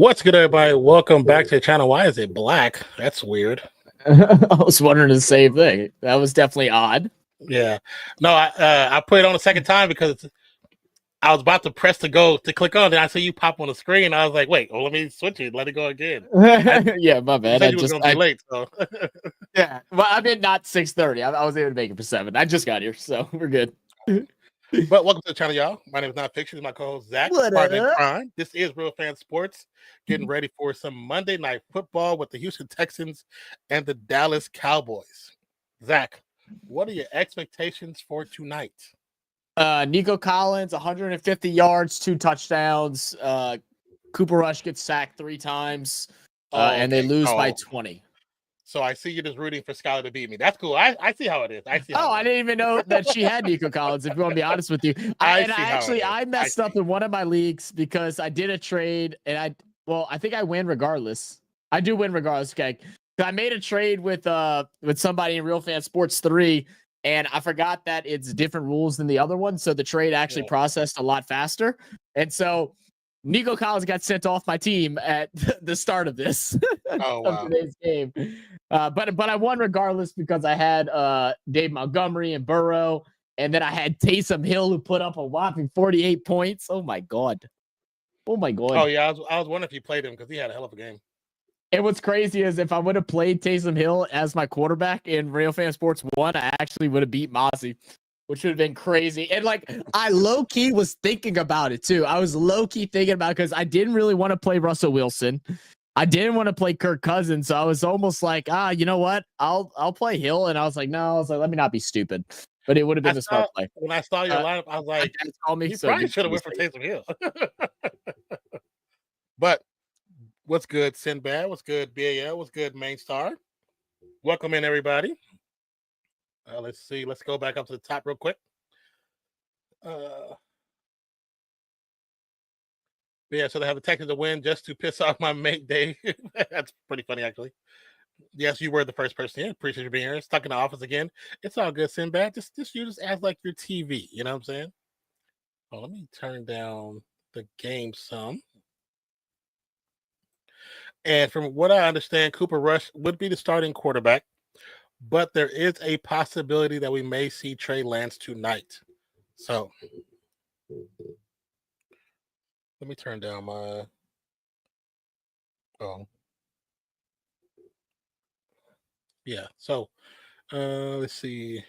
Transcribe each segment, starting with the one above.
What's good, everybody? Welcome back to the channel. Why is it black? That's weird. I was wondering the same thing. That was definitely odd. Yeah. No, I put it on the second time because I was about to press to go to click on it. I see you pop on the screen. I was like, wait, let me switch it. Let it go again. Yeah, my bad. I was gonna be late. So yeah. Well, I mean, not 6:30. I was able to make it for 7. I just got here, so we're good. But welcome to the channel, y'all. My name is Nonpfixion. This is my co-host Zach. Partner in crime. This is Real Fan Sports. Getting ready for some Monday Night Football with the Houston Texans and the Dallas Cowboys. Zach, what are your expectations for tonight? Nico Collins, 150 yards, 2 touchdowns. Cooper Rush gets sacked 3 times, and they lose by 20. So I see you just rooting for Skylar to beat me. That's cool. I see how it is. I didn't even know that she had Nico Collins, if you want to be honest with you. I messed up in one of my leagues because I did a trade, and I think I win regardless. I do win regardless, okay? I made a trade with somebody in Real Fan Sports 3, and I forgot that it's different rules than the other one, so the trade actually processed a lot faster. And so Nico Collins got sent off my team at the start of this of today's game. But I won regardless because I had Dave Montgomery and Burrow, and then I had Taysom Hill, who put up a whopping 48 points. Oh my god. Oh yeah, I was wondering if you played him because he had a hell of a game. And what's crazy is if I would have played Taysom Hill as my quarterback in Real Fan Sports 1, I actually would have beat Mozzie, which would have been crazy. And I low-key was thinking about it too. I was low-key thinking about it because I didn't really want to play Russell Wilson. I didn't want to play Kirk Cousins. So I was almost like, you know what? I'll play Hill. And I was like, no, let me not be stupid. But it would have been a smart play. When I saw your lineup, I was like, you probably should have went for Taysom Hill. But what's good, Sinbad? What's good, BAL? What's good, Main Star? Welcome in, everybody. Let's see. Let's go back up to the top real quick. Yeah, so they have the Texans to win just to piss off my mate Dave. That's pretty funny, actually. Yes, you were the first person here. Appreciate you being here. Stuck in the office again. It's all good, Sinbad. Just use this as like your TV. You know what I'm saying? Oh, let me turn down the game some. And from what I understand, Cooper Rush would be the starting quarterback, but there is a possibility that we may see Trey Lance tonight. So let me turn down my yeah. So let's see.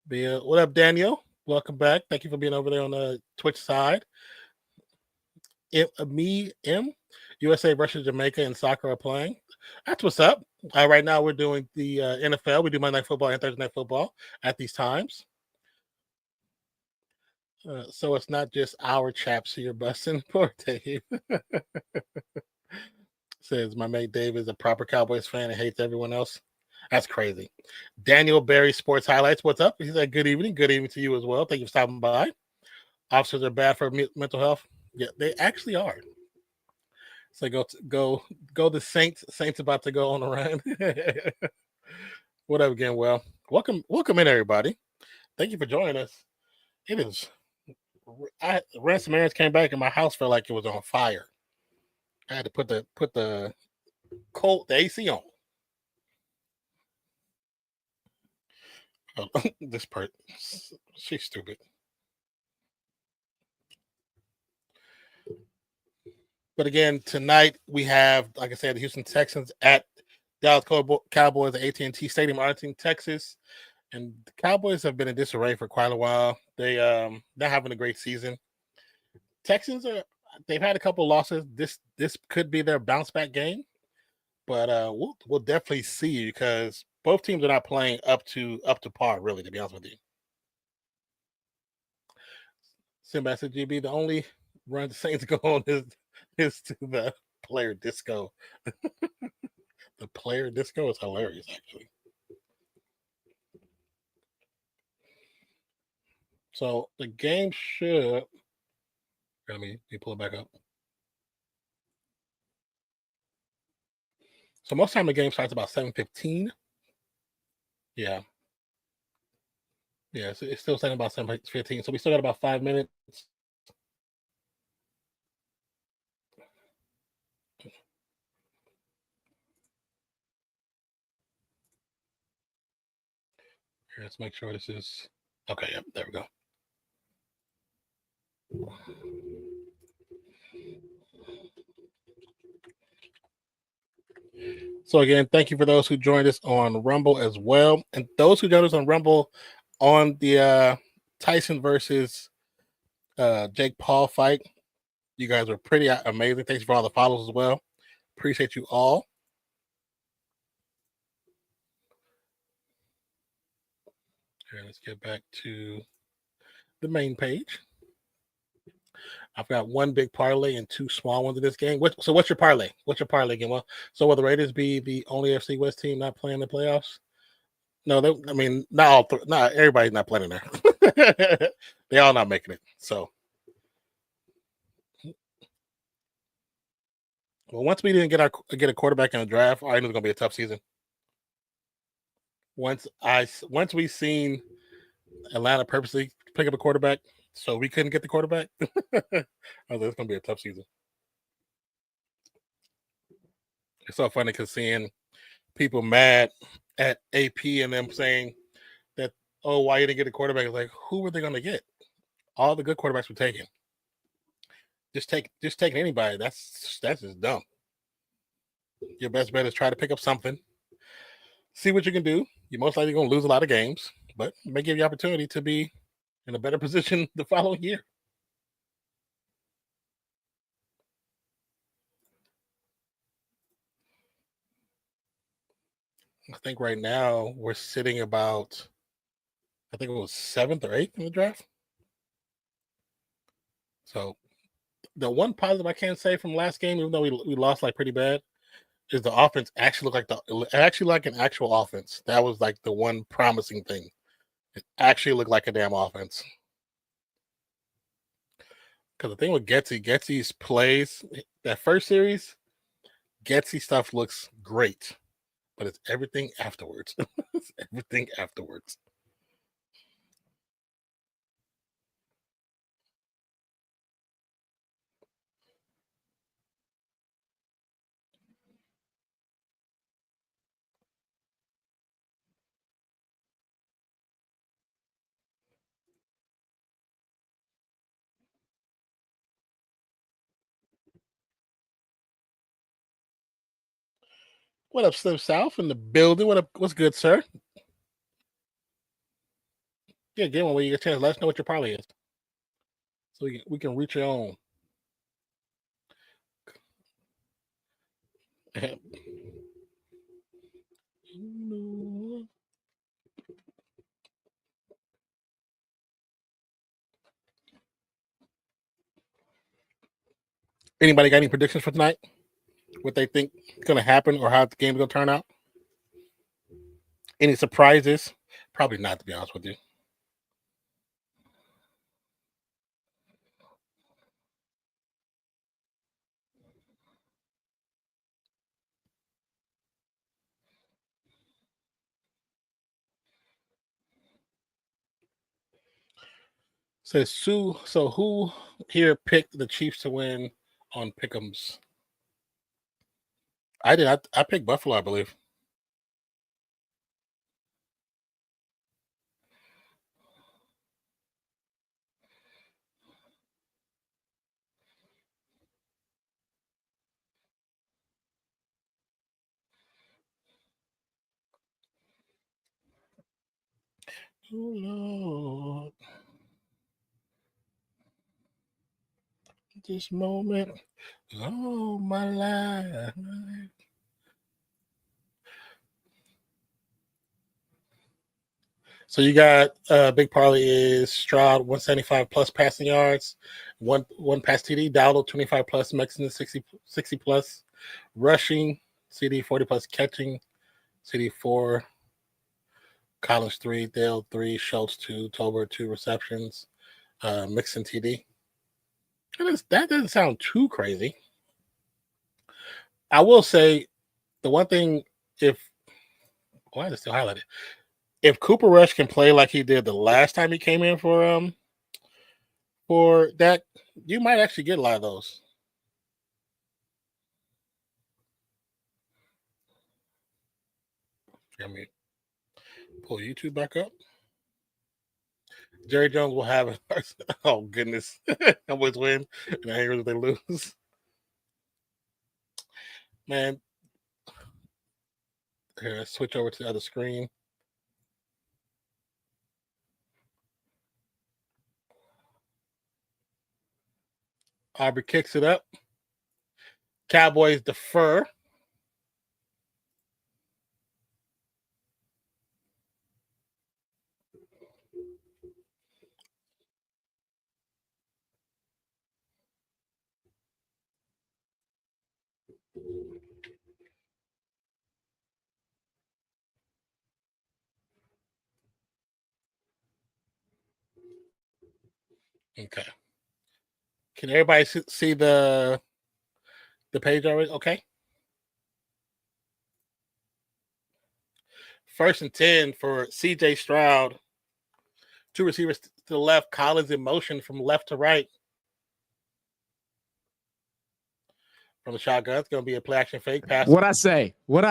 What up, Daniel? Welcome back. Thank you for being over there on the Twitch side. USA versus Jamaica in soccer are playing. That's what's up. Right now we're doing the NFL. We do Monday Night Football and Thursday Night Football at these times. So it's not just our chaps here busting. Poor Dave. Says my mate Dave is a proper Cowboys fan and hates everyone else. That's crazy. Daniel Berry Sports Highlights. What's up? He said good evening. Good evening to you as well. Thank you for stopping by. Officers are bad for mental health. Yeah, they actually are. So go the Saints. Saints about to go on a run. What up again? Well, welcome in everybody. Thank you for joining us. It is Ransom errands came back and my house felt like it was on fire. I had to put the AC on. This part, she's stupid. But again, tonight we have, like I said, the Houston Texans at Dallas Cowboys at AT&T Stadium, Arlington, Texas. And the Cowboys have been in disarray for quite a while. They're having a great season. Texans they've had a couple losses. This could be their bounce back game, but we'll definitely see because both teams are not playing up to par, really, to be honest with you. Simba said, GB, the only run the Saints go on is to the player disco. The player disco is hilarious, actually. So the game should. Let me pull it back up. So most time the game starts about 7:15. Yeah. Yeah, so it's still saying about 7:15. So we still got about 5 minutes. Here, let's make sure this is okay. Yep, there we go. So again, thank you for those who joined us on Rumble as well, and those who joined us on Rumble on the Tyson versus Jake Paul fight. You guys are pretty amazing. Thanks for all the follows as well. Appreciate you all. Here, let's get back to the main page. I've got one big parlay and two small ones in this game. So what's your parlay? What's your parlay game? Well, so will the Raiders be the only FC West team not playing the playoffs? No, I mean, not all. Not everybody's not playing there. They all not making it. So, well, once we didn't get a quarterback in the draft, I knew it was gonna be a tough season. Once we seen Atlanta purposely pick up a quarterback, so we couldn't get the quarterback. I was like, it's gonna be a tough season. It's so funny because seeing people mad at AP and them saying that, oh, why you didn't get a quarterback? It's like, who were they going to get? All the good quarterbacks were taken. Just taking anybody. That's just dumb. Your best bet is try to pick up something. See what you can do. You're most likely going to lose a lot of games, but it may give you opportunity to be in a better position the following year. I think right now we're sitting about, I think it was 7th or 8th in the draft. So the one positive I can say from last game, even though we lost like pretty bad, is the offense actually looked like an actual offense. That was like the one promising thing. It actually looked like a damn offense. Because the thing with Getsy's plays, that first series, Getsy stuff looks great, but it's everything afterwards. It's everything afterwards. What up, Slim South in the building? What up? What's good, sir? Yeah, get one when you get a chance. Let us know what your parlay is, so we can reach your own. Anybody got any predictions for tonight? What they think is going to happen or how the game's going to turn out? Any surprises? Probably not, to be honest with you. Says Sue. So who here picked the Chiefs to win on Pick'ems? I did. I picked Buffalo, I believe. Oh Lord, this moment, oh my life. So you got big parlay is Stroud 175 plus passing yards, one pass TD, Dowdle 25 plus, Mixon 60 plus, rushing, CD 40 plus catching, CD 4, Collins 3, Dale 3, Schultz 2, Tolbert 2 receptions, Mixon TD. That doesn't sound too crazy. I will say the one thing, why is it still highlighted? If Cooper Rush can play like he did the last time he came in for that, you might actually get a lot of those. Let me pull YouTube back up. Jerry Jones will have it. Oh goodness, Cowboys win, and the Bengals they lose. Man, here, let's switch over to the other screen. Aubrey kicks it up. Cowboys defer. Okay. Can everybody see the page already? Okay. 1st and 10 for CJ Stroud. 2 receivers to the left. Collins in motion from left to right. From the shotgun, it's going to be a play action fake pass. What I say? Oh,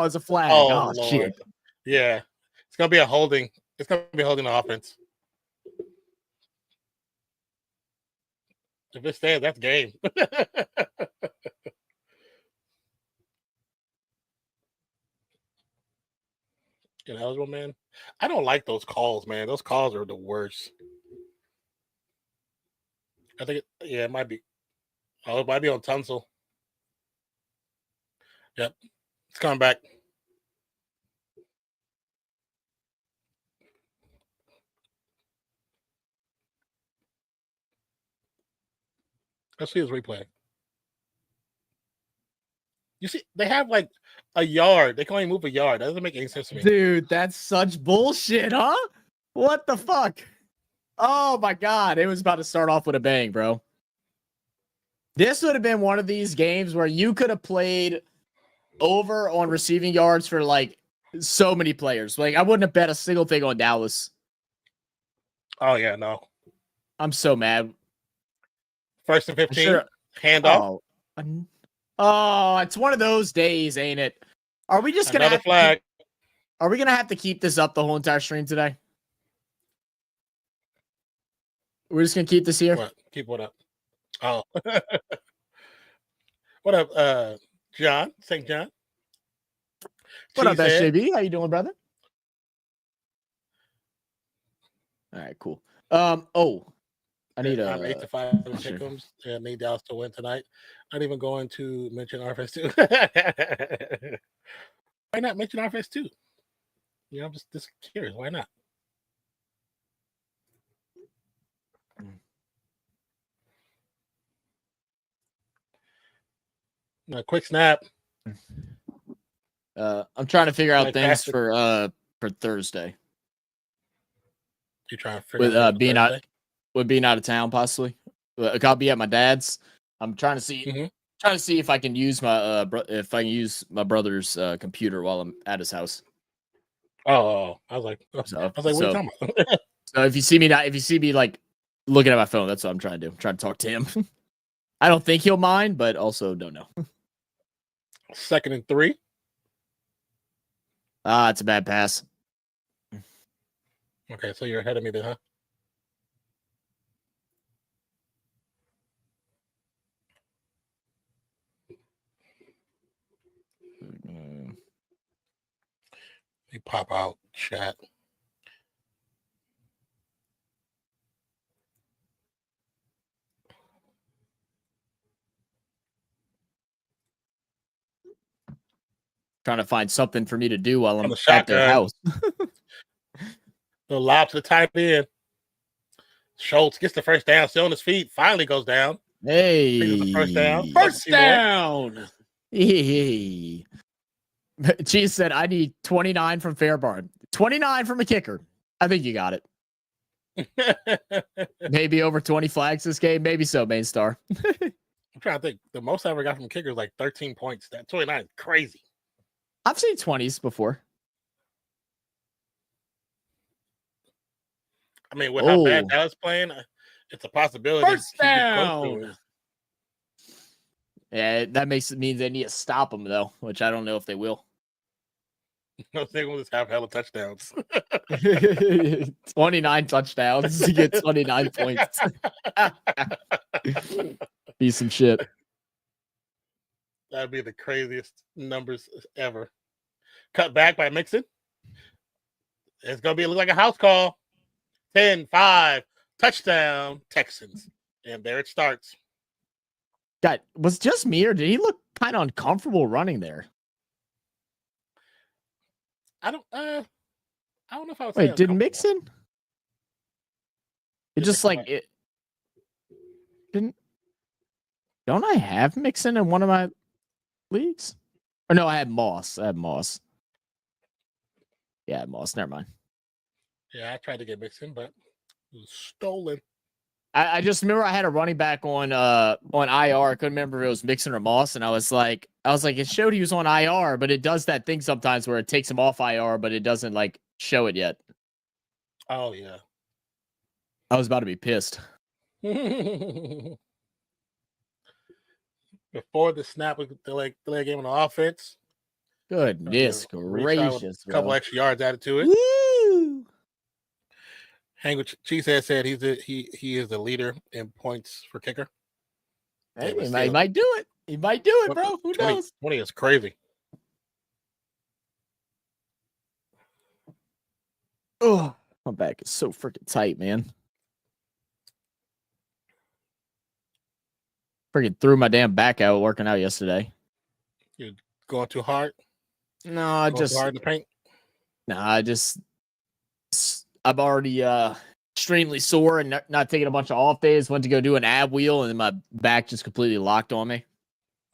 it's a flag. Oh Lord. Shit. Yeah. It's going to be a holding. It's going to be holding the offense. If it stands, that's game. Ineligible, man. I don't like those calls, man. Those calls are the worst. I think, it might be. Oh, it might be on Tunsil. Yep. It's coming back. Let's see his replay. You see, they have like a yard. They can only move a yard. That doesn't make any sense to me. Dude, that's such bullshit, huh? What the fuck? Oh my God. It was about to start off with a bang, bro. This would have been one of these games where you could have played over on receiving yards for like so many players. Like I wouldn't have bet a single thing on Dallas. Oh yeah, no. I'm so mad. 1st and 15. Handoff. Oh, it's one of those days, ain't it? Are we just gonna Another flag? Are we gonna have to keep this up the whole entire stream today? We're just gonna keep this here. What? Keep what up? Oh, what up, John? St. John. What up, SJB? How you doing, brother? All right, cool. Oh, I need 8-5 pick'ems. Yeah, need Dallas to win tonight. Not even going to mention RFS 2. Why not mention RFS 2? You know, I'm just curious. Why not? A quick snap. I'm trying to figure out things for Thursday. You trying to figure out being out of town possibly. I'll be at my dad's. I'm trying to see if I can use my brother's computer while I'm at his house. Oh, I was like, what are you talking about? So if you see me like looking at my phone, that's what I'm trying to do. I'm trying to talk to him. I don't think he'll mind, but also don't know. 2nd and 3. It's a bad pass. Okay, so you're ahead of me then, huh? Let me pop out chat. Trying to find something for me to do while I'm at their house. The lob to the tight end. Schultz gets the first down, still on his feet. Finally goes down. Hey, first down. First down. Hey. Cheese said, I need 29 from Fairbarn. 29 from a kicker. I think you got it. Maybe over 20 flags this game. Maybe so, Main Star. I'm trying to think. The most I ever got from kickers is like 13 points. That 29 is crazy. I've seen 20s before. I mean, with how bad Dallas playing, it's a possibility. First down. Yeah, that means they need to stop them, though, which I don't know if they will. I think we'll just have hella touchdowns. 29 touchdowns to get 29 points. Be some shit. That'd be the craziest numbers ever. Cut back by Mixon. It's going to be look like a house call. 10-5, touchdown, Texans. And there it starts. God, was it just me or did he look kind of uncomfortable running there? I don't know if I would say. Wait, did Mixon? It just like it didn't. Don't I have Mixon in one of my leagues? Or no, I had Moss. Yeah, Moss. Never mind. Yeah, I tried to get Mixon, but it was stolen. I just remember I had a running back on IR. I couldn't remember if it was Mixon or Moss, and I was like, it showed he was on IR, but it does that thing sometimes where it takes him off IR, but it doesn't like show it yet. Oh yeah. I was about to be pissed. Before the snap of the delay game on the offense. Goodness gracious. A couple extra yards added to it. Woo! Hang with Cheesehead said he is the leader in points for kicker. Hey, he might do it. He might do it, bro. Who knows? 20 is crazy. Oh, my back is so freaking tight, man. Freaking threw my damn back out working out yesterday. You're going too hard? No, I just too hard in the paint? No, I'm already extremely sore and not taking a bunch of off days. Went to go do an ab wheel and then my back just completely locked on me.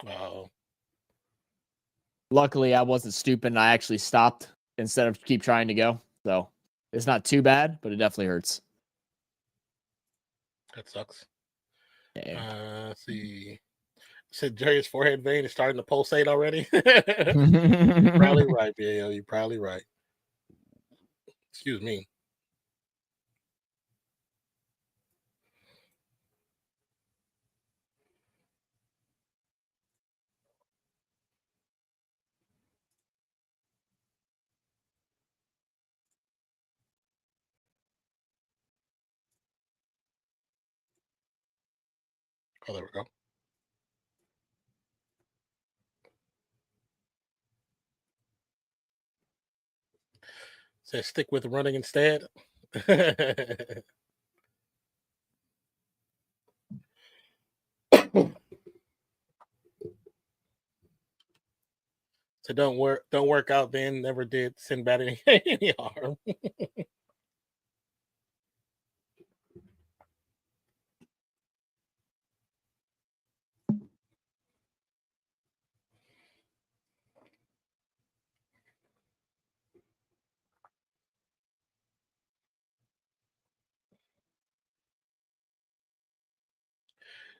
Oh. Luckily, I wasn't stupid and I actually stopped instead of keep trying to go. So it's not too bad, but it definitely hurts. That sucks. Yeah. Let's see. Said Jerry's forehead vein is starting to pulsate already. Probably right, BAO. You're probably right. Excuse me. Oh, there we go. Says stick with running instead. So don't work out then. Never did send bad any harm.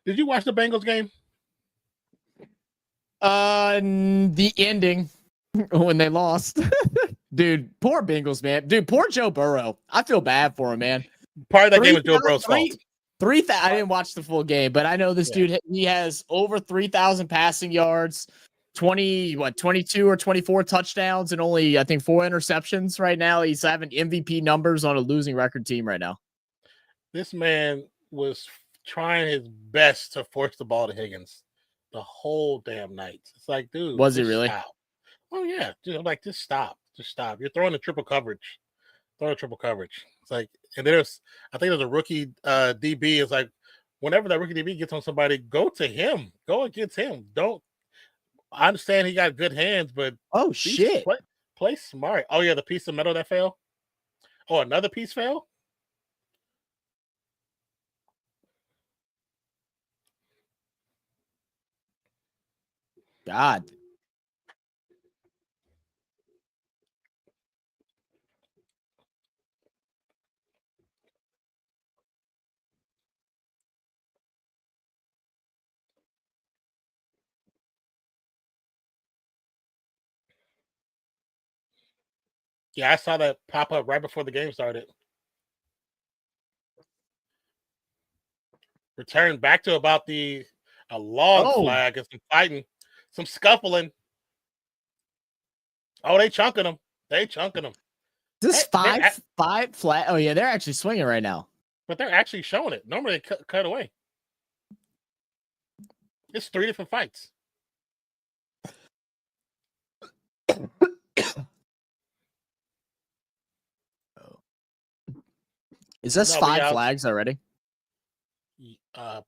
Did you watch the Bengals game? The ending when they lost. Dude, poor Bengals, man. Dude, poor Joe Burrow. I feel bad for him, man. Part of that game was Joe Burrow's fault. I didn't watch the full game, but I know this dude, he has over 3,000 passing yards, 22 or 24 touchdowns, and only, I think, 4 interceptions right now. He's having MVP numbers on a losing record team right now. This man was trying his best to force the ball to Higgins the whole damn night. It's like, dude. Was he really? Stop. Oh, yeah. Dude, I'm like, just stop. Just stop. You're throwing a triple coverage. It's like, and I think there's a rookie DB. Is like, whenever that rookie DB gets on somebody, go to him. Go against him. Don't. I understand he got good hands, but shit, play smart. Oh yeah, the piece of metal that fell. Oh, another piece fell. God. Yeah, I saw that pop up right before the game started. Return back to about a long flag and some fighting, some scuffling. Oh, they chunking them. They chunking them. This five flat. Oh yeah, they're actually swinging right now. But they're actually showing it. Normally they cut away. It's 3 different fights. Is this 5 flags already?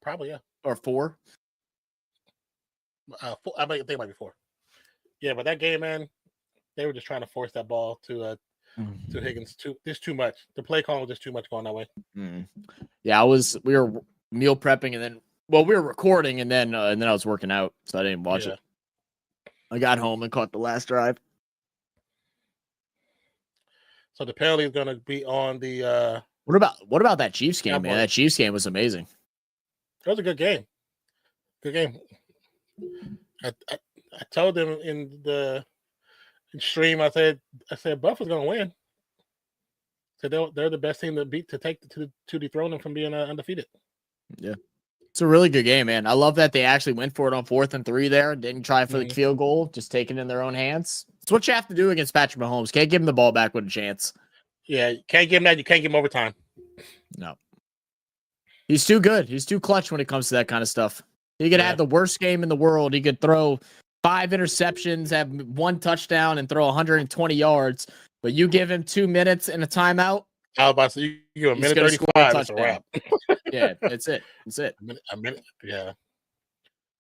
Probably, yeah. Or 4? I think it might be 4. Yeah, but that game, man, they were just trying to force that ball to Higgins. There's too much. The play call was just too much going that way. Yeah, we were meal prepping and then we were recording and then I was working out, so I didn't watch it. I got home and caught the last drive. So the penalty is going to be on the. What about that Chiefs game, man? That Chiefs game was amazing. It was a good game. Good game. I told them in the stream. I said Buffalo's going to win. So they're the best team to beat to dethrone them from being undefeated. Yeah, it's a really good game, man. I love that they actually went for it on 4th and 3 there. Didn't try for the field goal, just take it in their own hands. It's what you have to do against Patrick Mahomes. Can't give him the ball back with a chance. Yeah, you can't give him that. You can't give him overtime. No. He's too good. He's too clutch when it comes to that kind of stuff. He could have the worst game in the world. He could throw 5 interceptions, have 1 touchdown, and throw 120 yards. But you give him 2 minutes and a timeout. I was about to say, you give him a minute 35, it's a wrap. Yeah, that's it. That's it. A minute, yeah.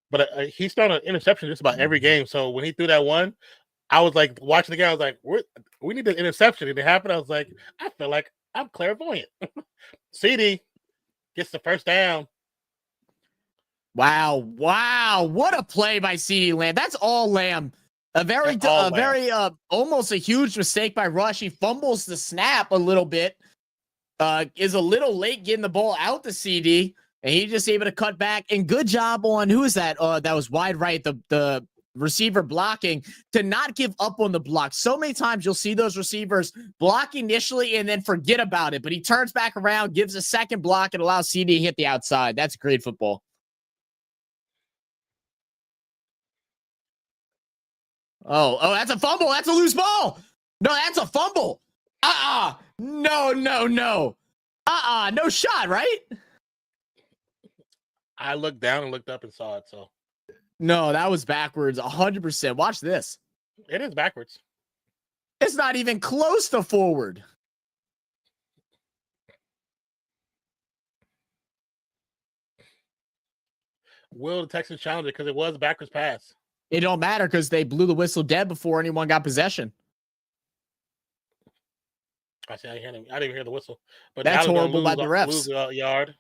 But he's thrown an interception just about every game. So when he threw that one, I was like watching the game. I was like, we need an interception. And it happened. I was like, I feel like I'm clairvoyant. CD gets the first down. Wow. What a play by CD Lamb. That's all Lamb. Almost a huge mistake by Rush. He fumbles the snap a little bit. Is a little late getting the ball out to CD. And he just able to cut back. And good job on, who is that? That was wide right. The receiver blocking to not give up on the block. So many times you'll see those receivers block initially and then forget about it. But he turns back around, gives a second block, and allows CD to hit the outside. That's great football. Oh, that's a fumble. That's a loose ball. No, that's a fumble. No. No shot, right? I looked down and looked up and saw it, so. No, that was backwards, 100%. Watch this. It is backwards. It's not even close to forward. Will the Texans challenge it because it was a backwards pass? It don't matter because they blew the whistle dead before anyone got possession. I didn't even hear the whistle. But that's horrible by the refs. Lose a yard.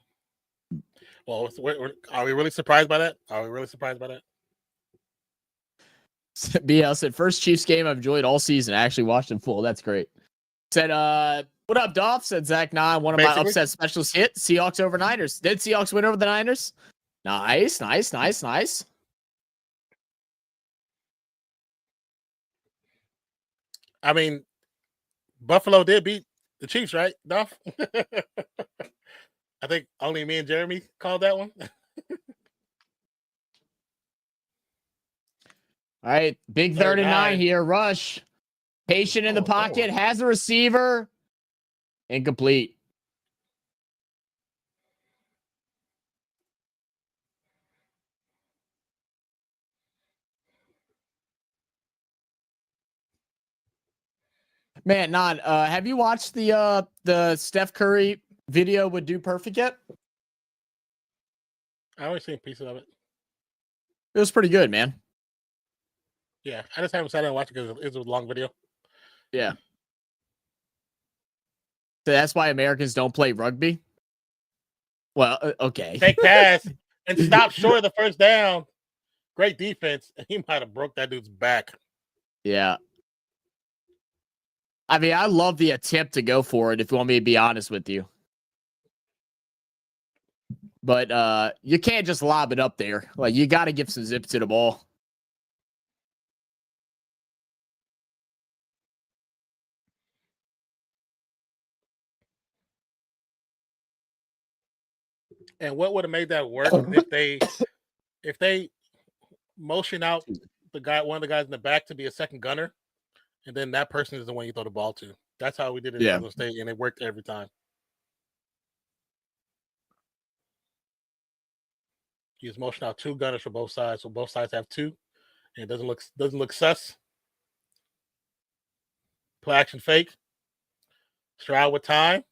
Well, are we really surprised by that? BL said, first Chiefs game I've enjoyed all season. I actually watched in full. That's great. Said, what up, Dolph? Said Zach 9. One of my upset specials hit. Seahawks over Niners. Did Seahawks win over the Niners? Nice. I mean, Buffalo did beat the Chiefs, right, Dolph? I think only me and Jeremy called that one. All right, big 39 here. Rush. Patient in the pocket. Has a receiver. Incomplete. Man, have you watched the Steph Curry video with Do Perfect yet? I only seen pieces of it. It was pretty good, man. Yeah, I just haven't sat down and watched it because it was a long video. Yeah. So that's why Americans don't play rugby? Well, okay. Fake pass and stop short of the first down. Great defense. He might have broke that dude's back. Yeah. I mean, I love the attempt to go for it, if you want me to be honest with you. But you can't just lob it up there. Like, you got to give some zip to the ball. And what would have made that work if they motion out one of the guys in the back to be a second gunner, and then that person is the one you throw the ball to. That's how we did it in Arizona State, and it worked every time. Use motion out 2 gunners for both sides, so both sides have 2, and it doesn't look sus. Play action fake. Stroud with time,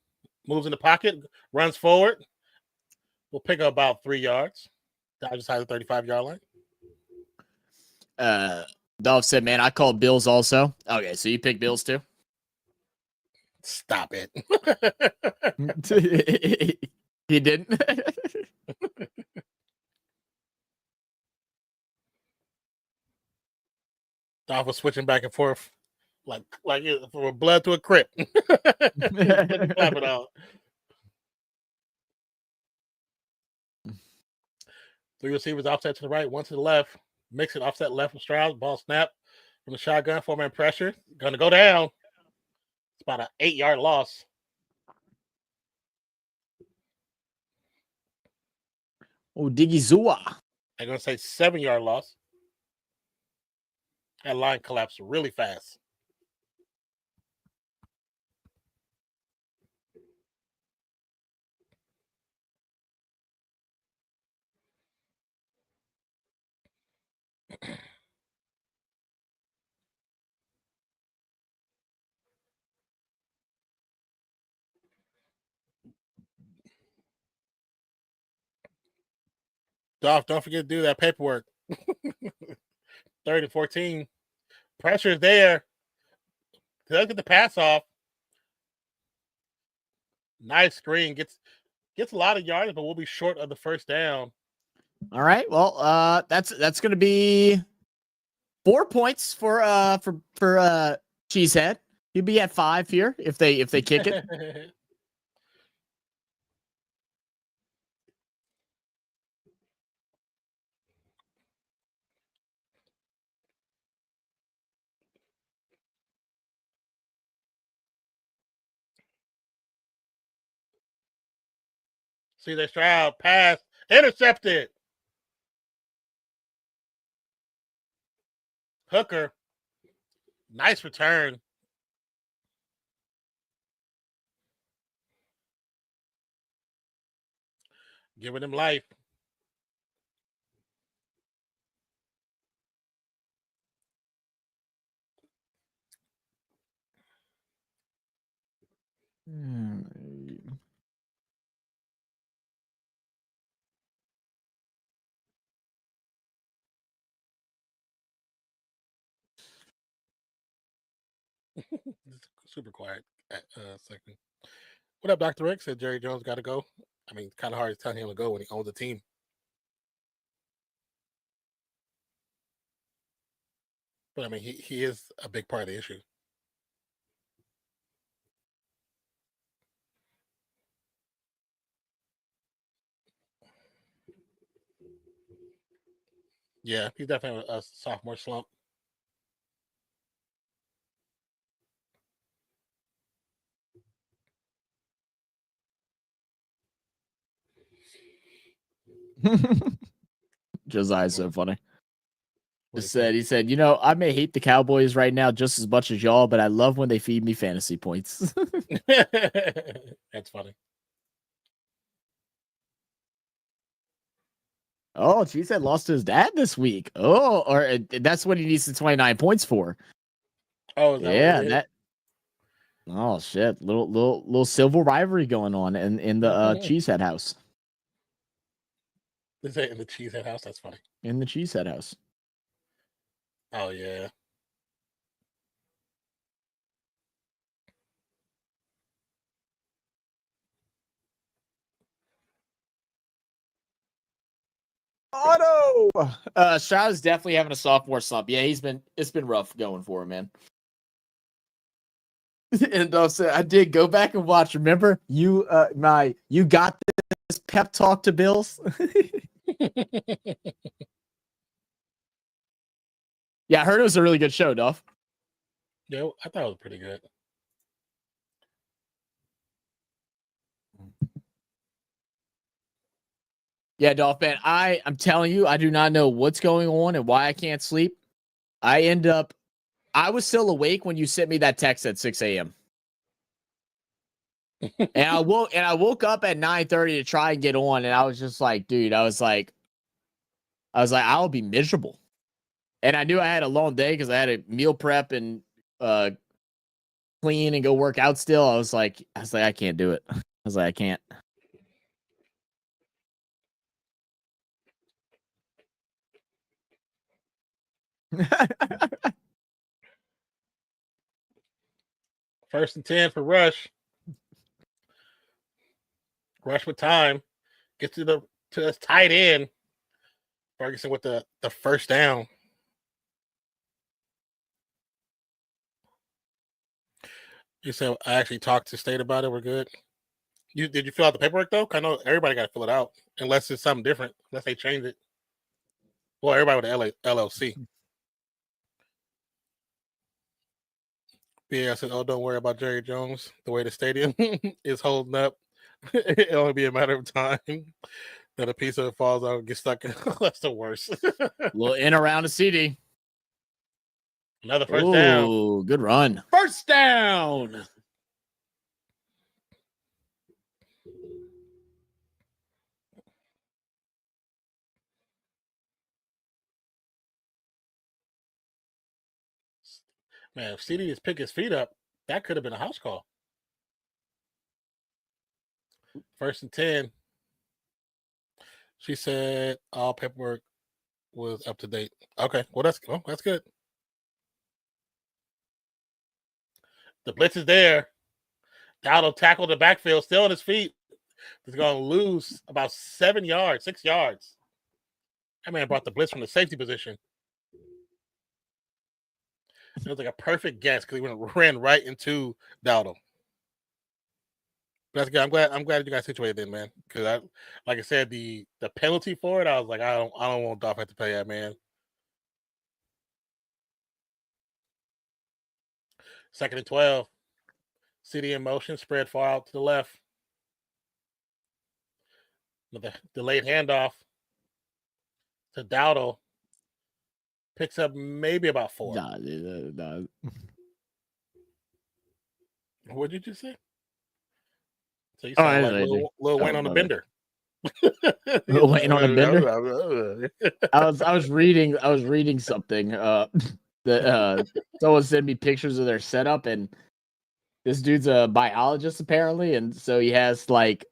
moves in the pocket, runs forward. We'll pick up about 3 yards. Dodgers high the 35-yard line. Dolph said, "Man, I called Bills also." Okay, so you picked Bills too? Stop it. He didn't. Dolph was switching back and forth like from blood to a crip. Clap it out. 3 receivers offset to the right, 1 to the left. Mix it offset left with Stroud. Ball snap from the shotgun. 4-man pressure. Going to go down. It's about an 8-yard loss. Oh, Diggy Zua. They're going to say 7-yard loss. That line collapsed really fast. Dolph, don't forget to do that paperwork. 30-14. Pressure is there. They'll get the pass off. Nice screen. Gets a lot of yards, but we'll be short of the first down. All right. Well, that's going to be 4 points for Cheesehead. He'd be at 5 here if they kick it. See the Stroud pass intercepted. Hooker, nice return. Giving him life. Super quiet at second. What up, Dr. Rick? Said Jerry Jones got to go. I mean, it's kind of hard to tell him to go when he owns the team. But I mean, he is a big part of the issue. Yeah, he's definitely a sophomore slump. Josiah's so funny. He said, you know, I may hate the Cowboys right now just as much as y'all, but I love when they feed me fantasy points. That's funny. Oh, she said lost to his dad this week. Oh, or that's what he needs the 29 points for. Oh, yeah, that. Oh shit, little civil rivalry going on in the Cheesehead house. Is it in the Cheesehead house? That's funny. In the Cheesehead house. Oh yeah. Auto. Stroud is definitely having a sophomore slump. Yeah, it's been rough going for him, man. And also, I did go back and watch. Remember, you got this pep talk to Bills. Yeah, I heard it was a really good show, Duff. Yeah, I thought it was pretty good. Yeah, Dolph, man, I'm telling you, I do not know what's going on and why I can't sleep. I end up I was still awake when you sent me that text at 6 a.m. and I woke up at 9:30 to try and get on, and I was just like, dude, I was like, I'll be miserable. And I knew I had a long day because I had a meal prep and clean and go work out still. I was like, I can't do it. I was like, I can't. First and 10 for Rush. Rush with time. Gets to the tight end. Ferguson with the first down. You said I actually talked to State about it. We're good. Did you fill out the paperwork though? I know everybody got to fill it out unless it's something different. Unless they change it. Well, everybody with the LLC. Yeah, I said, oh, don't worry about Jerry Jones. The way the stadium is holding up, it'll only be a matter of time that a piece of it falls out and gets stuck. That's the worst. Little in around a CD. Another first down. Oh, good run. First down. Man, if CD just pick his feet up, that could have been a house call. First and 10. She said all paperwork was up to date. Okay, well that's good. The blitz is there. Dowdle tackled the backfield, still on his feet. He's going to lose about 6 yards. That man brought the blitz from the safety position. It was like a perfect guess because he ran right into Dowdle. That's good. I'm glad you got situated then, man. Because like I said, the penalty for it, I was like, I don't want Dolph to pay that, man. Second and 12. CD in motion, spread far out to the left. With the delayed handoff to Dowdle. Picks up maybe about 4. Nah. What did you say? So you sound like Lil Wayne on the bender. Lil Wayne on a bender. I was reading something. Someone sent me pictures of their setup, and this dude's a biologist apparently, and so he has like,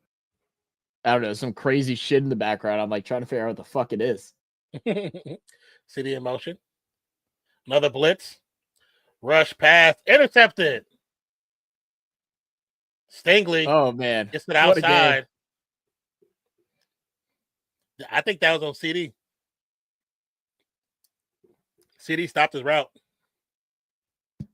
I don't know, some crazy shit in the background. I'm like trying to figure out what the fuck it is. CD in motion. Another blitz. Rush pass. Intercepted. Stingley. Oh man. Gets it outside. I think that was on CD. CD stopped his route.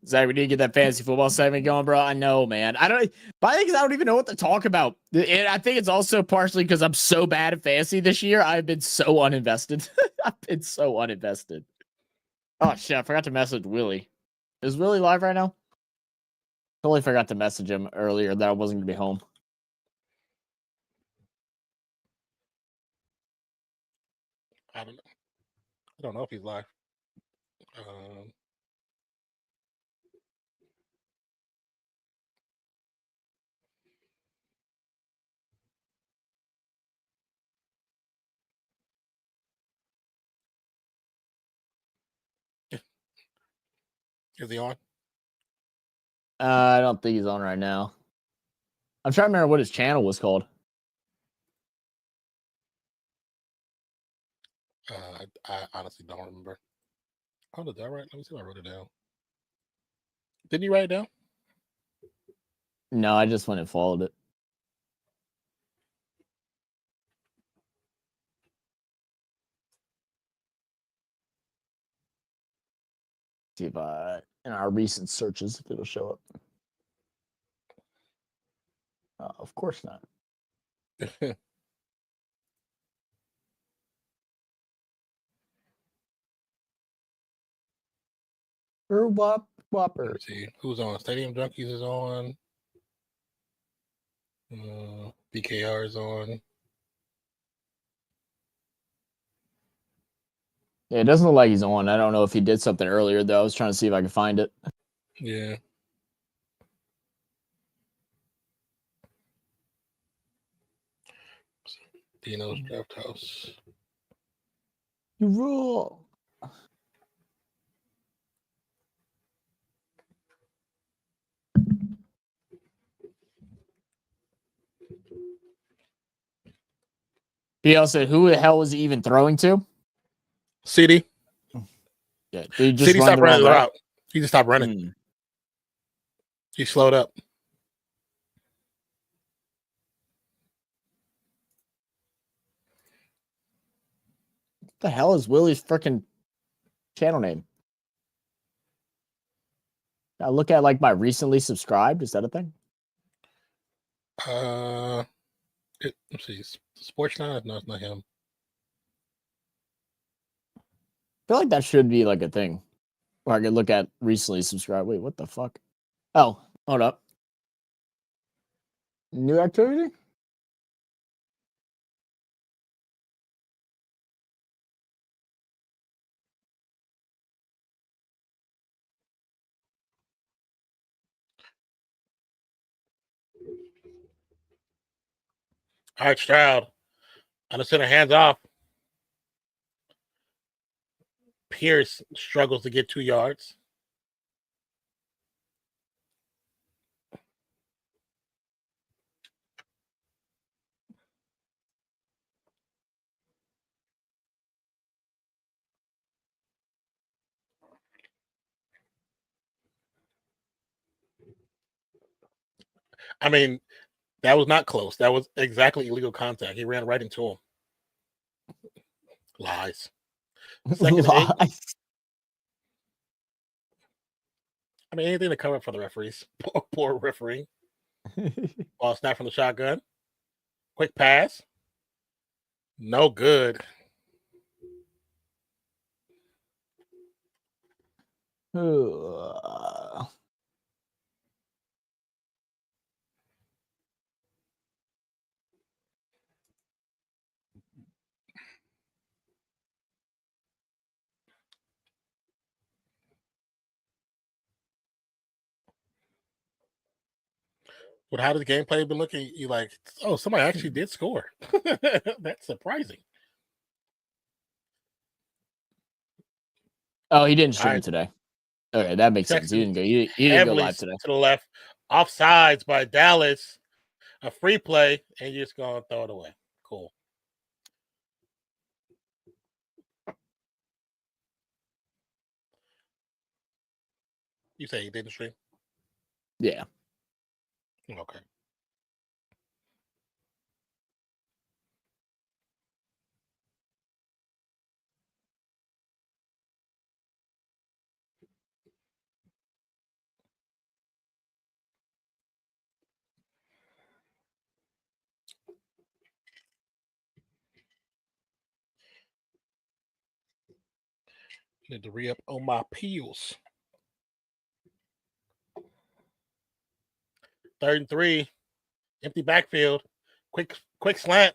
Zach, we need to get that fantasy football segment going, bro. I know, man. I think I don't even know what to talk about. And I think it's also partially because I'm so bad at fantasy this year. I've been so uninvested. Oh shit, I forgot to message Willie. Is Willie live right now? Totally forgot to message him earlier that I wasn't gonna be home. I don't know if he's live. Is he on? I don't think he's on right now. I'm trying to remember what his channel was called. I honestly don't remember. Oh, did I write? Let me see if I wrote it down. Didn't you write it down? No, I just went and followed it. See if in our recent searches if it'll show up. Of course not. Whopper. Let's see who's on. Stadium Junkies is on. BKR is on. Yeah, it doesn't look like he's on. I don't know if he did something earlier, though. I was trying to see if I could find it. Yeah. Dino's Draft House. You rule. PL said, who the hell was he even throwing to? CD. Yeah, he just CD stopped running the route. He just stopped running. He slowed up. What the hell is Willie's freaking channel name? I look at like my recently subscribed. Is that a thing? Let's see. Sports Now? No, it's not him. I feel like that should be like a thing where I could look at recently subscribed. Wait, what the fuck? Oh, hold up. New activity? All right, Stroud. On the center, hands off. Pierce struggles to get 2 yards. I mean, that was not close. That was exactly illegal contact. He ran right into him. Lies. Second Lies. 8. I mean, anything to cover up for the referees. Poor referee. Ball snap from the shotgun. Quick pass. No good. But how does the gameplay been looking? You like, oh, somebody actually did score. That's surprising. Oh, he didn't stream today. Okay, that makes sense. He didn't go. He didn't go live today. To the left, offsides by Dallas. A free play, and you're just gonna throw it away. Cool. You say he didn't stream? Yeah. Okay. Need to re-up on my peels. 3rd and 3. Empty backfield. Quick slant.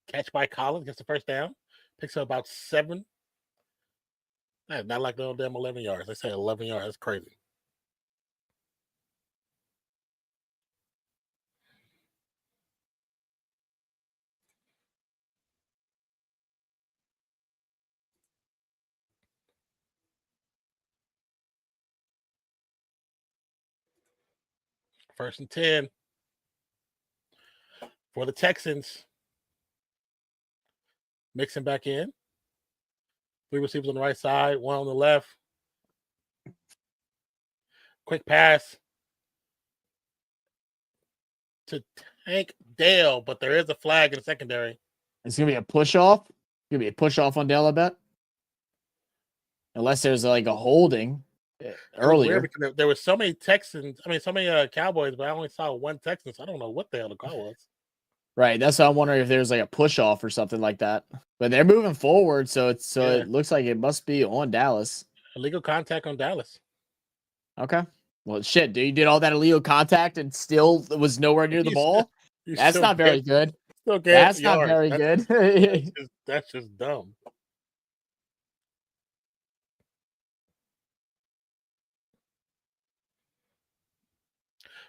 Catch by Collins. Gets the first down. Picks up about 7. Not like no damn 11 yards. They say 11 yards. That's crazy. First and 10 for the Texans. Mixing back in. 3 receivers on the right side, 1 on the left. Quick pass to Tank Dale, but there is a flag in the secondary. It's gonna be a push off. Gonna be a push off on Dale, I bet. Unless there's like a holding earlier. There were so many Texans. I mean, so many Cowboys, but I only saw 1 Texan. So I don't know what the hell the call was. Right. That's why I'm wondering if there's like a push off or something like that. But they're moving forward, so it looks like it must be on Dallas. Illegal contact on Dallas. Okay. Well, shit, dude, you did all that illegal contact and still was nowhere near the ball. That's not very good. That's not very good. That's just dumb.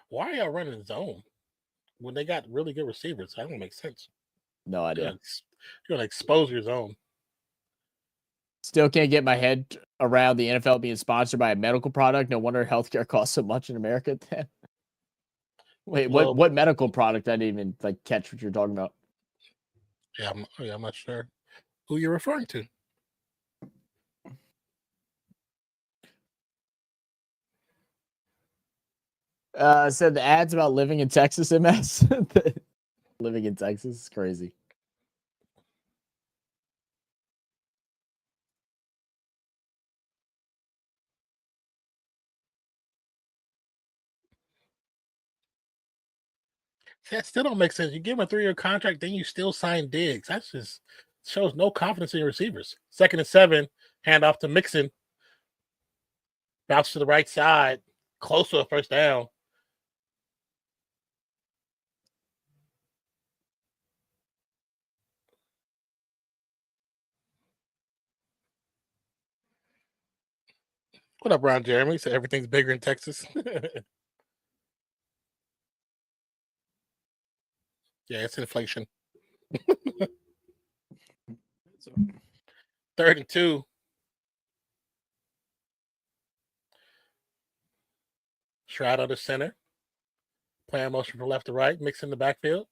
Why are y'all running zone when they got really good receivers? That don't make sense. No idea. You're gonna expose your zone. Still can't get my head around the NFL being sponsored by a medical product. No wonder healthcare costs so much in America. Then, wait, what medical product? I didn't even catch what you're talking about. Yeah, I'm not sure who you're referring to. Said the ads about living in Texas, MS. Living in Texas is crazy. That still don't make sense. You give him a 3-year contract, then you still sign Diggs. That just shows no confidence in your receivers. 2nd and 7, hand off to Mixon. Bounce to the right side, close to a first down. What up, Ron Jeremy? So everything's bigger in Texas. Yeah, it's inflation. 3rd and 2. Stroud under center. Playing motion from left to right. Mixon in the backfield.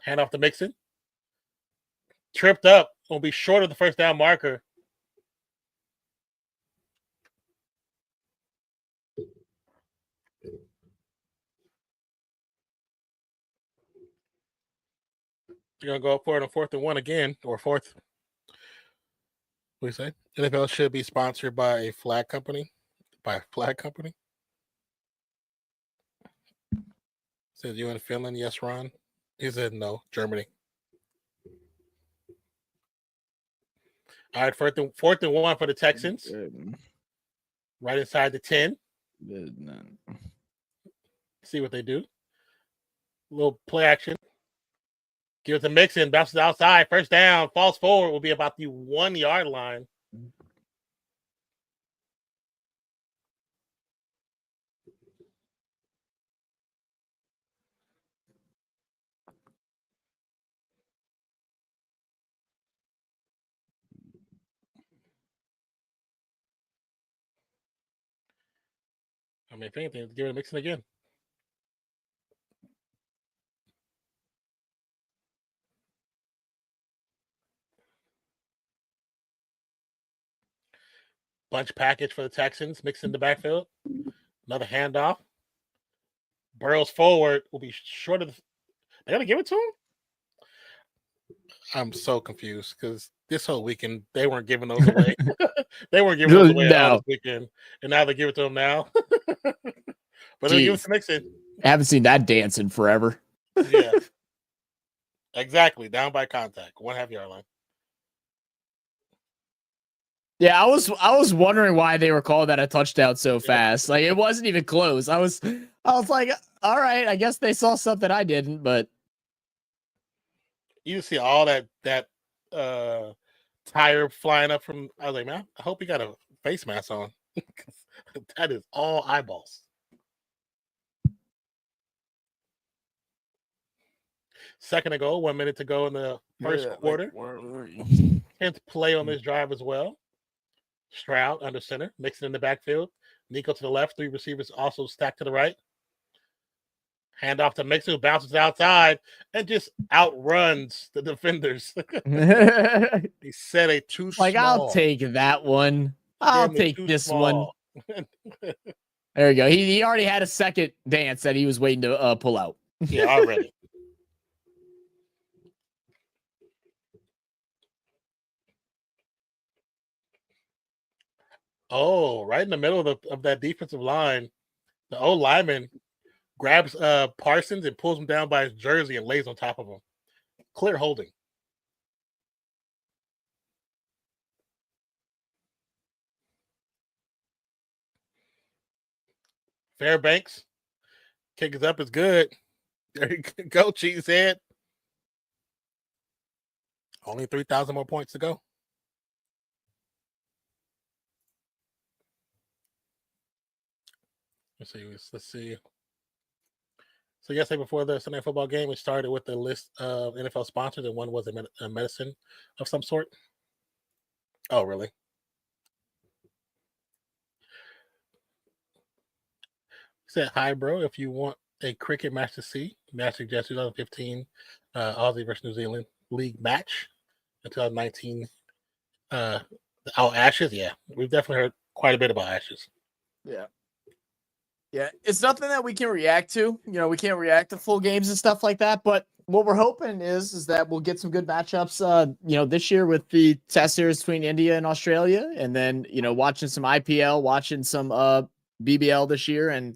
Hand off to Mixon. Tripped up. Will be short of the first down marker. You're going to go up for it on 4th and 1 again, or 4th. What do you say? NFL should be sponsored by a flag company. Says you in Finland? Yes, Ron. He said no, Germany. All right, 4th and 1 for the Texans. Right inside the 10. See what they do. Little play action. Give it to Mixon, bounces outside, first down, falls forward, will be about the 1-yard line. I mean, if anything, give it to Mixon again. Bunch package for the Texans. Mixon in the backfield. Another handoff. Burrows forward. Will be short of the... They got to give it to him? I'm so confused because this whole weekend, they weren't giving those away. They weren't giving those away all this weekend. And now they give it to him now. But they'll give it to Mixon. I haven't seen that dance in forever. Yeah. Exactly. Down by contact. 1.5-yard line. Yeah, I was wondering why they were calling that a touchdown so fast. Like, it wasn't even close. I was like, all right, I guess they saw something I didn't, but you see all that tire flying up from... I was like, man, I hope he got a face mask on. That is all eyeballs. Second to go, 1 minute to go in the first quarter. 10th play on this drive as well. Stroud under center, Mixon in the backfield. Nico to the left, 3 receivers also stacked to the right. Hand off to Mixon, who bounces outside and just outruns the defenders. He set a too small. Like, I'll take that one. I'll take this small one. There you go. He already had a second dance that he was waiting to pull out. Yeah, already. Oh, right in the middle of that defensive line, the old lineman grabs Parsons and pulls him down by his jersey and lays on top of him. Clear holding. Fairbanks. Kick is up is good. There you go, Cheesehead. Only 3,000 more points to go. Let's see. So yesterday before the Sunday football game, we started with a list of NFL sponsors, and one was a medicine of some sort. Oh, really? He said, "Hi, bro. If you want a cricket match to see, may I suggest 2015 Aussie versus New Zealand League match in 2019. Ashes. Yeah, we've definitely heard quite a bit about Ashes. Yeah. Yeah, it's nothing that we can react to. You know, we can't react to full games and stuff like that. But what we're hoping is that we'll get some good matchups. You know, this year with the test series between India and Australia, and then watching some IPL, watching some BBL this year, and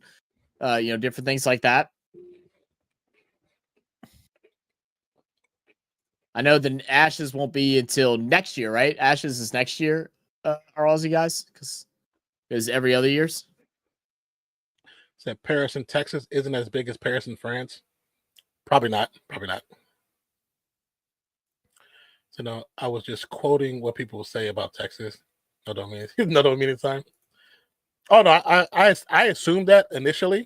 different things like that. I know the Ashes won't be until next year, right? Ashes is next year, our Aussie guys, because it's every other years. Said Paris in Texas isn't as big as Paris in France. Probably not. So no, I was just quoting what people say about Texas. No, don't mean it's time. Oh no, I assumed that initially.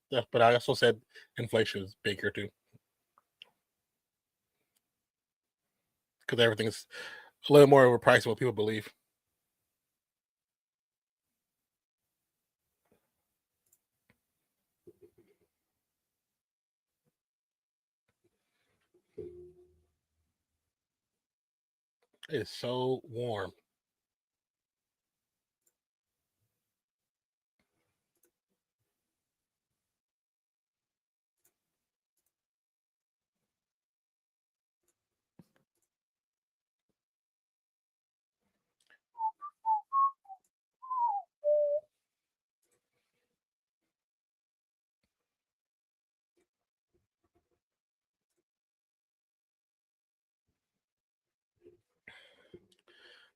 Yeah, but I also said inflation is big here too. Because everything's a little more overpriced than what people believe. It is so warm.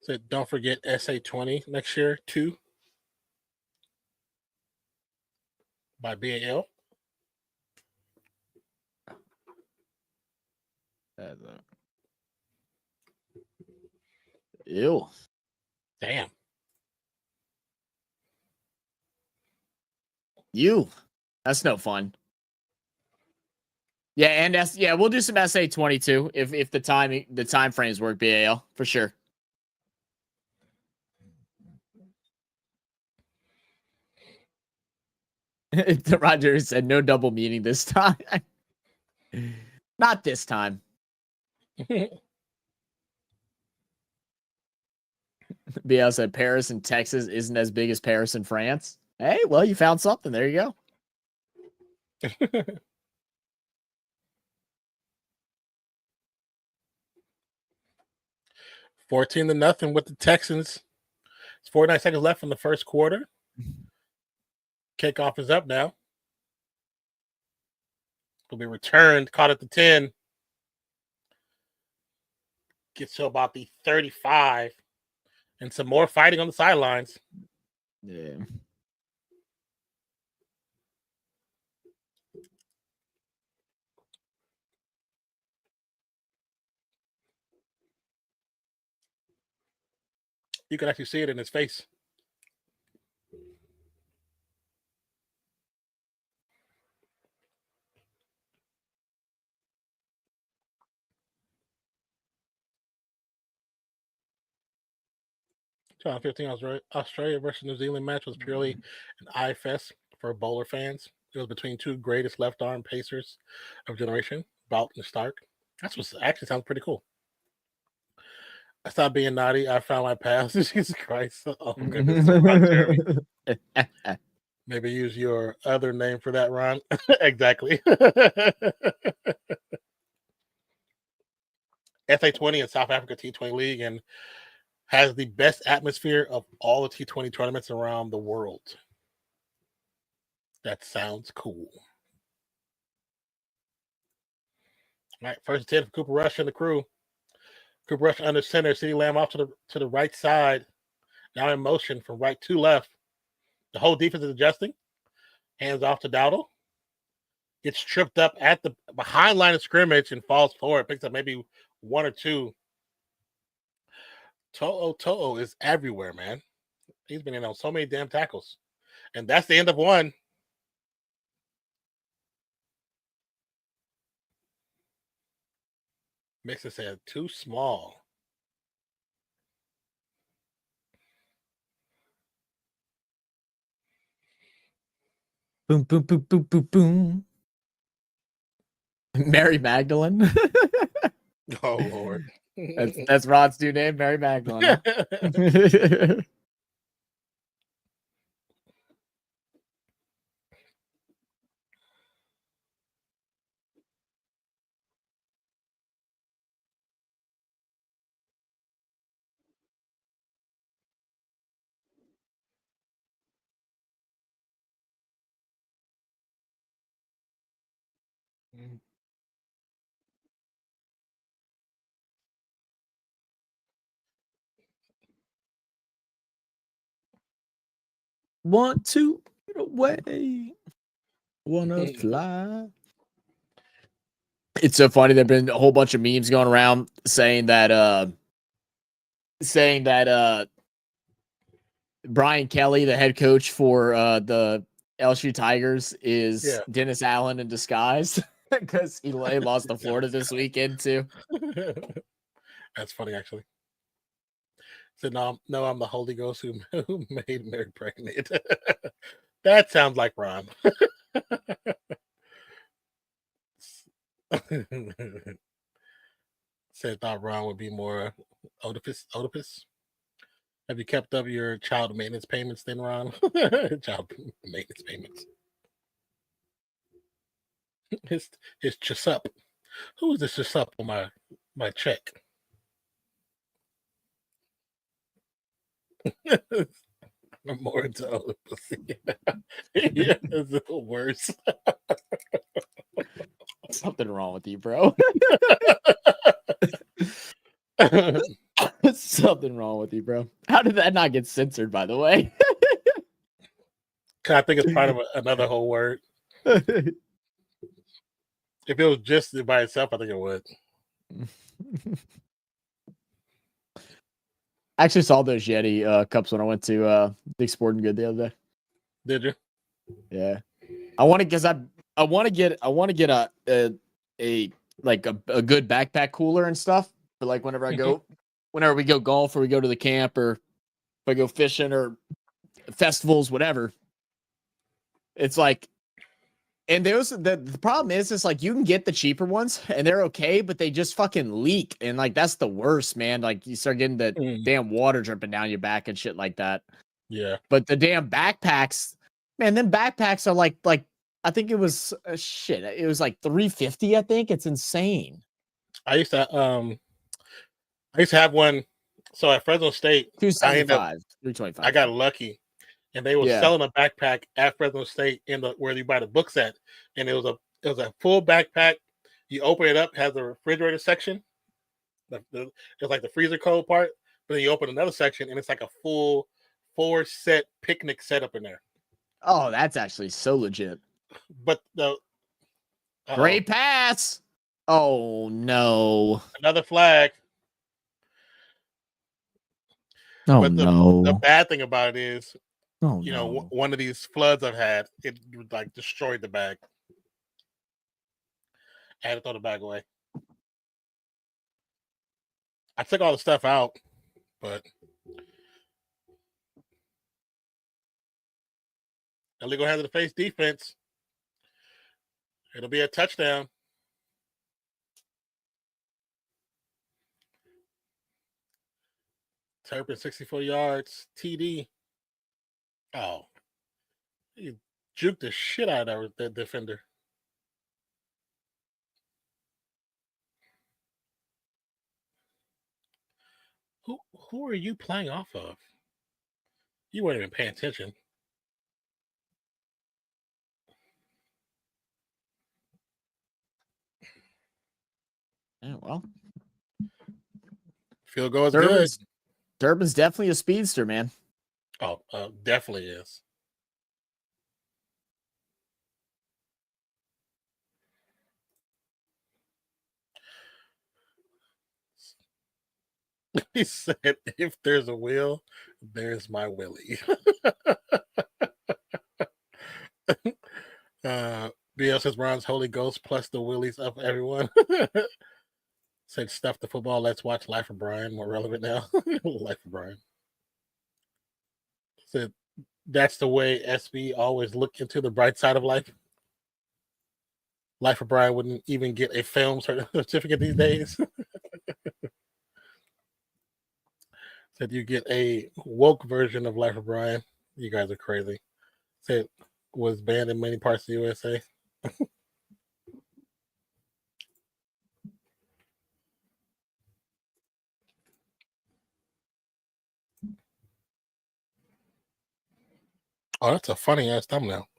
So don't forget SA20 next year too. By BAL. Ew. Damn. That's no fun. Yeah, and we'll do some SA22 if the time frames work, BAL, for sure. Roger said no double meaning this time. Not this time. BL said Paris in Texas isn't as big as Paris in France. Hey, well, you found something. There you go. 14-0 with the Texans. It's 49 seconds left in the first quarter. Kickoff is up now. Will be returned, caught at the 10. Gets to about the 35. And some more fighting on the sidelines. Yeah. You can actually see it in his face. Australia versus New Zealand match was purely an eye fest for bowler fans. It was between two greatest left arm pacers of generation, Bout and Stark. That's what actually sounds pretty cool. I stopped being naughty. I found my path. Jesus Christ. Oh, goodness. Maybe use your other name for that, Ron. Exactly. SA20 in South Africa T20 League and has the best atmosphere of all the T20 tournaments around the world. That sounds cool. All right, first 10 for Cooper Rush and the crew. Cooper Rush under center. CeeDee Lamb off to the right side. Now in motion from right to left. The whole defense is adjusting. Hands off to Dowdle. Gets tripped up at the behind line of scrimmage and falls forward. Picks up maybe one or two. To'o is everywhere, man. He's been in on so many damn tackles. And that's the end of one. Mixer said too small. Boom, boom, boom, boom, boom, boom. Mary Magdalene. Oh Lord. That's Rod's new name, Mary Magdalene. Huh? Want to get away. Wanna fly. It's so funny. There've been a whole bunch of memes going around saying that Brian Kelly, the head coach for the LSU Tigers, is Dennis Allen in disguise because he lost to Florida this weekend too. That's funny, actually. So no, I'm the Holy Ghost who made Mary pregnant. That sounds like Ron. Said thought Ron would be more Oedipus. Have you kept up your child maintenance payments then, Ron? Child maintenance payments. It's just up. Who is this just up on my check? I'm more into Oedipus. Yeah, it's a little worse. Something wrong with you, bro. Something wrong with you, bro. How did that not get censored, by the way? I think it's part of another whole word. If it was just by itself, I think it would. I actually saw those Yeti cups when I went to Big Sporting Good the other day. Did you? Yeah. I want to get a good backpack cooler and stuff for like whenever we go golf or we go to the camp or if I go fishing or festivals, whatever. It's like, and the problem is it's like you can get the cheaper ones and they're okay, but they just fucking leak. And like, that's the worst, man. Like you start getting the damn water dripping down your back and shit like that. Yeah. But the damn backpacks, man, them backpacks are like I think it was it was like $350. I think it's insane. I used to have one. So at Fresno State, $275, $325. I got lucky, and they were selling a backpack at Fresno State where you buy the books at, and it was a full backpack. You open it up, has a refrigerator section. It's like the freezer cold part, but then you open another section, and it's like a full 4-set picnic setup in there. Oh, that's actually so legit. But great pass. Oh no. Another flag. Oh, but the bad thing about it is, know, one of these floods I've had, it like destroyed the bag. I had to throw the bag away. I took all the stuff out, but illegal hands of the face defense. It'll be a touchdown. Turpin 64 yards. TD. Oh. He juked the shit out of the defender. Who are you playing off of? You weren't even paying attention. Yeah, well. Field goal is good. Durbin's definitely a speedster, man. Oh, definitely is. He said, if there's a will, there's my Willie. BL says Ron's Holy Ghost plus the willies of everyone. Said stuff the football. Let's watch Life of Brian. More relevant now. Life of Brian. Said that's the way SB always look into the bright side of life. Life of Brian wouldn't even get a film certificate these days. Said you get a woke version of Life of Brian. You guys are crazy. Said was banned in many parts of the USA. Oh, that's a funny ass thumbnail.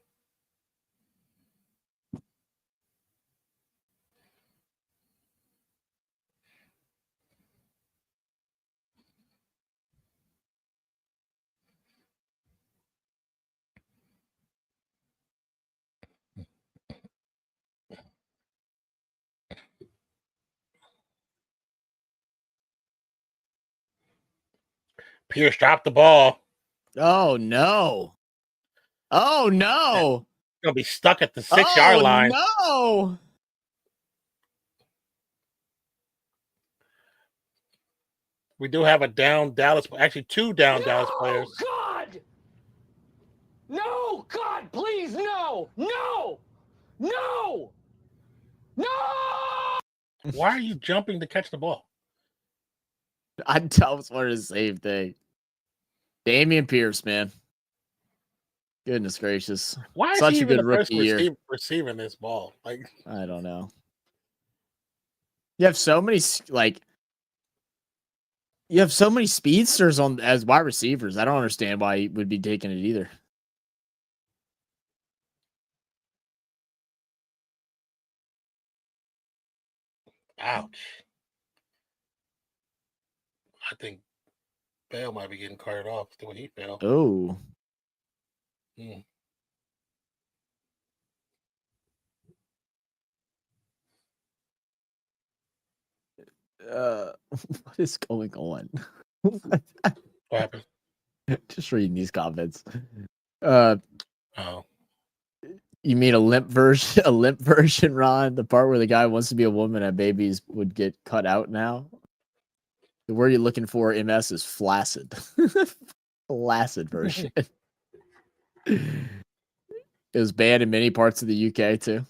Pierce dropped the ball. Oh no! Oh no! Gonna be stuck at the 6-yard line. No! We do have a down Dallas, actually 2 down Dallas players. God! No, God, please, no! No! No! No! Why are you jumping to catch the ball? I was wondering the same thing. Damian Pierce, man. Goodness gracious. Why is such he a even good the rookie person year? Receiving this ball? Like, I don't know. You have so many speedsters on as wide receivers. I don't understand why he would be taking it either. ouch. I think Bale might be getting carted off the way he fell. Oh. What is going on? What happened? Just reading these comments. Oh. You mean a limp version, Ron? The part where the guy wants to be a woman and babies would get cut out now? The word you're looking for, MS, is flaccid. Flaccid version. It was banned in many parts of the UK too.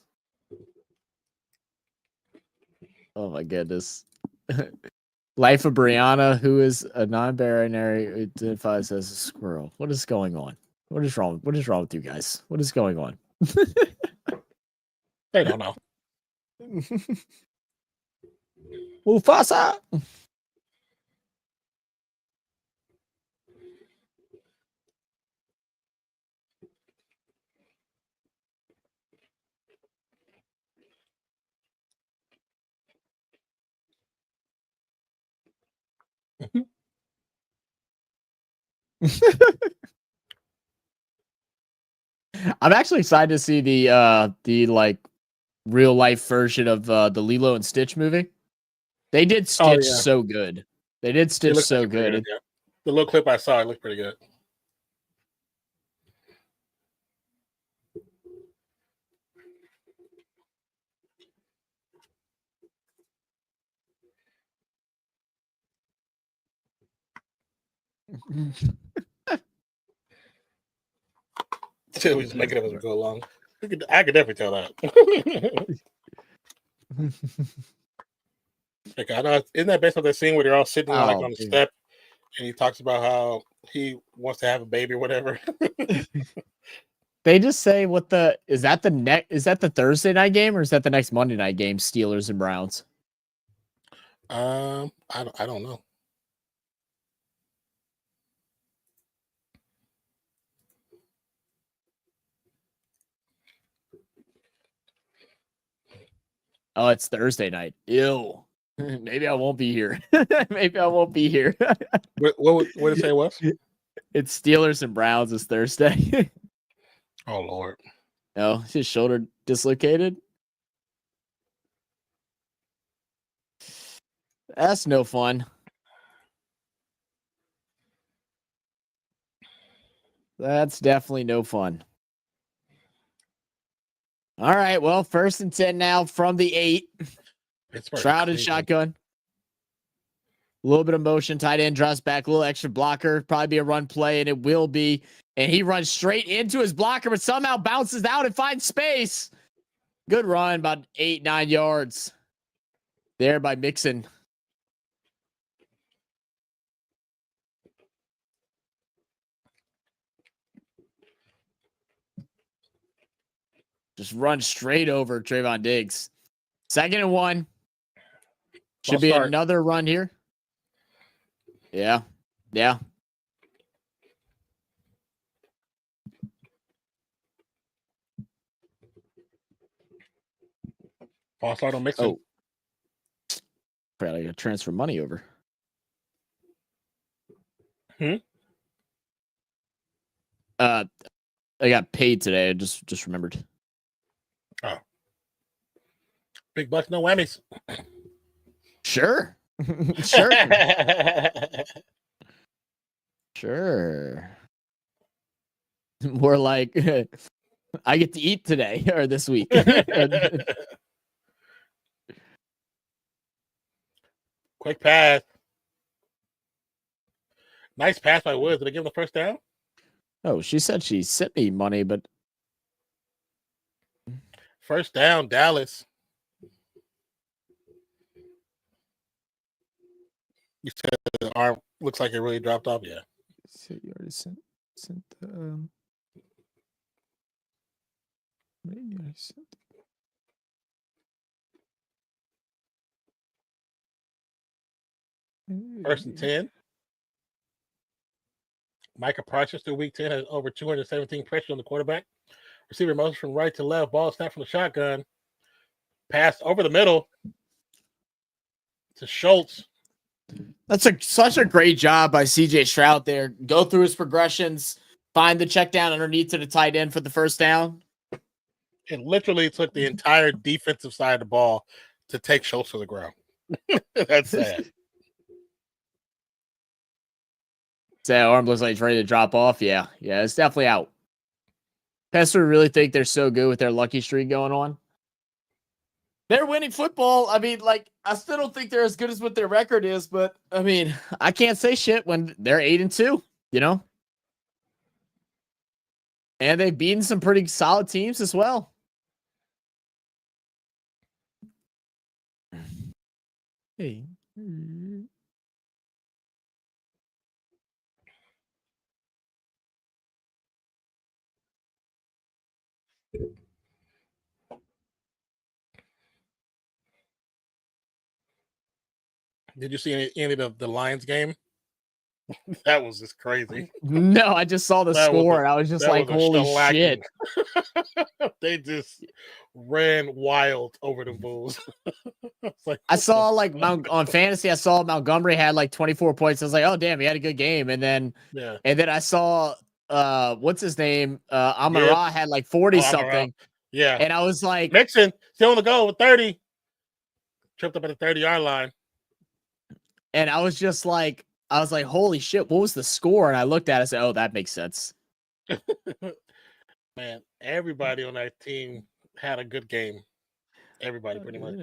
Oh my goodness. Life of Brianna, who is a non-binary, identifies as a squirrel. What is going on? What is wrong? What is wrong with you guys? What is going on? They don't know. Mufasa. I'm actually excited to see the like real life version of the Lilo and Stitch movie. They did Stitch so good. They did Stitch so good. Yeah. The little clip I saw, it looked pretty good. He was making it as we go along. I could definitely tell that. Like, I know, isn't that based on that scene where they're all sitting like on the step, and he talks about how he wants to have a baby or whatever? They just say is that the Thursday night game or is that the next Monday night game? Steelers and Browns. I don't know. Oh, it's Thursday night. Ew. Maybe I won't be here. Maybe I won't be here. What did it say it was? It's Steelers and Browns this Thursday. Oh, Lord. No, his shoulder dislocated. That's no fun. That's definitely no fun. All right. Well, 1st and 10 now from the 8. Stroud and shotgun. A little bit of motion. Tight end drops back. A little extra blocker. Probably be a run play, and it will be. And he runs straight into his blocker, but somehow bounces out and finds space. Good run, about 8-9 yards there by Mixon. Just run straight over Trayvon Diggs. 2nd and 1. Should be another run here. Yeah. Yeah. False start on Mixon. Oh. Probably got to transfer money over. I got paid today. I just remembered. Oh. Big bucks, no whammies. Sure. Sure. Sure. More like I get to eat today or this week. Quick pass. Nice pass by Woods. Did they give him the first down? Oh, she said she sent me money, but first down, Dallas. You said the arm looks like it really dropped off. Yeah. So you already sent the you already sent. First and 10. Micah Parsons through week 10 has over 217 pressure on the quarterback. Receiver motion from right to left. Ball snap from the shotgun. Pass over the middle to Schultz. That's such a great job by CJ Stroud there. Go through his progressions, find the check down underneath to the tight end for the first down. It literally took the entire defensive side of the ball to take Schultz to the ground. That's sad. So that arm looks like it's ready to drop off. Yeah, it's definitely out. Pester really think they're so good with their lucky streak going on. They're winning football. I mean, like, I still don't think they're as good as what their record is, but I mean, I can't say shit when they're 8-2, you know? And they've beaten some pretty solid teams as well. Hey. Did you see any of the Lions game? That was just crazy. No, I just saw the score and I was just like, holy shit. They just ran wild over the Bulls. Like, I saw like on fantasy, I saw Montgomery had like 24 points. I was like, oh damn, he had a good game. And then I saw what's his name? Amon-Ra had like 40 something. Yeah. And I was like, Mixon still on the goal with 30. Tripped up at the 30-yard line. And I was like, holy shit, what was the score? And I looked at it and said, oh, that makes sense. Man, everybody on that team had a good game. Everybody, pretty much.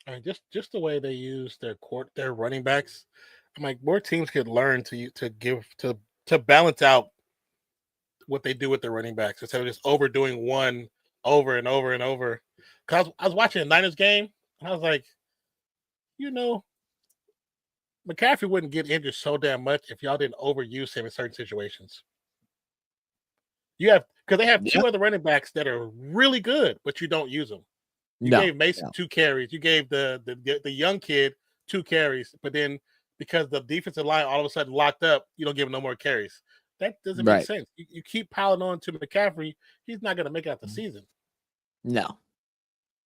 I mean, just the way they use their running backs. I'm like, more teams could learn to balance out what they do with their running backs instead of just overdoing one over and over and over. Because I was watching a Niners game, and I was like, McCaffrey wouldn't get injured so damn much if y'all didn't overuse him in certain situations. Because they have two other running backs that are really good, but you don't use them. You gave Mason 2 carries. You gave the young kid 2 carries, but then because the defensive line all of a sudden locked up, you don't give him no more carries. That doesn't make sense. You keep piling on to McCaffrey, he's not going to make it out the season. No.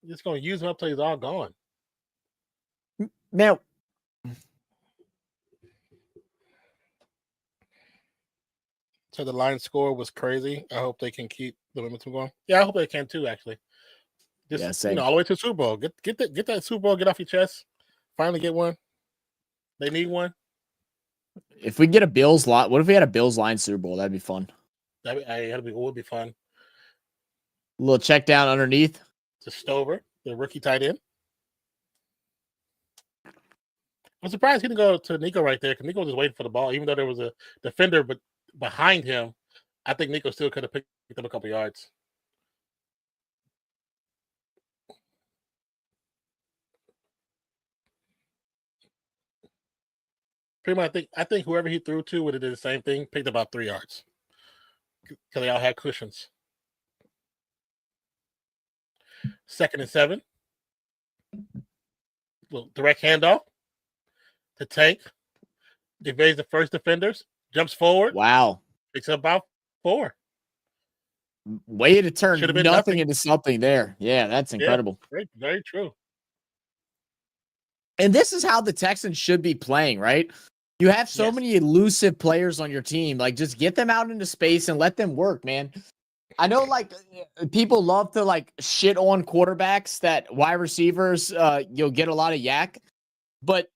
You're just going to use him up till he's all gone. Now, So the line score was crazy. I hope they can keep the momentum going. Yeah, I hope they can too. Actually, just Yeah, same. you know, all the way to the Super Bowl. Get that Super Bowl. Get off your chest. Finally get one. They need one. If we get a Bills line, what if we had a Bills line Super Bowl? That'd be fun. Would be fun. A little check down underneath. To Stover, the rookie tight end. I'm surprised he didn't go to Nico right there because Nico was just waiting for the ball, even though there was a defender but behind him. I think Nico still could have picked up a couple yards. Pretty much, I think whoever he threw to would have did the same thing, picked about 3 yards because they all had cushions. 2nd and 7. Little direct handoff to Tank. Evades the first defenders, jumps forward. Wow. Picks up about 4. Way to turn nothing nothing into something there. Yeah, that's incredible. Yeah, very, very true. And this is how the Texans should be playing, right? You have so many elusive players on your team. Like, just get them out into space and let them work, man. I know, like, people love to, like, shit on quarterbacks that wide receivers, you'll get a lot of yak. But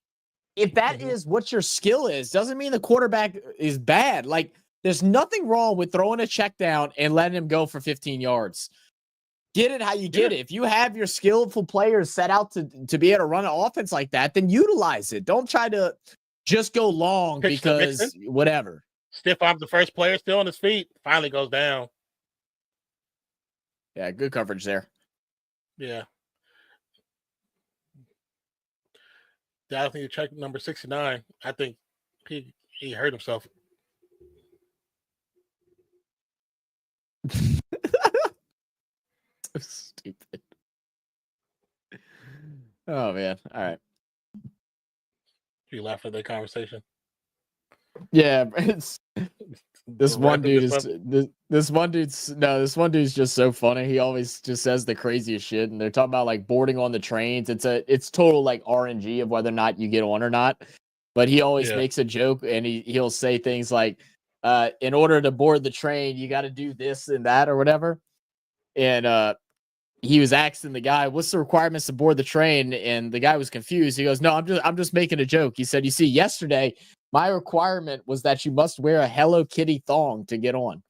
if that is what your skill is, doesn't mean the quarterback is bad. Like, there's nothing wrong with throwing a check down and letting him go for 15 yards. Get it how you get it. If you have your skillful players set out to be able to run an offense like that, then utilize it. Don't try to just go long because whatever. Stiff arms the first player, still on his feet. Finally goes down. Yeah, good coverage there. Yeah. Dallas need to check number 69. I think he hurt himself. So stupid. Oh man. All right. You laugh at that conversation. Yeah, it's this one dude this one dude's just so funny. He always just says the craziest shit, and they're talking about like boarding on the trains. It's total like RNG of whether or not you get on or not. But he always makes a joke, and he'll say things like, in order to board the train, you got to do this and that or whatever. And he was asking the guy, "What's the requirements to board the train?" And the guy was confused. He goes, "No, I'm just making a joke." He said, "You see, yesterday my requirement was that you must wear a Hello Kitty thong to get on."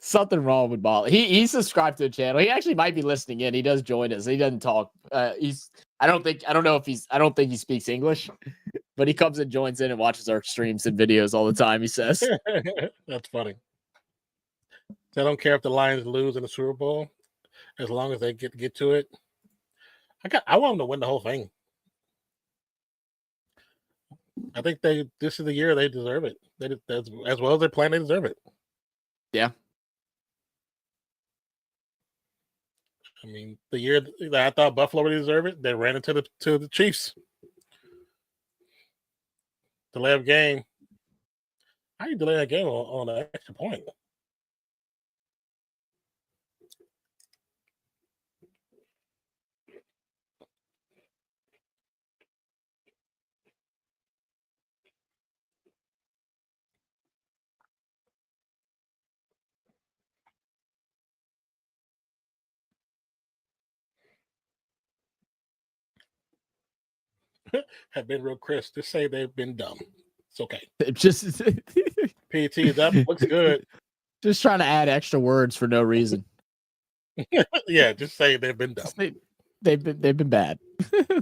Something wrong with Ball. He's subscribed to the channel. He actually might be listening in. He does join us. He doesn't talk. I don't think he speaks English, but he comes and joins in and watches our streams and videos all the time. He says that's funny. I don't care if the Lions lose in the Super Bowl, as long as they get to it. I want them to win the whole thing. I think this is the year they deserve it. As well as they're playing, they deserve it. Yeah. I mean, the year that I thought Buffalo would deserve it, they ran into the Chiefs. Delay of game. How do you delay a game on an extra point? Have been real crisp. Just say they've been dumb. It's okay. Just PT is up. Looks good. Just trying to add extra words for no reason. Yeah, just say they've been dumb. They've been bad.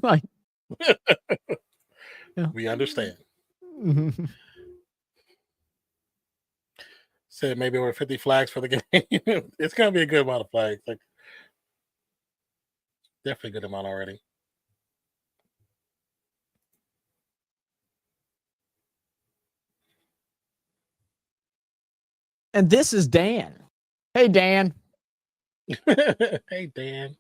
Like, we understand. Said maybe we're 50 flags for the game. It's gonna be a good amount of flags. Like, definitely a good amount already. And this is Dan. Hey, Dan. Hey, Dan.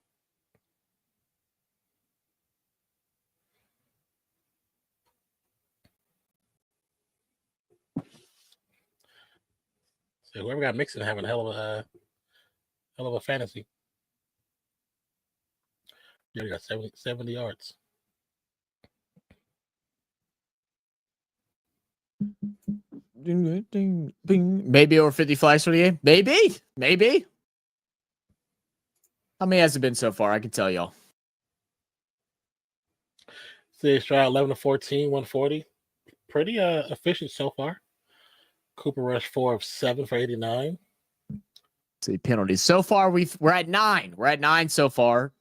So whoever got Mixon having a hell of a fantasy. Yeah, he got 70 yards. Maybe over 50 flags for the game. Maybe. How many has it been so far? I can tell y'all. See, Stroud 11 to 14, 140. Pretty efficient so far. Cooper Rush 4 of 7 for 89. See penalties. So far, we're at 9. We're at 9 so far.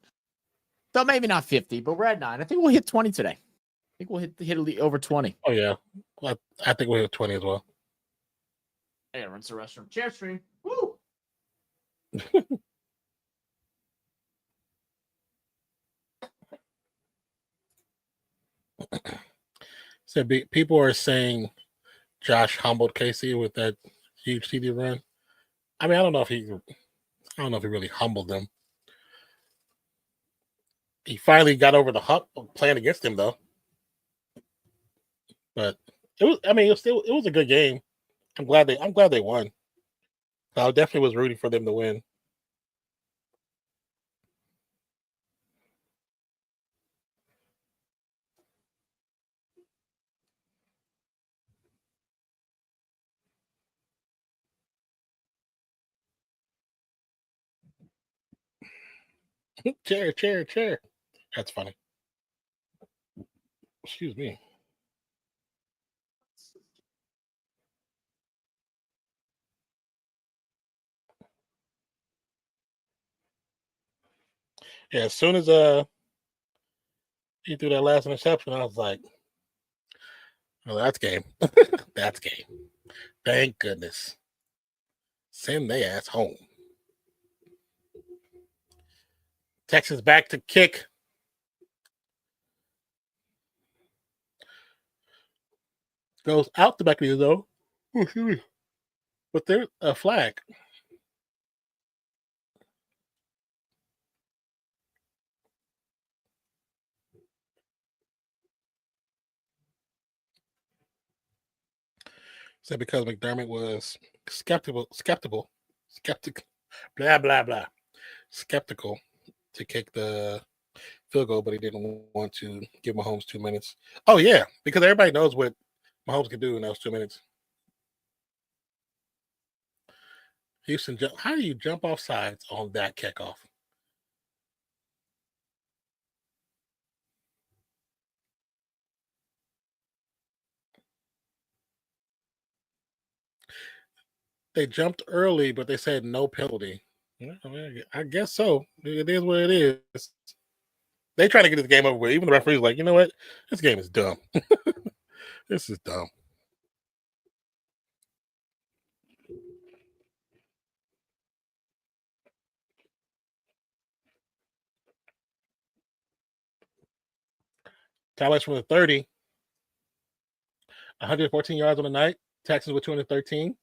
So maybe not 50, but we're at 9. I think we'll hit 20 today. I think we'll hit over 20. Oh yeah, I think we'll hit 20 as well. I gotta run to the restroom. Chair stream. Woo! So people are saying Josh humbled Casey with that huge TD run. I mean, I don't know if he really humbled them. He finally got over the hump playing against him though. But it was a good game. I'm glad they won. I definitely was rooting for them to win. Chair. That's funny. Excuse me. Yeah, as soon as he threw that last interception, I was like, "Oh, that's game. That's game. Thank goodness. Send their ass home." Texans back to kick. Goes out the back of the zone. Oh, excuse me. But there's a flag. So because McDermott was skeptical, blah blah blah, skeptical to kick the field goal, but he didn't want to give Mahomes 2 minutes. Oh yeah, because everybody knows what Mahomes can do in those 2 minutes. Houston, how do you jump off sides on that kickoff? They jumped early, but they said no penalty. Yeah, I guess so. It is what it is. They try to get this game over with. Even the referee's like, you know what? This game is dumb. This is dumb. Tallage from the 30. 114 yards on the night. Texans with 213.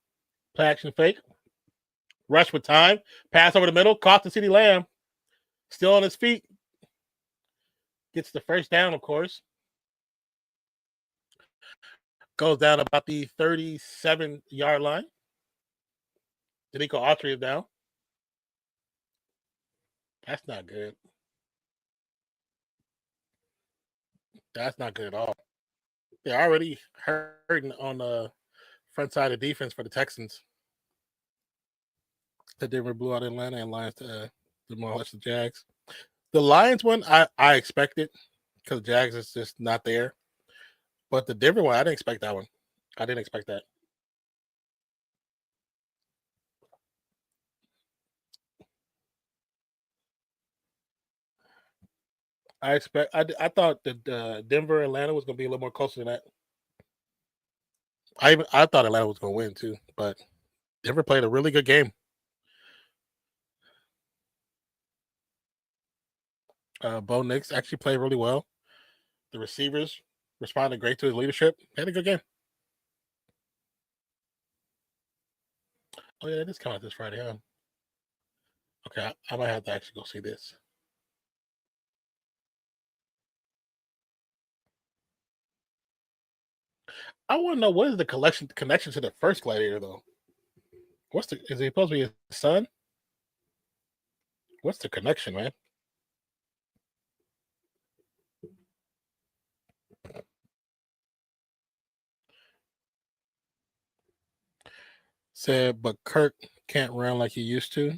Play action fake. Rush with time. Pass over the middle. Caught to CeeDee Lamb. Still on his feet. Gets the first down, of course. Goes down about the 37-yard line. Danico Autry is down. That's not good. That's not good at all. They're already hurting on the front side of defense for the Texans. The Denver blew out Atlanta and Lions demolished the Jags. The Lions one, I expected because Jags is just not there. But the Denver one, I didn't expect that one. I didn't expect that. I thought that Denver Atlanta was going to be a little more closer than that. I thought Atlanta was going to win too, but Denver played a really good game. Bo Nix actually played really well. The receivers responded great to his leadership. He had a good game. Oh yeah, it is coming out this Friday, huh? Okay, I might have to actually go see this. I want to know what is the connection to the first Gladiator though. Is he supposed to be his son? What's the connection, man? Said, but Kirk can't run like he used to.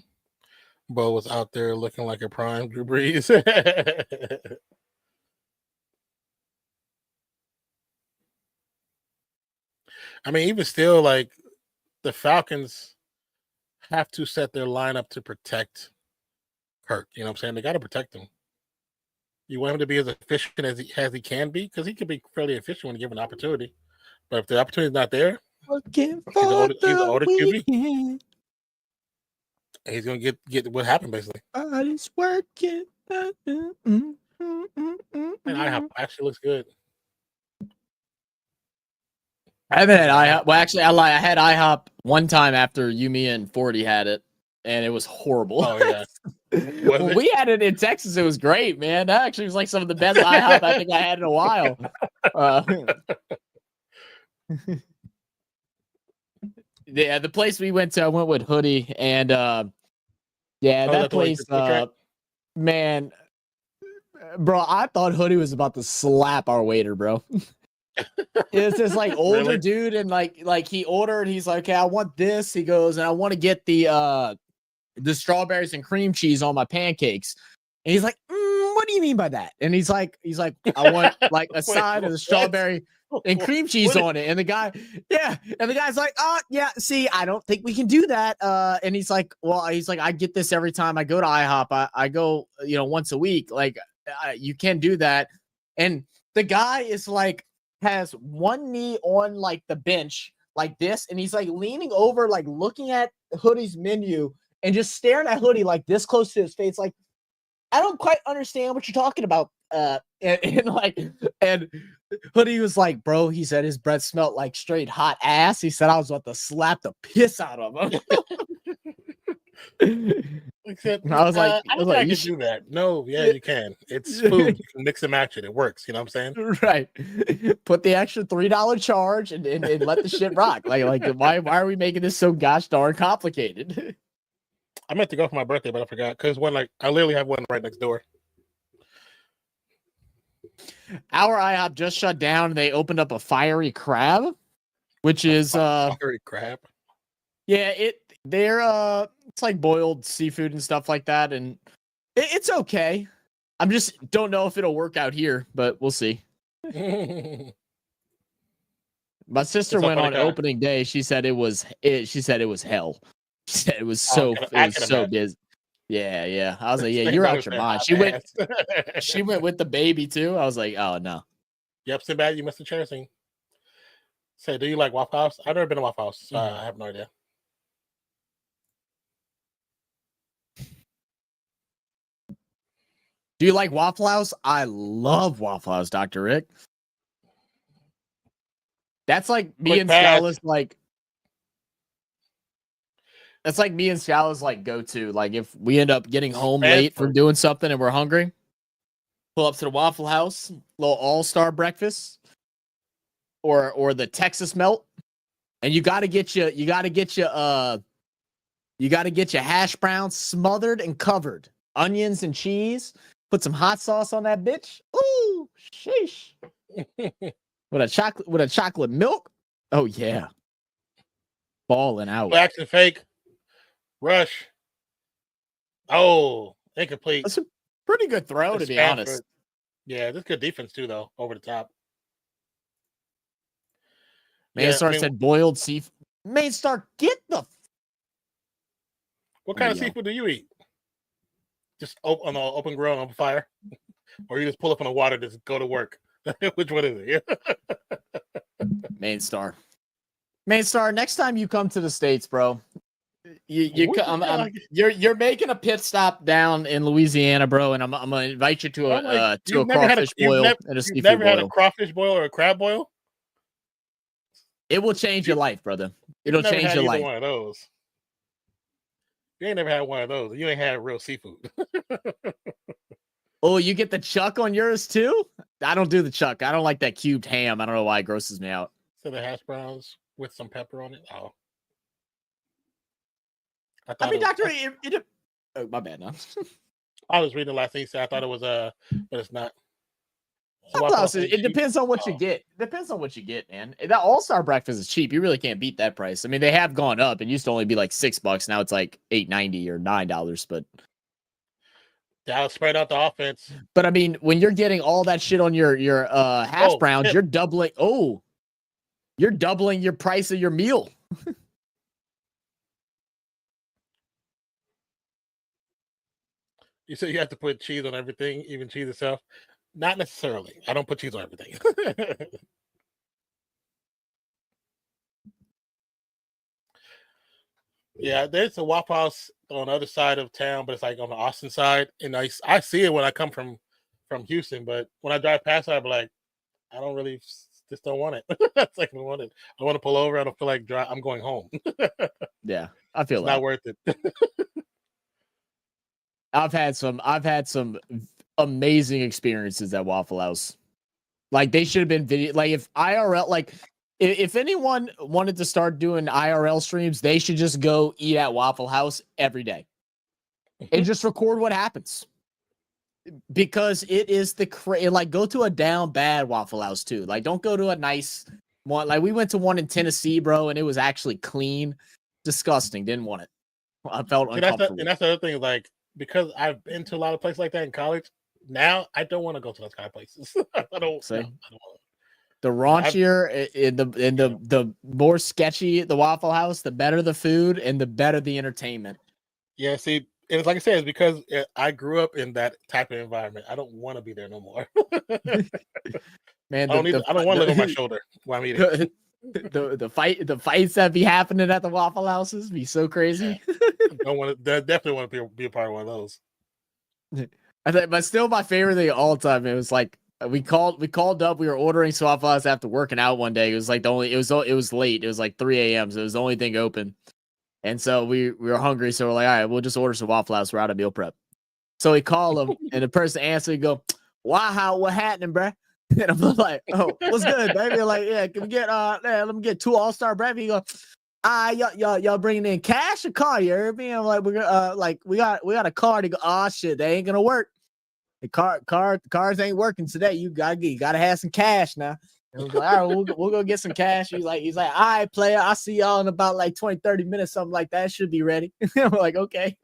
Bo was out there looking like a prime Drew Brees. I mean, even still, like the Falcons have to set their lineup to protect Kirk. You know what I'm saying? They got to protect him. You want him to be as efficient as he can be, because he can be fairly efficient when given an opportunity. But if the opportunity is not there, he's an older QB. And he's gonna get what happened basically. Body's working. And IHOP actually looks good. I haven't had IHOP. Well, actually, I had IHOP one time after me and 40 had it, and it was horrible. Oh yeah. When we had it in Texas, it was great, man. That actually was like some of the best IHOP I think I had in a while. Yeah, the place we went to, I went with Hoodie, and that place, man, bro, I thought Hoodie was about to slap our waiter, bro. It's this like older dude, and like he ordered, he's like, okay, I want this. He goes, and I want to get the strawberries and cream cheese on my pancakes. And he's like, what do you mean by that? And he's like, I want like a side of the strawberry and cream cheese on it. And the guy's like, oh yeah, see, I don't think we can do that. And he's like, I get this every time I go to IHOP. I go, once a week. Like, you can do that. And the guy is like, has one knee on like the bench like this, and he's like leaning over, like looking at Hoodie's menu and just staring at Hoodie like this close to his face. Like, I don't quite understand what you're talking about. And Hoodie was like, bro, he said his breath smelled like straight hot ass. He said I was about to slap the piss out of him. Except, I was like, I can do that. No, yeah, you can. It's food. You can mix and match it. It works. You know what I'm saying? Right. Put the extra $3 charge and let the shit rock. Like why are we making this so gosh darn complicated? I meant to go for my birthday, but I forgot, because I literally have one right next door. Our IHOP just shut down. They opened up a Fiery Crab, which is Fiery Crab. Yeah, it's like boiled seafood and stuff like that, and it's okay. I'm just don't know if it'll work out here, but we'll see. My sister went on opening day. She said it was hell. She said it was so busy. Yeah. I was like, yeah, you're out your mind. She went with the baby too. I was like, oh no. Yep, Sinbad, you missed the chair scene. Say, do you like Waffle House? I've never been to Waffle House, so I have no idea. Do you like Waffle House? I love Waffle House, Dr. Rick. That's like me and Scala's that's like me and Scala's go-to. Like if we end up getting home late from doing something and we're hungry, pull up to the Waffle House, little all-star breakfast, or the Texas melt, and you gotta get your hash browns smothered and covered, onions and cheese. Put some hot sauce on that bitch. Ooh, sheesh. with a chocolate milk. Oh yeah. Balling out. Action fake. Rush. Oh, incomplete. That's a pretty good throw, to be honest. Yeah, that's good defense too, though, over the top. Mainstar said boiled seafood. Mainstar, get the. What kind of seafood do you eat? Just on the open grill on open fire, or you just pull up on the water to go to work? Which one is it? Mainstar. Next time you come to the States, bro, you're making a pit stop down in Louisiana, bro, and I'm gonna invite you to a crawfish boil and a seafood boil. You've never had a crawfish boil or a crab boil? It will change your life, brother. It'll change your life. One of those. You ain't never had one of those. You ain't had real seafood. Oh, you get the chuck on yours too? I don't do the chuck. I don't like that cubed ham. I don't know why it grosses me out. So the hash browns with some pepper on it? Oh. I mean, Doctor, oh, my bad. No. I was reading the last thing he said. I thought it was but it's not. Waffle House It ain't cheap. depends on what you get. Depends on what you get, man. That All-Star breakfast is cheap. You really can't beat that price. I mean, they have gone up. It used to only be like $6. Now it's like $8.90 or $9. But Dallas spread out the offense. I mean, when you're getting all that shit on your hash browns, you're doubling. Oh, you're doubling your price of your meal. You said you have to put cheese on everything, even cheese itself. Not necessarily. I don't put cheese on everything. Yeah, there's a Waffle House on the other side of town, but it's like on the Austin side, and I see it when I come from Houston, but when I drive past it, I'm like, I don't really just don't want it. It's like I want it. I want to pull over. I don't feel like I'm going home. Yeah, I feel it's not worth it. I've had some amazing experiences at Waffle House. Like they should have been video. Like if IRL, like if anyone wanted to start doing IRL streams, they should just go eat at Waffle House every day and just record what happens. Because it is like go to a down bad Waffle House too. Like don't go to a nice one. Like we went to one in Tennessee, bro, and it was actually clean. Disgusting. Didn't want it. I felt uncomfortable. And that's the other thing. Like because I've been to a lot of places like that in college. Now I don't want to go to those kind of places. I don't say. No, I don't want to. The raunchier the more sketchy the Waffle House, the better the food and the better the entertainment. Yeah, see, and it's like I said, it's because I grew up in that type of environment. I don't want to be there no more. Man, I don't want to look on my shoulder while I'm eating. The fights that be happening at the Waffle Houses be so crazy. Yeah. Definitely want to be a part of one of those. I think, but still, my favorite thing of all time. It was like we called up. We were ordering Waffle House after working out one day. It was like it was late. It was like 3 a.m. So it was the only thing open. And so we were hungry. So we're like, all right, we'll just order some Waffle House. We're out of meal prep. So we call them, and the person answered and go, "Wow, what happening, bruh?" And I'm like, "Oh, what's good, baby?" Like, yeah, can we get let me get 2 All-Star breakfast. He go, y'all bringing in cash or car? You heard me? I'm like, we're gonna we got a car. To go, oh shit, they ain't gonna work. The cars ain't working today. You gotta have some cash now. And I was like, all right, we'll go get some cash. He's like, all right, player, I'll see y'all in about like 20, 30 minutes, something like that. Should be ready. I'm like, okay.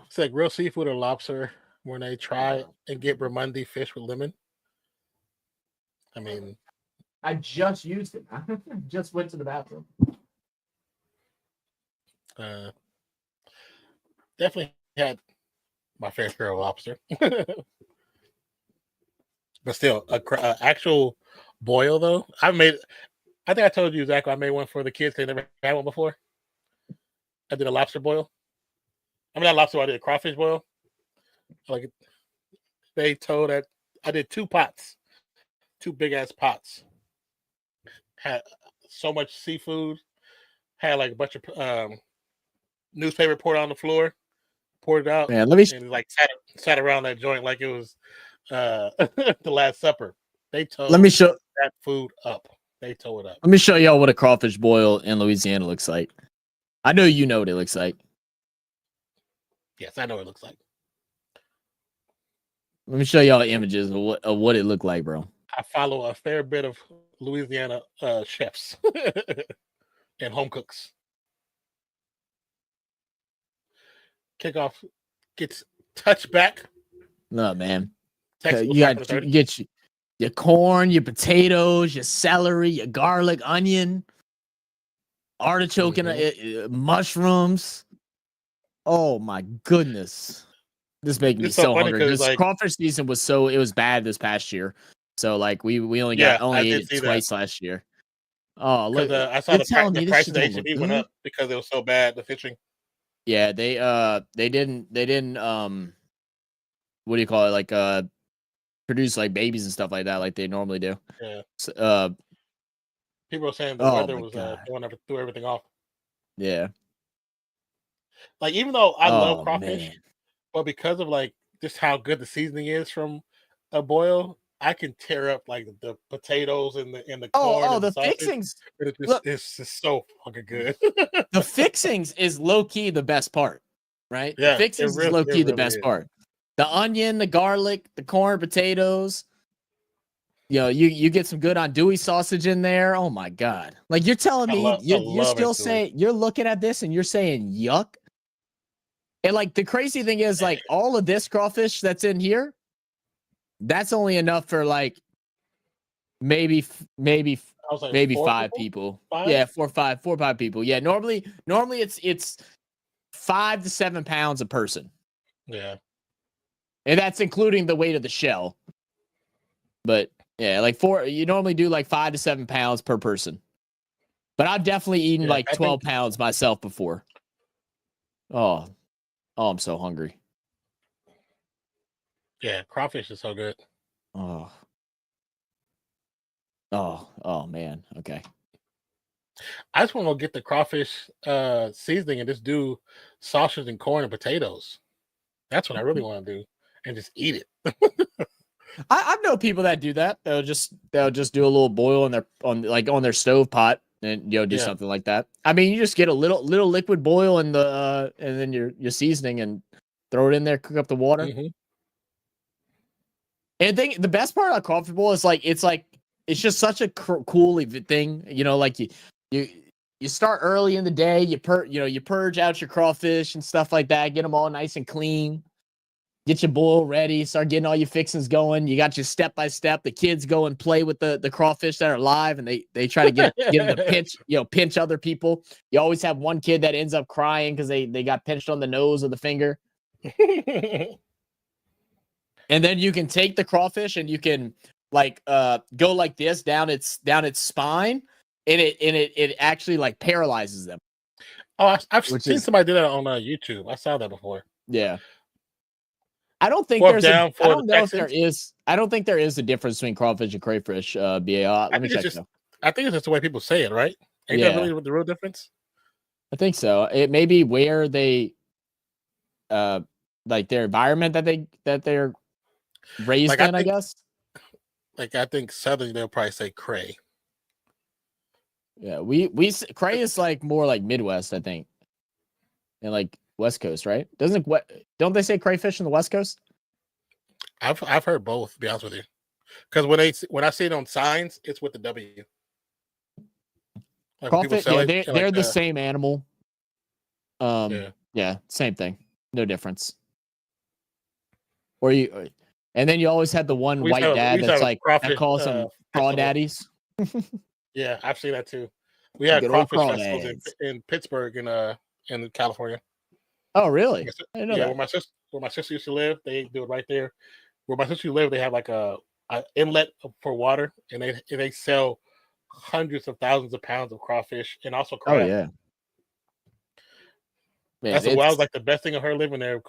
It's like real seafood or lobster when they try and get Bermundi fish with lemon. I mean, I just used it. I just went to the bathroom. Definitely had my fair share of lobster. But still, actual boil though. I think I told you, Zach, I made one for the kids. They never had one before. I did a lobster boil. I mean, not lobster. I did a crawfish boil. Like they told that I did 2 pots, 2 big ass pots. Had so much seafood. Had like a bunch of newspaper poured on the floor. Poured it out. Man, let me and like sat around that joint like it was the Last Supper. They towed let me show that food up. They towed it up. Let me show y'all what a crawfish boil in Louisiana looks like. I know you know what it looks like. Yes, I know what it looks like. Let me show y'all images of what it looked like, bro. I follow a fair bit of Louisiana chefs and home cooks. Kickoff gets touched back. No, man. Texas You get your corn, your potatoes, your celery, your garlic, onion, artichoke, and mushrooms. Oh my goodness. This making me so hungry. This crawfish season was it was bad this past year. So like we only ate it twice last year. Oh, look! I saw the price of the H&B went up because it was so bad, the fishing. Yeah, they didn't what do you call it, like produce like babies and stuff like that like they normally do. Yeah. So, people were saying the weather was threw everything off. Yeah. Like even though I love crawfish, but because of like just how good the seasoning is from a boil, I can tear up like the potatoes and the corn. And the sausage. fixings. It's just so fucking good. The fixings is low key the best part. right? Yeah, The fixings is low key the best part. The onion, the garlic, the corn, potatoes. You know, you get some good andouille sausage in there. Oh my god! Like you're telling me you're still saying you're looking at this and you're saying yuck. And like the crazy thing is like all of this crawfish that's in here, that's only enough for like maybe like 5 people. 5? Yeah, 4 or 5 people. Yeah, normally it's 5 to 7 pounds a person. Yeah. And that's including the weight of the shell. But yeah, like you normally do like 5 to 7 pounds per person. But I've definitely eaten like 12 pounds myself before. Oh, I'm so hungry. Yeah, crawfish is so good. Oh, man. Okay. I just want to go get the crawfish seasoning and just do sausage and corn and potatoes. That's what I really want to do, and just eat it. I've known people that do that. They'll just do a little boil on their stove pot and do something like that. I mean, you just get a little liquid boil and then your seasoning and throw it in there, cook up the water. Mm-hmm. And the best part about crawfish bowl is it's just such a cool thing. You know, like you start early in the day, you purge out your crawfish and stuff like that, get them all nice and clean. Get your boil ready, start getting all your fixings going. You got your step by step. The kids go and play with the crawfish that are live, and they try to get them to pinch other people. You always have one kid that ends up crying because they got pinched on the nose or the finger. And then you can take the crawfish and you can go like this down its spine, and it actually like paralyzes them. Oh, I've seen somebody do that on YouTube. I saw that before. Yeah. I don't think I don't know if there is. I don't think there is a difference between crawfish and crayfish. Let me check. I think it's just the way people say it, right? Ain't that really the real difference? I think so. It may be where they, like their environment that they're raised in. I guess. Like I think Southern, they'll probably say cray. Yeah, cray is like more like Midwest, I think, and like West Coast, right? Don't they say crayfish in the West Coast? I've heard both, to be honest with you. Because when I see it on signs, it's with the W. Like crawfish, they're the same animal. Yeah, same thing. No difference. And then you always had the one white dad that's like that calls them crawdaddies. Yeah, I've seen that too. We had crawfish festivals in Pittsburgh in California. Oh, really? I didn't know that. Where my sister used to live, they do it right there. Where my sister used to live, they have like a inlet for water, and they sell hundreds of thousands of pounds of crawfish and also crab. Oh yeah. Man, that was like the best thing of her living there.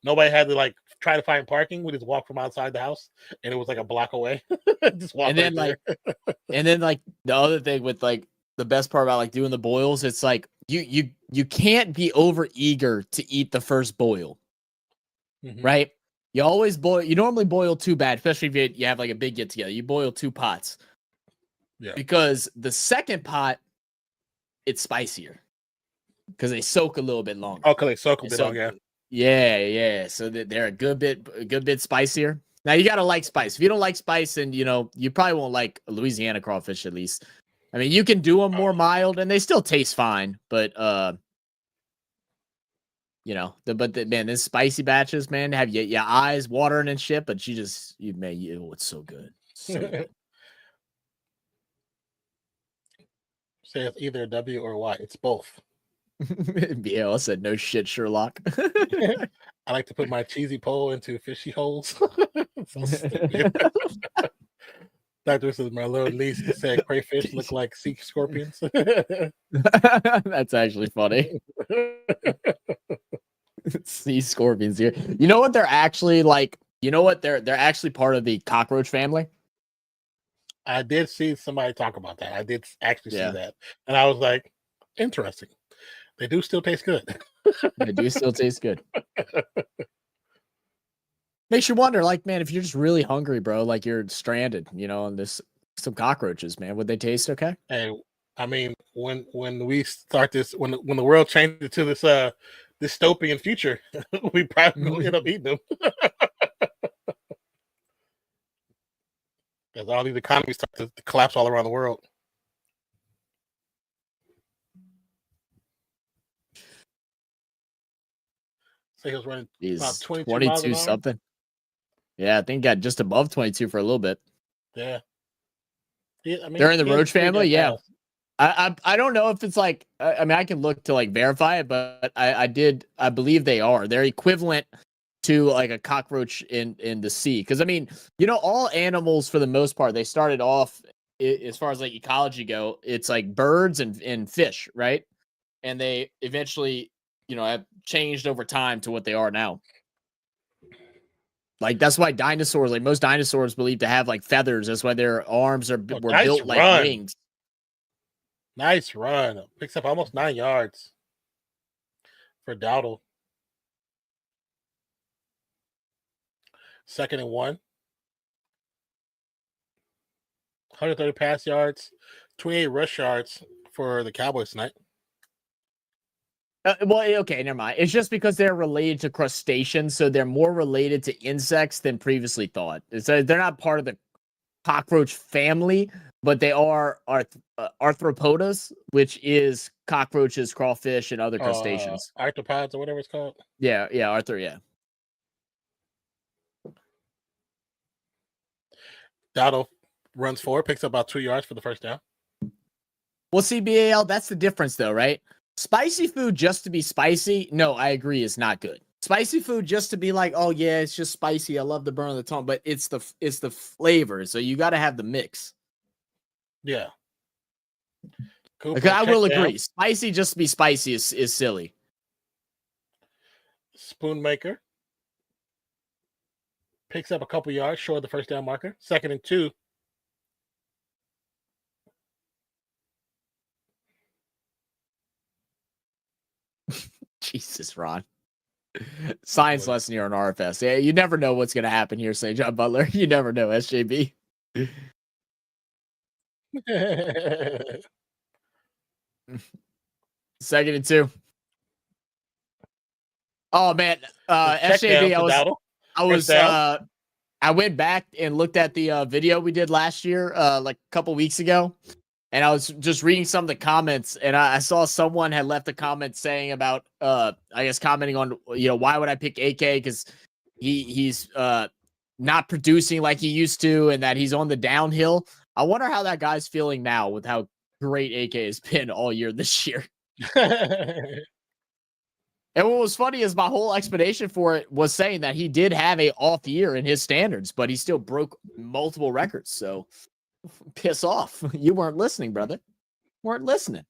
Nobody had to like try to find parking. We just walked from outside the house, and it was like a block away. Just walk. And then the other thing with like the best part about like doing the boils, it's like you can't be over eager to eat the first boil, right? You always boil. You normally boil 2 batch, especially if you have like a big get together. You boil 2 pots, because the second pot it's spicier. Because they soak a little bit longer. Oh, because they soak a bit longer. Yeah. So they're a good bit spicier. Now you gotta like spice. If you don't like spice, then you probably won't like Louisiana crawfish at least. I mean, you can do them more mild, and they still taste fine. But man, these spicy batches, man, have your eyes watering and shit. But it's so good. So good. Say it's either a W or a Y. It's both. BL said, "No shit, Sherlock." I like to put my cheesy pole into fishy holes. So stupid. This is my little niece said crayfish look like sea scorpions. That's actually funny. Sea scorpions here. You know what they're actually like? You know what they're actually part of the cockroach family. I did see somebody talk about that. I did actually see that, and I was like, interesting. They do still taste good. They do still taste good. Makes you wonder, like, man, if you're just really hungry, bro, like you're stranded, and some cockroaches, man, would they taste okay? Hey, I mean, when we start this, when the world changes to this dystopian future, we probably gonna end up eating them. As all these economies start to collapse all around the world. So he was running about 22 miles an hour. Something. Yeah, I think got just above 22 for a little bit. Yeah. I mean, they're in the Roach family. Yeah. I don't know if it's like, I mean, I can look to like verify it, but I believe they are. They're equivalent to like a cockroach in the sea. Because I mean, you know, all animals for the most part, they started off as far as like ecology go, it's like birds and fish, right? And they eventually, you know, have changed over time to what they are now. Like that's why dinosaurs, like most dinosaurs, believe to have like feathers. That's why their arms were built like wings. Nice run. Picks up almost 9 yards for Dowdle. 2nd and 1. 130 pass yards, 28 rush yards for the Cowboys tonight. Well, okay, never mind. It's just because they're related to crustaceans, so they're more related to insects than previously thought. So they're not part of the cockroach family, but they are arthropodas, which is cockroaches, crawfish, and other crustaceans. Arthropods or whatever it's called. Yeah, Arthur, yeah. Dowdle runs forward, picks up about 2 yards for the first down. Well, see, BAL, that's the difference, though, right? Spicy food just to be spicy, no, I agree, is not good. Spicy food just to be like, oh yeah, it's just spicy. I love the burn of the tongue, but it's the flavor, so you got to have the mix. Yeah. Cool. Like, I will agree. Spicy just to be spicy is silly. Spoonmaker picks up a couple yards short of the first down marker. 2nd and 2. Jesus, Ron. Science lesson here on RFS. Yeah, you never know what's going to happen here, St. John Butler. You never know, SJB. 2nd and 2. Oh man, SJB. I went back and looked at the video we did last year, like a couple weeks ago. And I was just reading some of the comments, and I saw someone had left a comment saying about, I guess, commenting on, you know, why would I pick AK? Because he's not producing like he used to, and that he's on the downhill. I wonder how that guy's feeling now with how great AK has been all year this year. And what was funny is my whole explanation for it was saying that he did have a off year in his standards, but he still broke multiple records. So. Piss off. You weren't listening, brother. Weren't listening.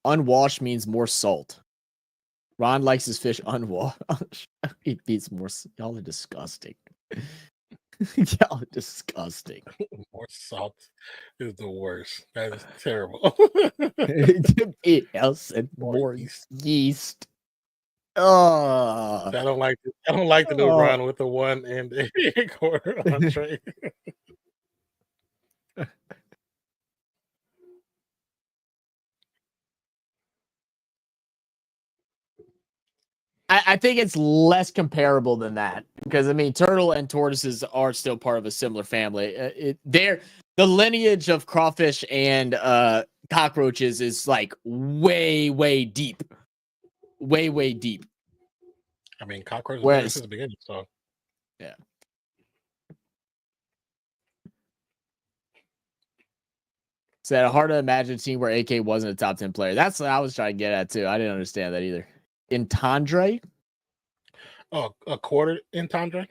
Unwashed means more salt. Ron likes his fish unwashed. He eats more. Y'all are disgusting. Y'all are disgusting. More salt is the worst. That is terrible. It else and more yeast. Oh, I don't like the new Ron with the 1 and a quarter entree. I think it's less comparable than that because I mean turtle and tortoises are still part of a similar family. The lineage of crawfish and cockroaches is like way deep. Way deep. I mean, cockroaches were since the beginning, so yeah. So it's hard to imagine a team where AK wasn't a top 10 player. That's what I was trying to get at too. I didn't understand that either. Entendre? Oh, a quarter entendre?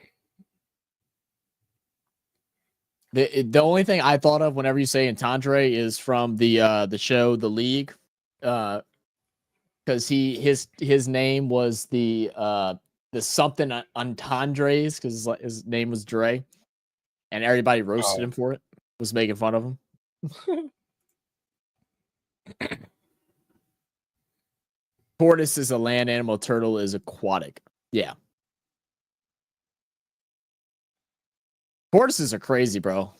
The only thing I thought of whenever you say entendre is from the show The League. Because his name was the something entendres because his name was Dre, and everybody roasted him for it. Was making fun of him. Tortoise is a land animal. Turtle is aquatic. Yeah. Tortoises are crazy, bro.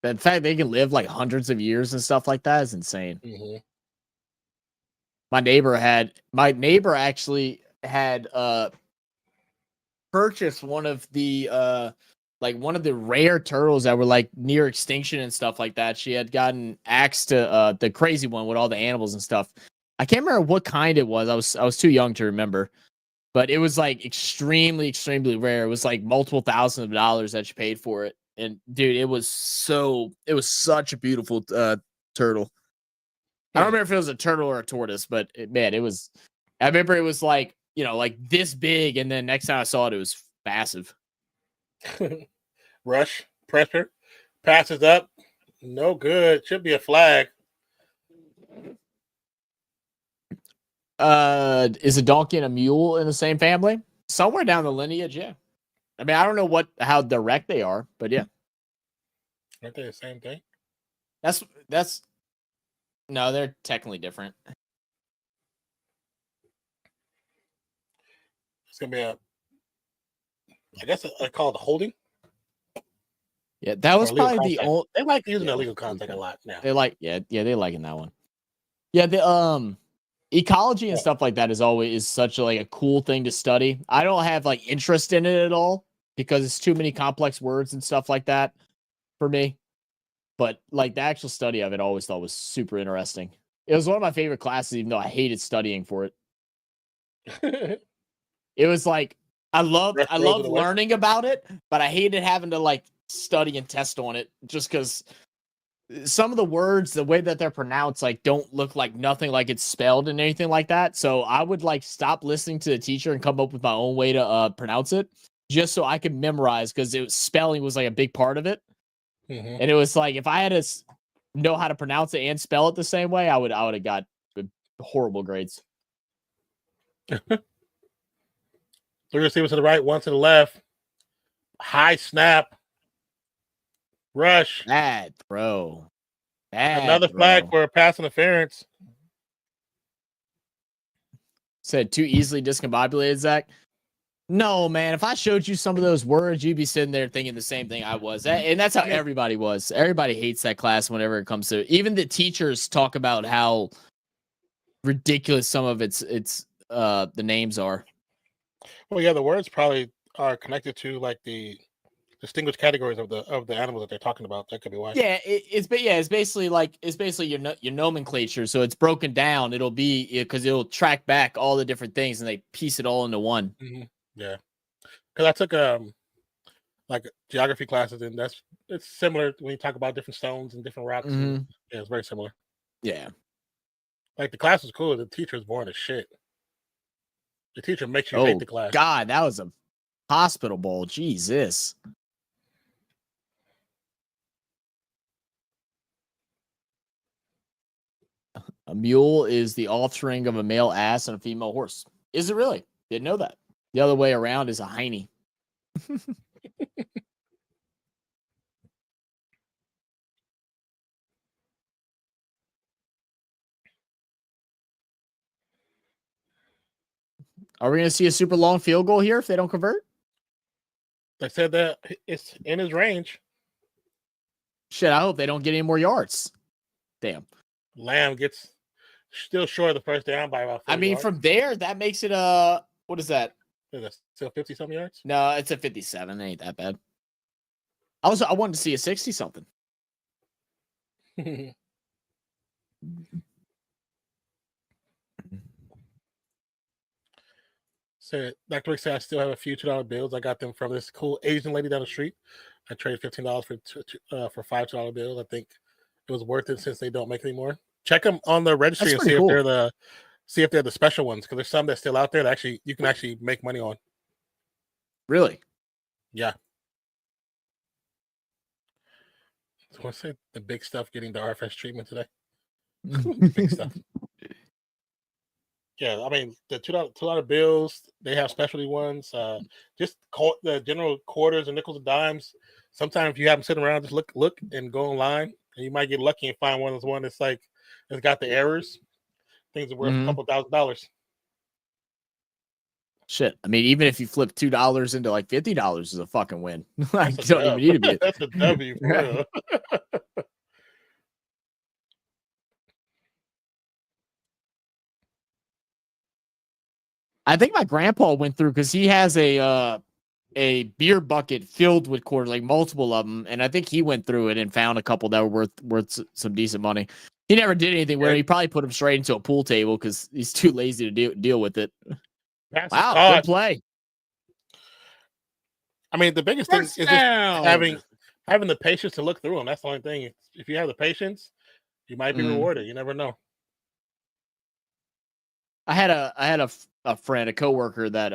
The fact they can live like hundreds of years and stuff like that is insane. Mm-hmm. My neighbor actually had purchased one of the rare turtles that were like near extinction and stuff like that. She had gotten axed to the crazy one with all the animals and stuff. I can't remember what kind it was. I was too young to remember, but it was like extremely, extremely rare. It was like multiple thousands of dollars that she paid for it. And dude, it was such a beautiful turtle. I don't remember if it was a turtle or a tortoise, but it was. I remember it was like, like this big, and then next time I saw it, it was massive. Rush, pressure, passes up, no good. Should be a flag. Is a donkey and a mule in the same family? Somewhere down the lineage, yeah. I mean, I don't know how direct they are, but yeah. Aren't they the same thing? That's no, they're technically different. It's gonna be I guess I call it holding. Yeah, that was probably the only. They like using illegal contact a lot now. They like, they liking that one. Yeah, the ecology and stuff like that is such a cool thing to study. I don't have like interest in it at all because it's too many complex words and stuff like that for me. But like the actual study of it, I always thought was super interesting. It was one of my favorite classes, even though I hated studying for it. It was like I loved learning about it, but I hated having to like study and test on it just because some of the words, the way that they're pronounced, like don't look like nothing like it's spelled and anything like that. So I would like stop listening to the teacher and come up with my own way to pronounce it just so I could memorize because spelling was like a big part of it. Mm-hmm. And it was like if I had to know how to pronounce it and spell it the same way, I would have got horrible grades. Three receivers to the right, one to the left. High snap. Rush. Bad throw. Another flag for a pass interference. Said too easily discombobulated, Zach. No, man. If I showed you some of those words, you'd be sitting there thinking the same thing I was. And that's how everybody was. Everybody hates that class whenever it comes to. Even the teachers talk about how ridiculous some of its the names are. Well, yeah, the words probably are connected to like the distinguished categories of the animals that they're talking about. That could be why. Yeah, it's basically your nomenclature. So it's broken down. It'll be because it'll track back all the different things and they piece it all into one. Mm-hmm. Yeah, because I took like geography classes and it's similar when you talk about different stones and different rocks. Mm-hmm. And, yeah, it's very similar. Yeah, like the class was cool. The teacher was boring as shit. The teacher makes you hate the class. God, that was a hospital bowl. Jesus. A mule is the offspring of a male ass and a female horse. Is it really? Didn't know that. The other way around is a hiney. Are we going to see a super long field goal here if they don't convert? They said that it's in his range. Shit, I hope they don't get any more yards. Damn. Lamb gets still short of the first down by about 40 yards. From there, that makes it what is that? Is that still 50-something yards? No, it's a 57. It ain't that bad. I wanted to see a 60-something. So Dr. Rick said I still have a few $2 bills. I got them from this cool Asian lady down the street. I traded $15 for $5 $2 bills. I think it was worth it since they don't make anymore. Check them on the registry and see if they're the special ones, because there's some that's still out there that you can actually make money on. Really? Yeah. So what's it? The big stuff getting the RFS treatment today. Big stuff. Yeah, I mean the $2 bills, they have specialty ones. Just the general quarters and nickels and dimes. Sometimes if you have them sitting around, just look and go online, and you might get lucky and find one that's like it's got the errors. Things are worth a couple $1,000s. Shit, I mean, even if you flip $2 into like $50 is a fucking win. Like, you don't even need to be. That's a W. For real. I think my grandpa went through because he has a beer bucket filled with quarters, like multiple of them, and I think he went through it and found a couple that were worth some decent money. He never did anything with it. He probably put them straight into a pool table because he's too lazy to deal with it. Wow, good play. I mean, the biggest thing is just having the patience to look through them. That's the only thing. If you have the patience, you might be rewarded. You never know. I had a friend, a coworker that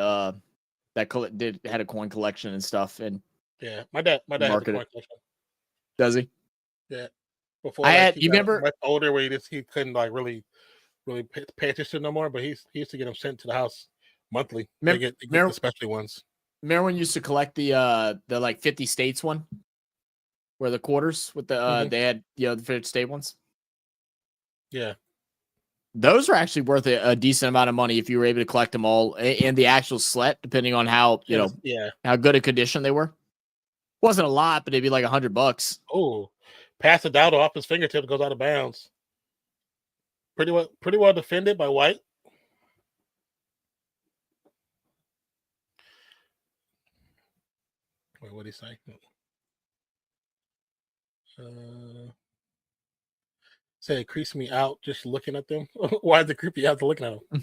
had a coin collection and stuff, and yeah, my dad has a coin collection. Does he? Yeah. Before you remember much older where he couldn't like really pay attention no more, but he used to get them sent to the house monthly. They get the specialty ones. Remember when you used to collect the like 50 states one, where the quarters with the they had the 50 state ones. Yeah, those are actually worth a decent amount of money if you were able to collect them all and the actual slet, depending on how how good a condition they were. Wasn't a lot, but it'd be like $100. Oh, pass it out off his fingertips, goes out of bounds. Pretty well defended by White. Wait, what did he say? Say it creeps me out just looking at them. Why is it creepy out to looking at them?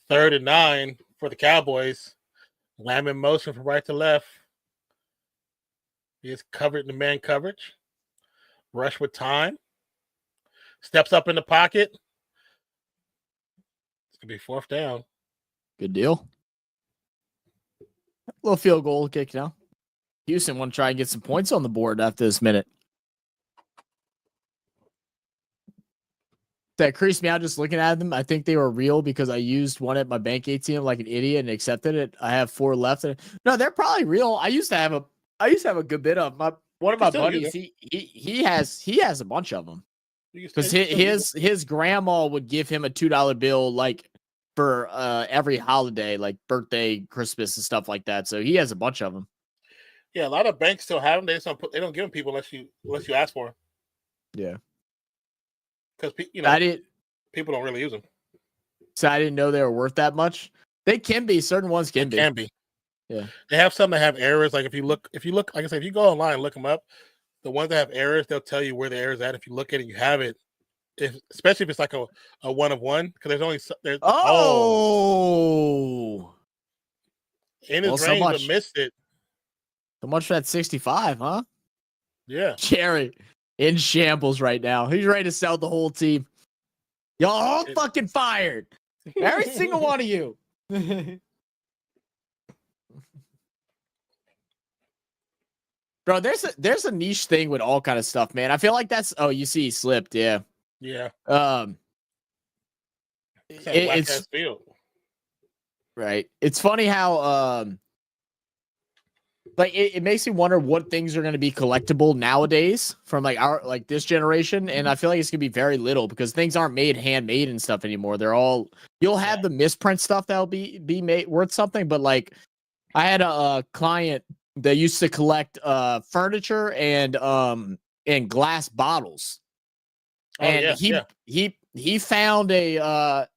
3rd and 9 for the Cowboys. Lamb in motion from right to left. He is covered in the man coverage. Rush with time. Steps up in the pocket. It's going to be 4th down. Good deal. A little field goal kick now. Houston want to try and get some points on the board after this minute. That creased me out just looking at them. I think they were real because I used one at my bank ATM like an idiot and accepted it. I have 4 left. No, they're probably real. I used to have a good bit of one of my buddies. He has a bunch of them because his grandma would give him a $2 bill like for every holiday, like birthday, Christmas, and stuff like that. So he has a bunch of them. Yeah, a lot of banks still have them. They don't give them people unless you ask for them. Yeah. Because people don't really use them. So I didn't know they were worth that much. They can be. Certain ones can be. Can be. Yeah. They have some that have errors. Like if you look, like I said, if you go online and look them up, the ones that have errors, they'll tell you where the error's at. If you look at it, you have it. Especially if it's like a 1 of 1, because there's only in his range, but missed it. So much for that 65, huh? Yeah. Jerry in shambles right now. He's ready to sell the whole team. Y'all all fucking fired. Every single one of you. Bro, there's a niche thing with all kind of stuff, man. I feel like that's you see he slipped, yeah. Yeah. It's field. Right. It's funny how like it makes me wonder what things are going to be collectible nowadays from like this generation, and I feel like it's going to be very little because things aren't handmade and stuff anymore. They're all you'll have the misprint stuff that'll be made worth something, but like I had a client that used to collect furniture and glass bottles. And he found a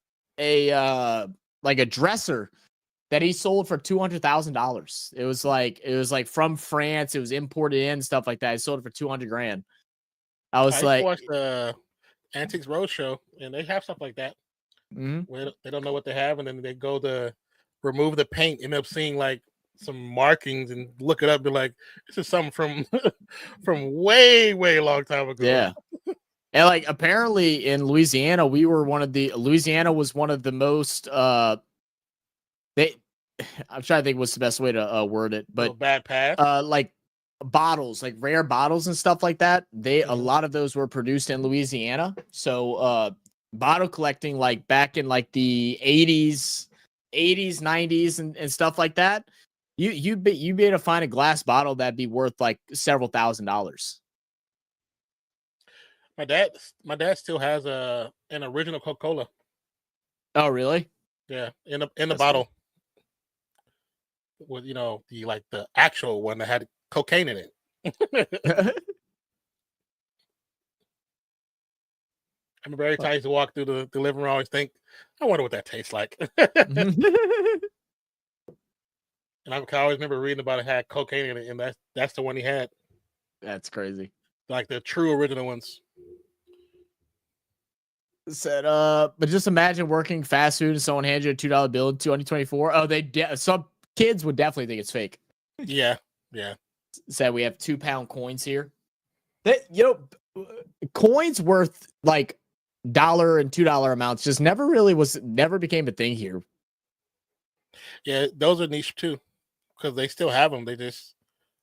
dresser that he sold for $200,000. It was like from France. It was imported in, stuff like that. He sold it for $200,000. I watched the Antiques Roadshow, and they have stuff like that. Where they don't know what they have, and then they go to remove the paint, end up seeing like some markings, and look it up. They're like, this is something from way long time ago. Yeah. And like apparently in Louisiana, Louisiana was one of the most I'm trying to think what's the best way to word it, but bad pass. Like bottles, like rare bottles and stuff like that. A lot of those were produced in Louisiana. So bottle collecting, like back in like the 80s, 90s, and stuff like that. You'd be able to find a glass bottle that'd be worth like several $1,000s. My dad still has an original Coca-Cola. Oh, really? Yeah, in the bottle. Cool. With the actual one that had cocaine in it. I remember every time I used to walk through the living room, I always think, I wonder what that tastes like. And I always remember reading about it had cocaine in it, and that's the one he had. That's crazy. Like the true original ones. Said, but just imagine working fast food and someone hands you a $2 bill in 2024. Oh, some kids would definitely think it's fake. Yeah. Said we have £2 coins here. Coins worth like $1 and $2 amounts just never became a thing here. Yeah, those are niche too, because they still have them. They just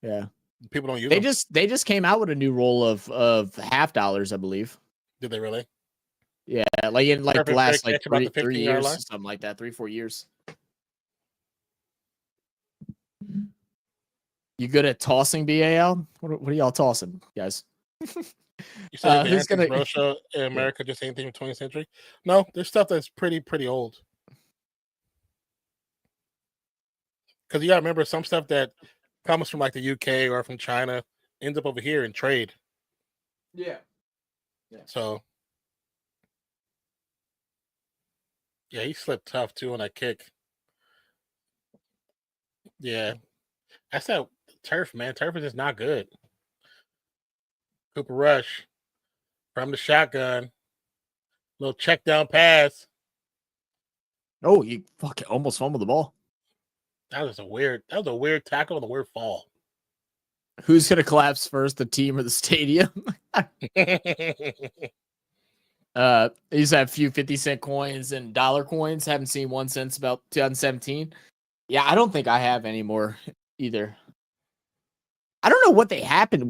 people don't use them. They just came out with a new roll of $half, I believe. Did they really? Yeah, like in like the last like about 3 years, line? something like that, 3-4 years. You good at tossing, BAL? What are y'all tossing, guys? You said who's gonna Roadshow in America just anything from 20th century? No, there's stuff that's pretty old. Because you gotta remember some stuff that comes from like the UK or from China ends up over here in trade. Yeah. So yeah, he slipped tough too on that kick. Yeah. That's that turf, man. Turf is just not good. Cooper Rush from the shotgun. Little check down pass. Oh, he fucking almost fumbled the ball. That was a weird tackle and a weird fall. Who's gonna collapse first, the team or the stadium? He used to have a few 50-cent coins and dollar coins. Haven't seen one since about 2017. Yeah, I don't think I have anymore either. I don't know what happened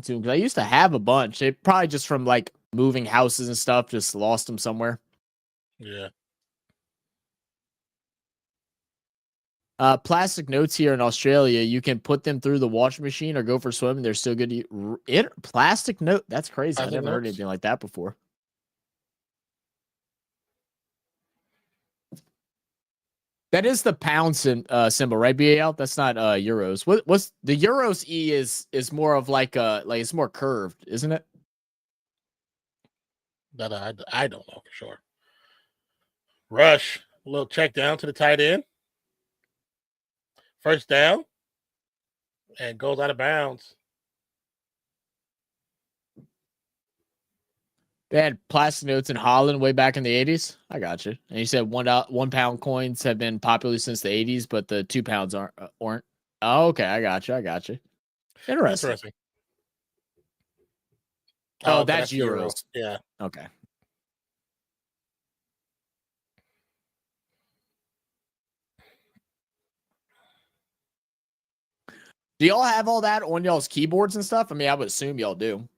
to them, because I used to have a bunch. It probably just from like moving houses and stuff, just lost them somewhere. Yeah. Plastic notes here in Australia, you can put them through the washing machine or go for a swim, and they're still good to eat. Plastic note? That's crazy. Plastic I never heard notes? anything like that before. That is the pound symbol, right? BAL. That's not euros. What's the euros? E is more of like it's more curved, isn't it? That I don't know for sure. Rush, a little check down to the tight end. First down, and goes out of bounds. They had plastic notes in Holland way back in the 80s. I got you. And you said £1 coins have been popular since the 80s, but the £2 aren't. Oh, okay, I got you. Interesting. Oh, that's euros. Yeah. Okay. Do y'all have all that on y'all's keyboards and stuff? I mean, I would assume y'all do.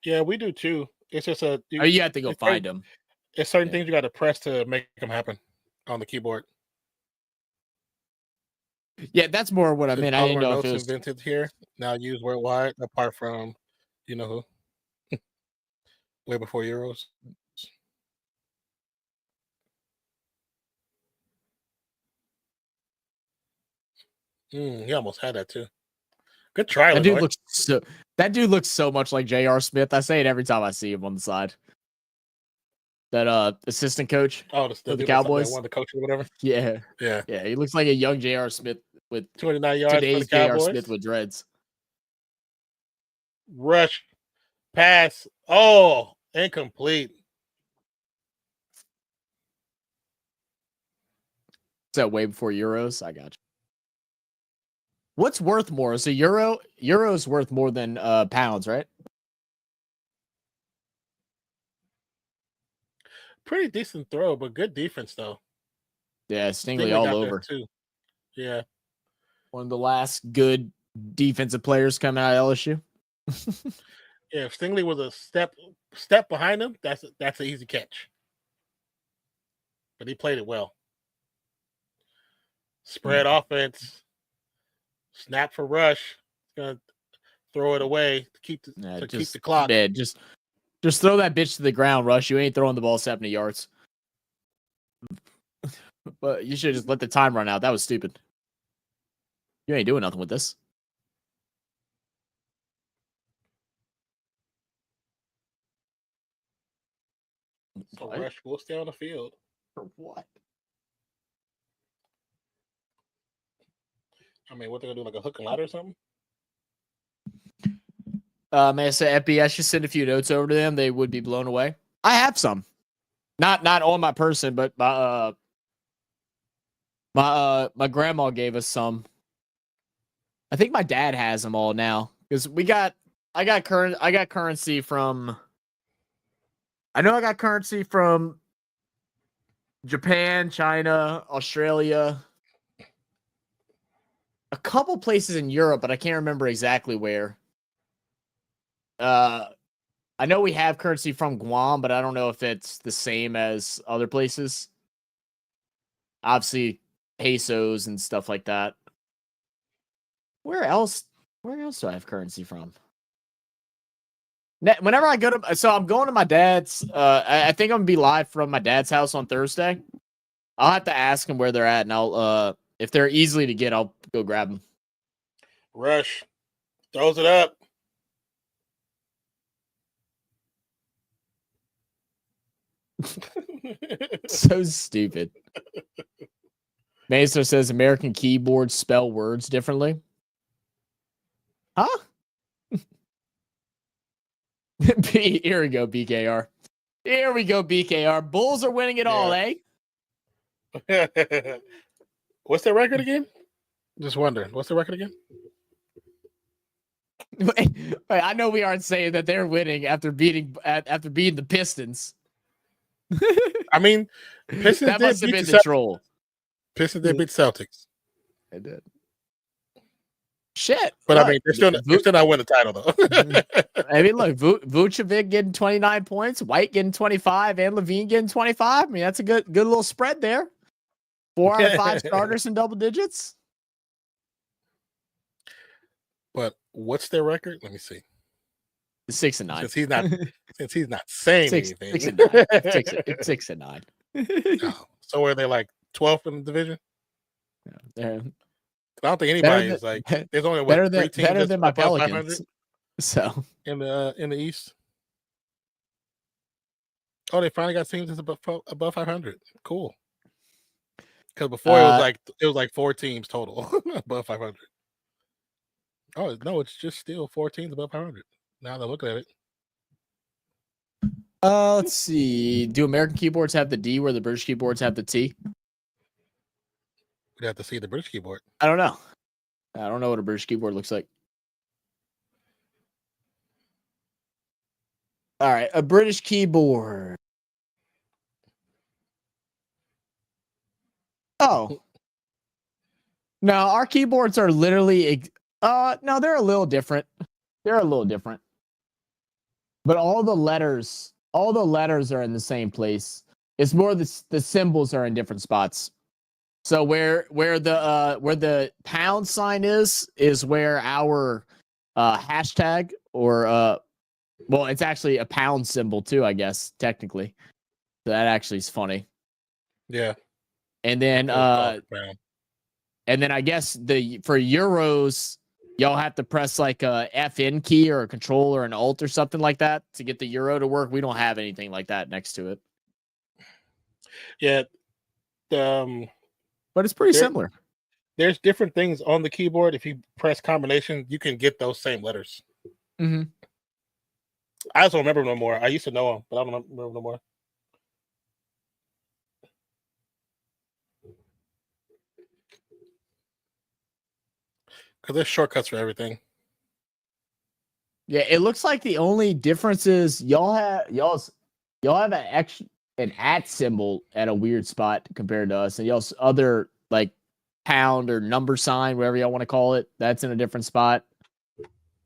Yeah, we do too. It's just you have to go find them. It's certain things you got to press to make them happen on the keyboard. Yeah, that's more what I mean. I didn't know if it was invented here, now used worldwide, apart from you know who, way before euros. He almost had that too. Good try, that dude looks so much like J.R. Smith. I say it every time I see him on the side. That assistant coach. The Cowboys. One of the coaches or whatever. Yeah. He looks like a young J.R. Smith with 29 yards today's for the Cowboys. J.R. Smith with dreads. Rush, pass. Oh, incomplete. Is that way before euros? I got you. What's worth more? Is a euro's worth more than pounds, right? Pretty decent throw, but good defense though. Yeah, Stingley all over too. Yeah, one of the last good defensive players coming out of LSU. Yeah, if Stingley was a step behind him, that's an easy catch. But he played it well. Spread offense. Snap for Rush. He's gonna throw it away to keep the clock. Yeah, just throw that bitch to the ground, Rush. You ain't throwing the ball 70 yards. But you should just let the time run out. That was stupid. You ain't doing nothing with this. So Rush will stay on the field. For what? I mean, what they're gonna do, like a hook and ladder or something? Man, I say FB, I should send a few notes over to them. They would be blown away. I have some. Not on my person, but my grandma gave us some. I think my dad has them all now because I got currency from. I know I got currency from Japan, China, Australia, a couple places in Europe, but I can't remember exactly where. I know we have currency from Guam, but I don't know if it's the same as other places. Obviously, pesos and stuff like that. Where else do I have currency from? Whenever I go to, so I'm going to my dad's. I think I'm gonna be live from my dad's house on Thursday. I'll have to ask them where they're at, and I'll if they're easily to get, I'll go grab them. Rush throws it up. So stupid. Maester says American keyboards spell words differently. Huh? Here we go, BKR. Here we go, BKR. Bulls are winning it all, eh? What's their record again? Just wondering. What's the record again? Wait, I know we aren't saying that they're winning after beating the Pistons. I mean, Pistons that must have been the troll. Pistons did beat Celtics. They did. Shit. But look, I mean, they're still not winning the title, though. I mean, look, Vucevic getting 29 points, White getting 25, and Levine getting 25. I mean, that's a good little spread there. 4 out of 5 starters in double digits. But what's their record? Let me see. 6-9. Since he's not saying anything. 6-9. 6-9. Oh, so are they like 12th in the division? Yeah, I don't think anybody is like. There's only what, 3 teams better than my Pelicans. So in the East. Oh, they finally got teams that's above 500. Cool. Because before it was like 4 teams total above 500. Oh no, it's just still 4 teams above 500. Now they're looking at it. Let's see. Do American keyboards have the D where the British keyboards have the T? We'd have to see the British keyboard. I don't know. I don't know what a British keyboard looks like. All right, a British keyboard. Oh. No, our keyboards are literally no, they're a little different. They're a little different. But all the letters are in the same place. It's more the symbols are in different spots. So where the pound sign is where our hashtag or well, it's actually a pound symbol too, I guess, technically. So that actually is funny. Yeah. And then I guess for Euros, y'all have to press like a FN key or a control or an alt or something like that to get the Euro to work. We don't have anything like that next to it. Yeah. But it's pretty similar. There's different things on the keyboard. If you press combination, you can get those same letters. Mm-hmm. I just don't remember no more. I used to know them, but I don't remember no more. Because there's shortcuts for everything. Yeah, it looks like the only difference is y'all have an @ symbol at a weird spot compared to us, and y'all's other like pound or number sign, whatever y'all want to call it, that's in a different spot.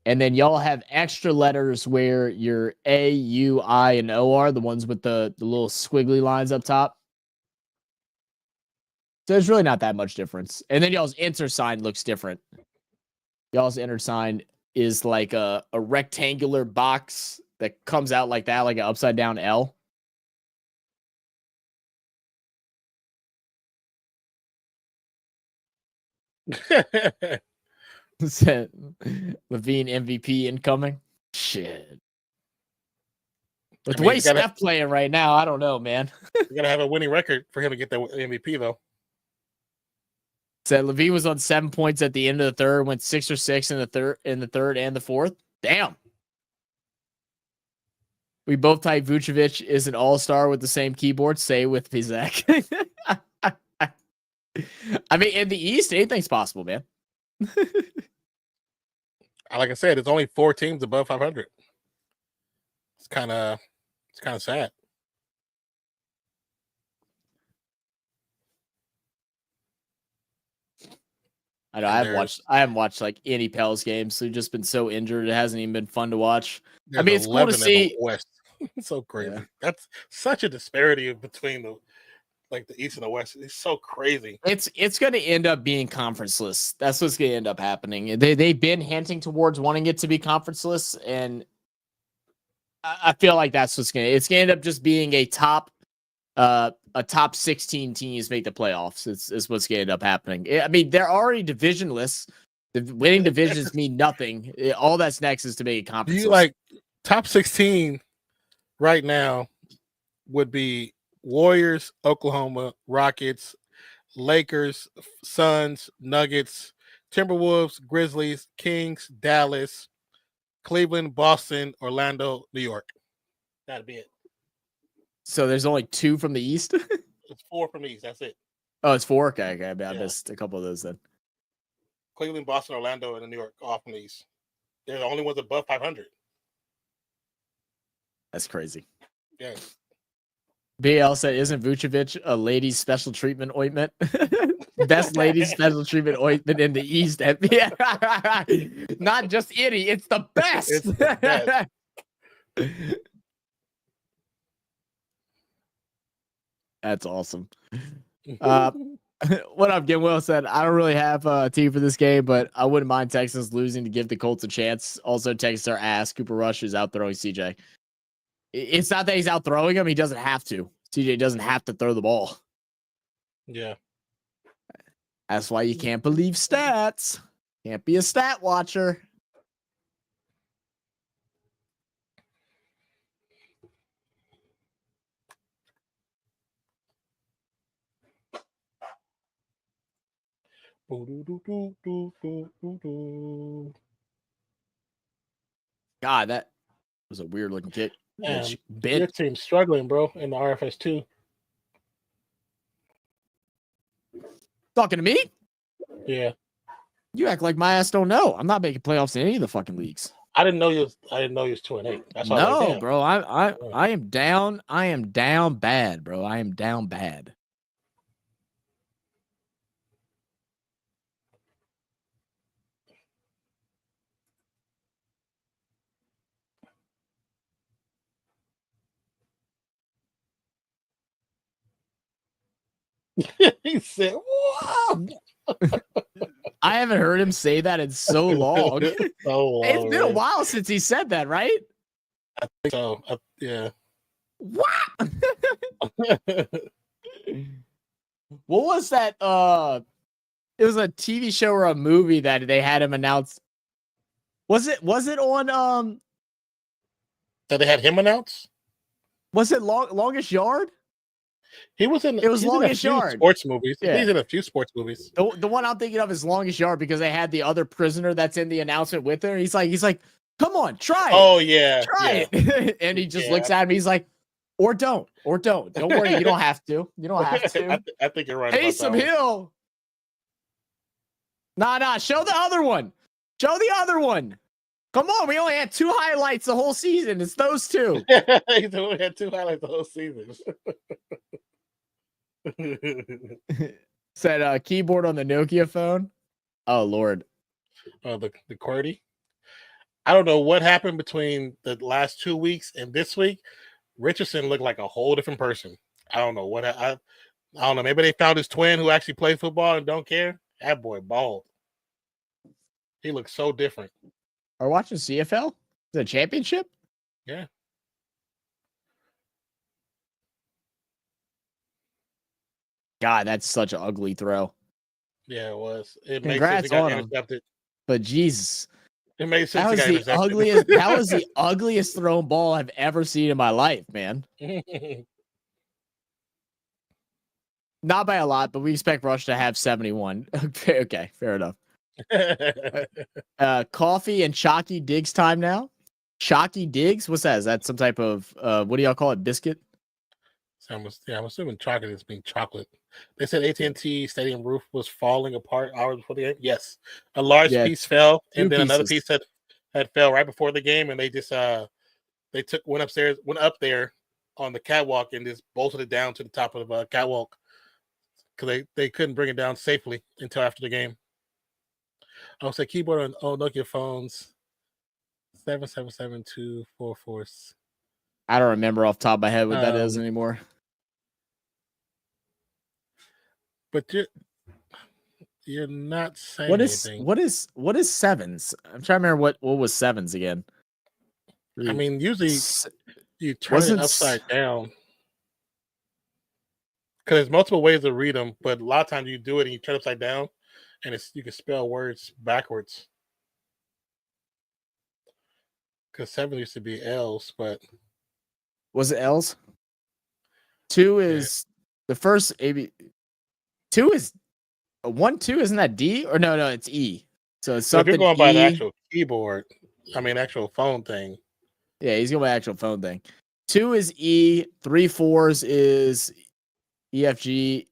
And then y'all have extra letters where your A, U, I, and O are the ones with the little squiggly lines up top. So there's really not that much difference. And then y'all's enter sign looks different. Y'all's enter sign is like a rectangular box that comes out like that, like an upside down L. Levine MVP incoming. Shit. With the way Steph playing right now, I don't know, man. You got to have a winning record for him to get the MVP, though. Said Levine was on 7 points at the end of the third, went 6 or 6 in the third and the fourth. Damn. We both type Vucevic is an all-star with the same keyboard. Say with Zach. I mean, in the East, anything's possible, man. Like I said, it's only 4 teams above 500. It's kind of sad. I know. I haven't watched like any Pels games. They've just been so injured. It hasn't even been fun to watch. I mean, it's cool to see. West. It's so crazy. Yeah. That's such a disparity between the East and the West. It's so crazy. It's going to end up being conferenceless. That's what's going to end up happening. They've been hinting towards wanting it to be conferenceless, and I feel like that's what's going to. It's going to end up just being a top 16 teams make the playoffs. Is what's going to end up happening. I mean, they're already divisionless. The winning divisions mean nothing. All that's next is to make it conferenceless. Do you top 16 right now would be Warriors, Oklahoma, Rockets, Lakers, Suns, Nuggets, Timberwolves, Grizzlies, Kings, Dallas, Cleveland, Boston, Orlando, New York. That'd be it. So there's only 2 from the East? It's 4 from the East. That's it. Oh, it's 4? Okay. I missed a couple of those then. Cleveland, Boston, Orlando, and New York all from the East. They're the only ones above 500. That's crazy. Yeah. BL said, isn't Vucevic a ladies' special treatment ointment? Best ladies' special treatment ointment in the East. Not just any, it's the best. It's the best. That's awesome. What up, Gimwell said, I don't really have a team for this game, but I wouldn't mind Texans losing to give the Colts a chance. Also, Texans are ass. Cooper Rush is out throwing CJ. It's not that he's out throwing him. He doesn't have to. CJ doesn't have to throw the ball. Yeah. That's why you can't believe stats. Can't be a stat watcher. God, that was a weird looking kick. Your team's struggling, bro, in the RFS 2. Talking to me? Yeah. You act like my ass don't know. I'm not making playoffs in any of the fucking leagues. I didn't know you was 2-8. That's all. No, bro. I am down. I am down bad, bro. I am down bad. He said, "Whoa." I haven't heard him say that in so long. It's been a while since he said that, right? I think so. Yeah. What? What was that? It was a TV show or a movie that they had him announce. Was it on that they had him announce? Was it Longest Yard? He was in. It was Longest Yard. Sports movies. Yeah. He's in a few sports movies. The one I'm thinking of is Longest Yard because they had the other prisoner that's in the announcement with her. He's like, come on, try it. Oh yeah, try it. And he just looks at me. He's like, or don't. Don't worry. You don't have to. You don't have to. I think you're right. Taysom Hill. Nah. Show the other one. Show the other one. Come on, we only had 2 highlights the whole season. It's those 2. He only had 2 highlights the whole season. Said keyboard on the Nokia phone. Oh Lord. The QWERTY. I don't know what happened between the last 2 weeks and this week. Richardson looked like a whole different person. I don't know what I don't know. Maybe they found his twin who actually plays football and don't care. That boy bald. He looks so different. Are we watching CFL? The championship? Yeah. God, that's such an ugly throw. Yeah, it was. It Congrats makes sense. He got on him. intercepted. But Jesus, It made sense. That was the ugliest. That was the ugliest thrown ball I've ever seen in my life, man. Not by a lot, but we expect Rush to have 71. Okay, fair enough. Coffee and Chalky Diggs time now. Chalky Diggs? What's that? Is that some type of what do y'all call it? Biscuit? I'm assuming chocolate is being chocolate. They said AT&T Stadium roof was falling apart hours before the game. Yes, a large piece fell, and then another piece had fell right before the game, and they just went up there on the catwalk and just bolted it down to the top of the catwalk because they couldn't bring it down safely until after the game. I'll say keyboard on Nokia phones 7772444. I don't remember off the top of my head what that is anymore. But you're not saying anything. What is sevens? I'm trying to remember what was sevens again. I mean, usually you turn it upside down because there's multiple ways to read them, but a lot of times you do it and you turn it upside down, and you can spell words backwards. Because 7 used to be L's, but was it L's? 2 is the first AB. 2 is 1, 2. Isn't that D or no? It's E. So it's something. If you're going by the actual keyboard, actual phone thing. Yeah, he's going by actual phone thing. 2 is E. 3 4s is E F G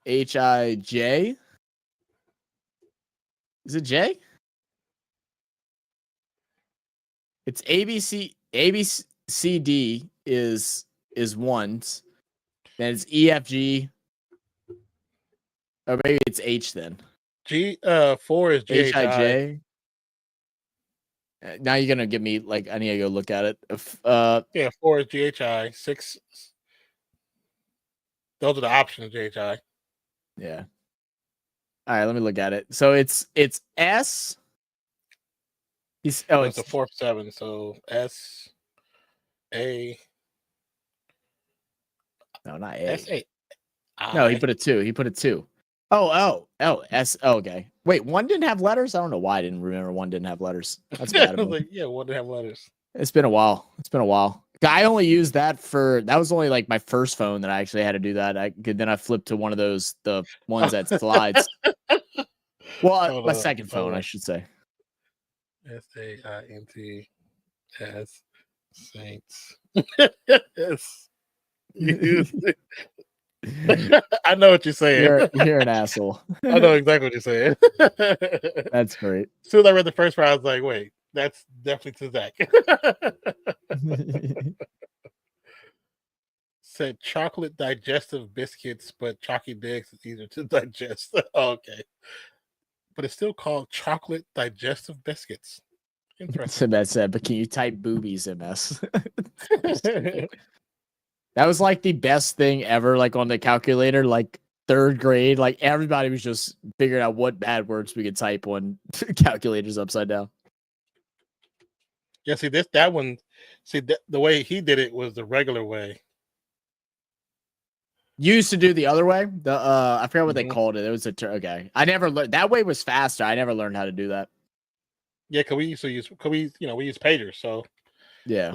H I J. Is it J? It's ABCD is ones. Then it's EFG. Or maybe it's H then. 4 is GHI. Now you're gonna give me I need to go look at it. 4 is GHI. 6. Those are the options. GHI. Yeah. All right, let me look at it. So it's S. It's the 4th 7. So S A. No, not A. S A. No, he put a 2. Oh, S. Oh, okay. Wait, 1 didn't have letters? I don't know why I didn't remember 1 didn't have letters. That's bad. 1 didn't have letters. It's been a while. I only used that that was only my first phone that I actually had to do that. Then I flipped to one of the ones that slides. Well, my second phone, I should say. SAINTS Saints. I know what you're saying. You're an asshole. I know exactly what you're saying. That's great. As soon as I read the first part, I was like, wait, that's definitely to Zach. Said chocolate digestive biscuits, but Chalky Diggs is easier to digest. Okay. But it's still called chocolate digestive biscuits. Interesting. That said, but can you type boobies, MS? That was the best thing ever, on the calculator, 3rd grade. Everybody was just figuring out what bad words we could type when calculators upside down. Yeah, that one, the way he did it was the regular way. You used to do the other way? I forgot what they called it. It was okay. I never learned. That way was faster. I never learned how to do that. Yeah, because we used to use, we use pagers, so yeah.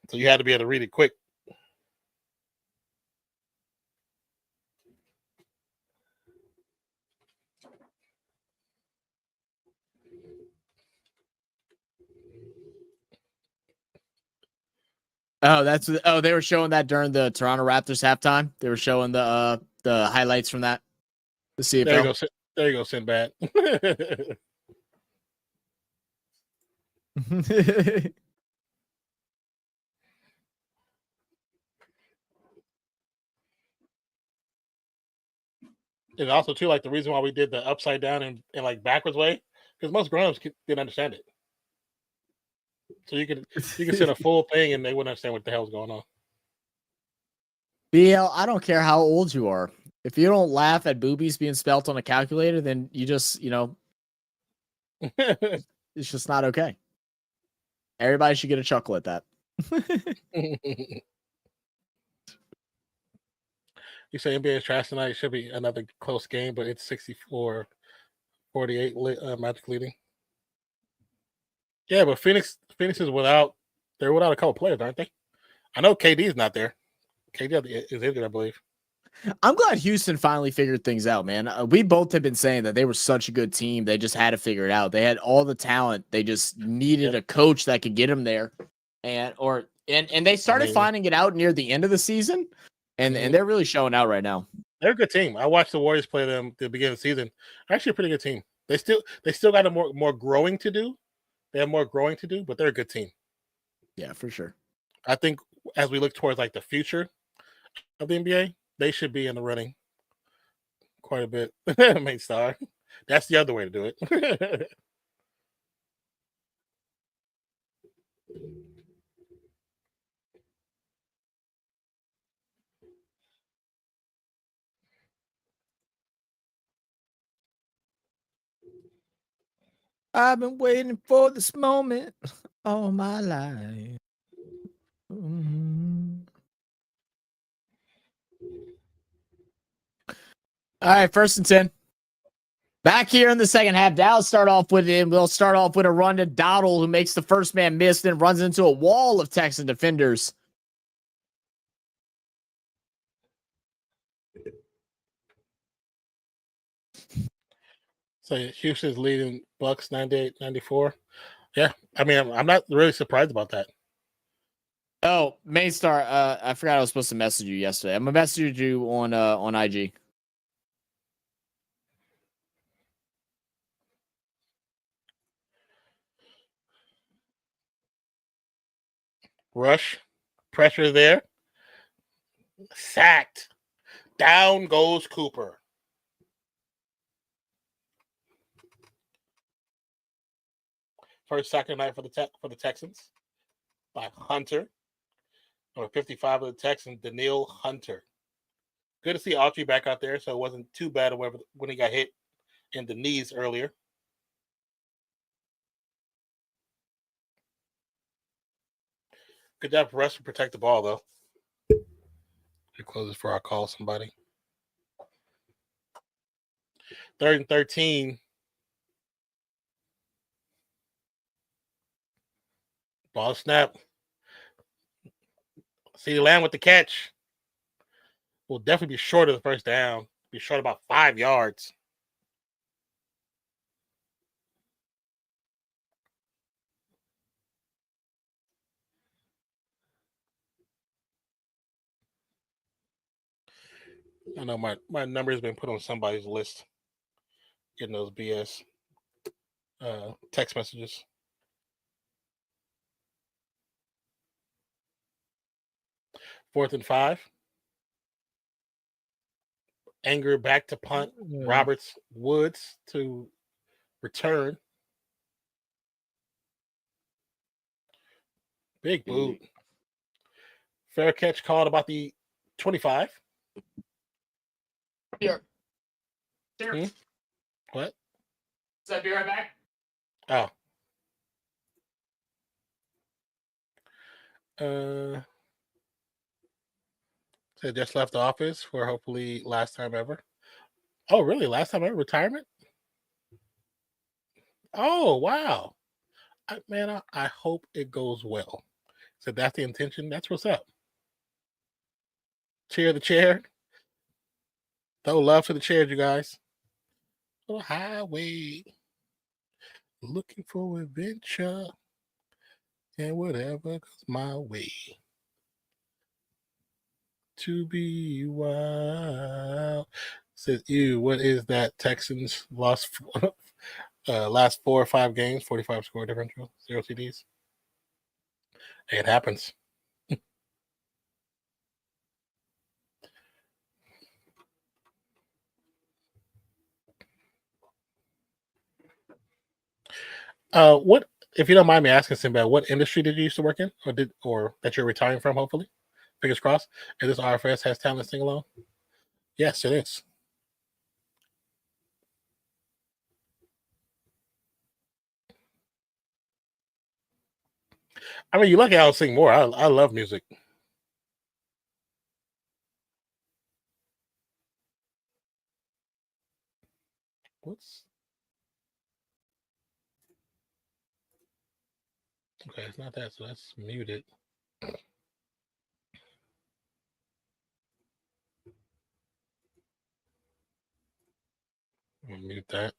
So you had to be able to read it quick. Oh, they were showing that during the Toronto Raptors halftime. They were showing the highlights from that. The CFL. There you go, Sinbad. And also too, the reason why we did the upside down and backwards way, because most grown-ups didn't understand it. So you can send a full thing and they wouldn't understand what the hell's going on. BL, I don't care how old you are. If you don't laugh at boobies being spelt on a calculator, then you just, it's just not okay. Everybody should get a chuckle at that. You say NBA is trash tonight. It should be another close game, but it's 64-48 Magic leading. Yeah, but Phoenix is without a couple players, aren't they? I know KD is not there. KD is injured, I believe. I'm glad Houston finally figured things out, man. We both have been saying that they were such a good team. They just had to figure it out. They had all the talent. They just needed a coach that could get them there. And they started finding it out near the end of the season. And they're really showing out right now. They're a good team. I watched the Warriors play them at the beginning of the season. Actually a pretty good team. They still got more growing to do. They have more growing to do, but they're a good team. Yeah, for sure. I think as we look towards like the future of the NBA, they should be in the running quite a bit. Main star. That's the other way to do it. I've been waiting for this moment all my life. Mm-hmm. All right, 1st and 10. Back here in the second half, Dallas start off with him. They'll start off with a run to Dowdle, who makes the first man miss, then runs into a wall of Texan defenders. So Houston's leading Bucks 98-94. Yeah, I mean, I'm not really surprised about that. Oh, Mainstar, I forgot I was supposed to message you yesterday. I'm gonna message you on IG. Rush, pressure there. Sacked. Down goes Cooper. First sack of the night for the Texans by Hunter. Number 55 of the Texans, Daniil Hunter. Good to see Autry back out there, so it wasn't too bad when he got hit in the knees earlier. Good job for Rush to protect the ball, though. He closes for our call somebody. 3rd and 13. Ball snap. CeeDee Lamb with the catch. Will definitely be short of the first down. Be short about 5 yards. I know my number has been put on somebody's list. Getting those BS text messages. Fourth and 5. Anger back to punt. Roberts Woods to return. Big boot. Fair catch called about the 25. Here. What? So I'll be right back. Oh. So just left the office for hopefully last time ever. Oh, really? Last time ever? Retirement? Oh, wow. I hope it goes well. So that's the intention. That's what's up. Cheer the chair. Throw love to the chairs, you guys. Oh, highway. Looking for adventure. And whatever goes my way. To be wild. Says, ew, what is that? Texans lost last 4 or 5 games, 45 score differential, 0 CDs. It happens. What, if you don't mind me asking, Simba, what industry did you used to work in, or that you're retiring from? Hopefully, fingers crossed. Is this RFS has talent sing along? Yes, it is. I mean, you're lucky I'll sing more. I love music. What's Okay, it's not that, so that's muted. I'll mute that.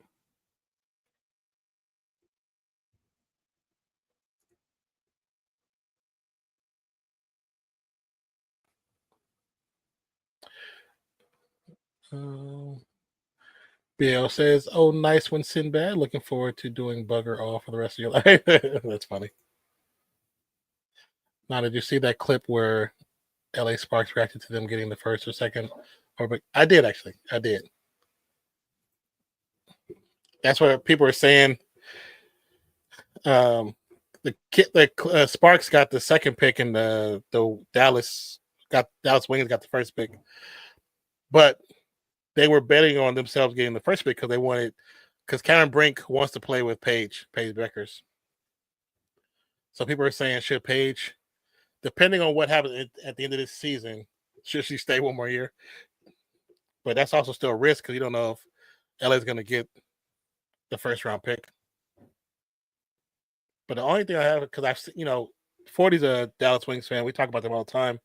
BL says, "Oh, nice one, Sinbad. Looking forward to doing bugger all for the rest of your life." That's funny. Now, did you see that clip where LA Sparks reacted to them getting the first or second? I did actually. I did. That's what people are saying. The Sparks got the second pick, and the Dallas Wings got the first pick, but they were betting on themselves getting the first pick because Cameron Brink wants to play with Paige Beckers. So people are saying, should Paige, depending on what happens at the end of this season, should she stay one more year? But that's also still a risk because you don't know if LA is going to get the first round pick. But the only thing I have, because I've seen, 40's a Dallas Wings fan. We talk about them all the time.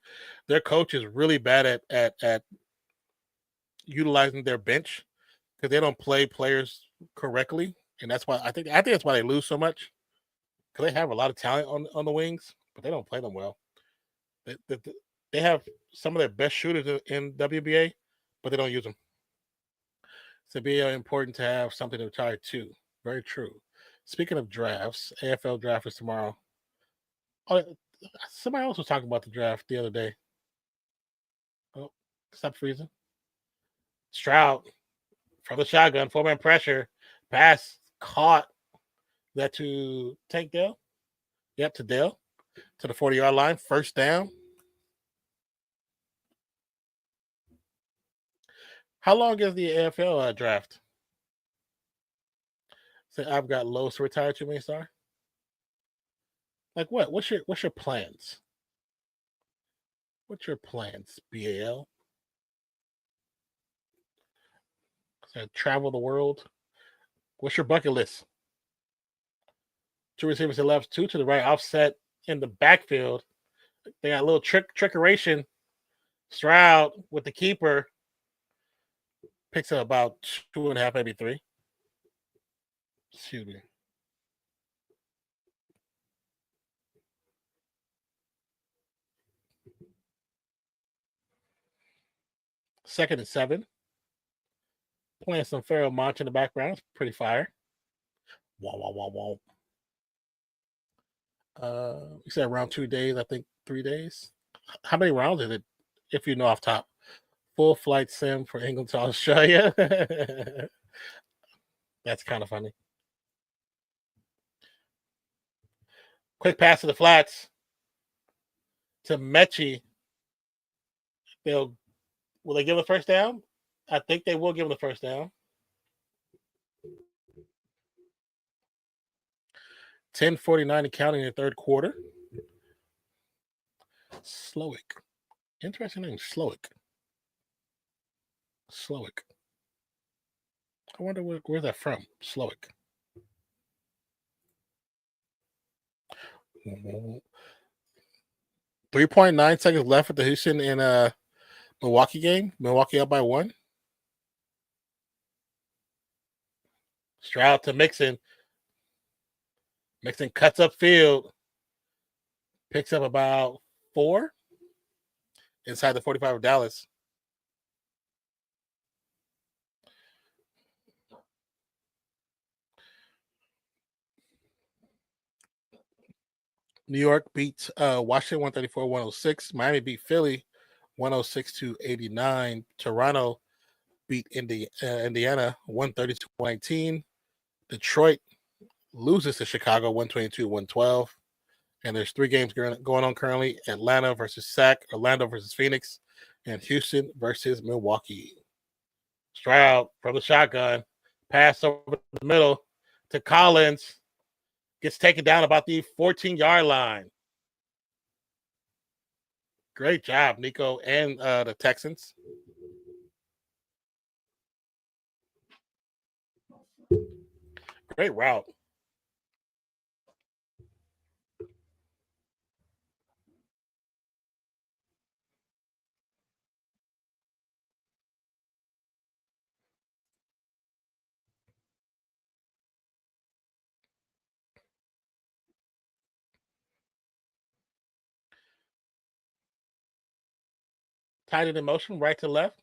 Their coach is really bad at utilizing their bench because they don't play players correctly, and that's why I think that's why they lose so much. Because they have a lot of talent on the Wings, but they don't play them well. They have some of their best shooters in WBA, but they don't use them. So it'd be important to have something to retire to. Very true. Speaking of drafts, AFL draft is tomorrow. Oh, somebody else was talking about the draft the other day. Oh, stop freezing. STROUD from the shotgun, 4-man pressure, pass caught. That to Tank Dale? Yep, to Dale. To the 40-yard line, first down. How long is the AFL draft? So I've got Lowe's to retire to me, star. Like what? What's your plans? What's your plans, BAL? So travel the world. What's your bucket list? Two receivers to the left, two to the right, offset in the backfield. They got a little trickeration. STROUD with the keeper picks up about 2.5, maybe 3. Excuse me. Second and 7. Playing some Pharaoh Monch in the background. It's pretty fire. Wah, wah, wah, wah. You said around 2 days, I think 3 days. How many rounds is it, if you know off top? Full flight sim for England to Australia. That's kind of funny. Quick pass to the flats to Mechie. Will they give him the first down? I think they will give him the first down. 10:49 and counting in the third quarter. Slowick. Interesting name, Slowick. Slowick. I wonder where's that from? Slowick. 3.9 seconds left with the Houston and Milwaukee game. Milwaukee up by 1. STROUD to Mixon. Mixon cuts up field. Picks up about 4 inside the 45 of Dallas. New York beat Washington 134-106. Miami beat Philly 106-89. Toronto beat Indiana 132-19. Detroit loses to Chicago 122-112. And there's 3 games going on currently: Atlanta versus SAC, Orlando versus Phoenix, and Houston versus Milwaukee. STROUD from the shotgun, pass over the middle to Collins. Gets taken down about the 14-yard line. Great job, Nico and the Texans. Great route. Tied it in motion, right to left.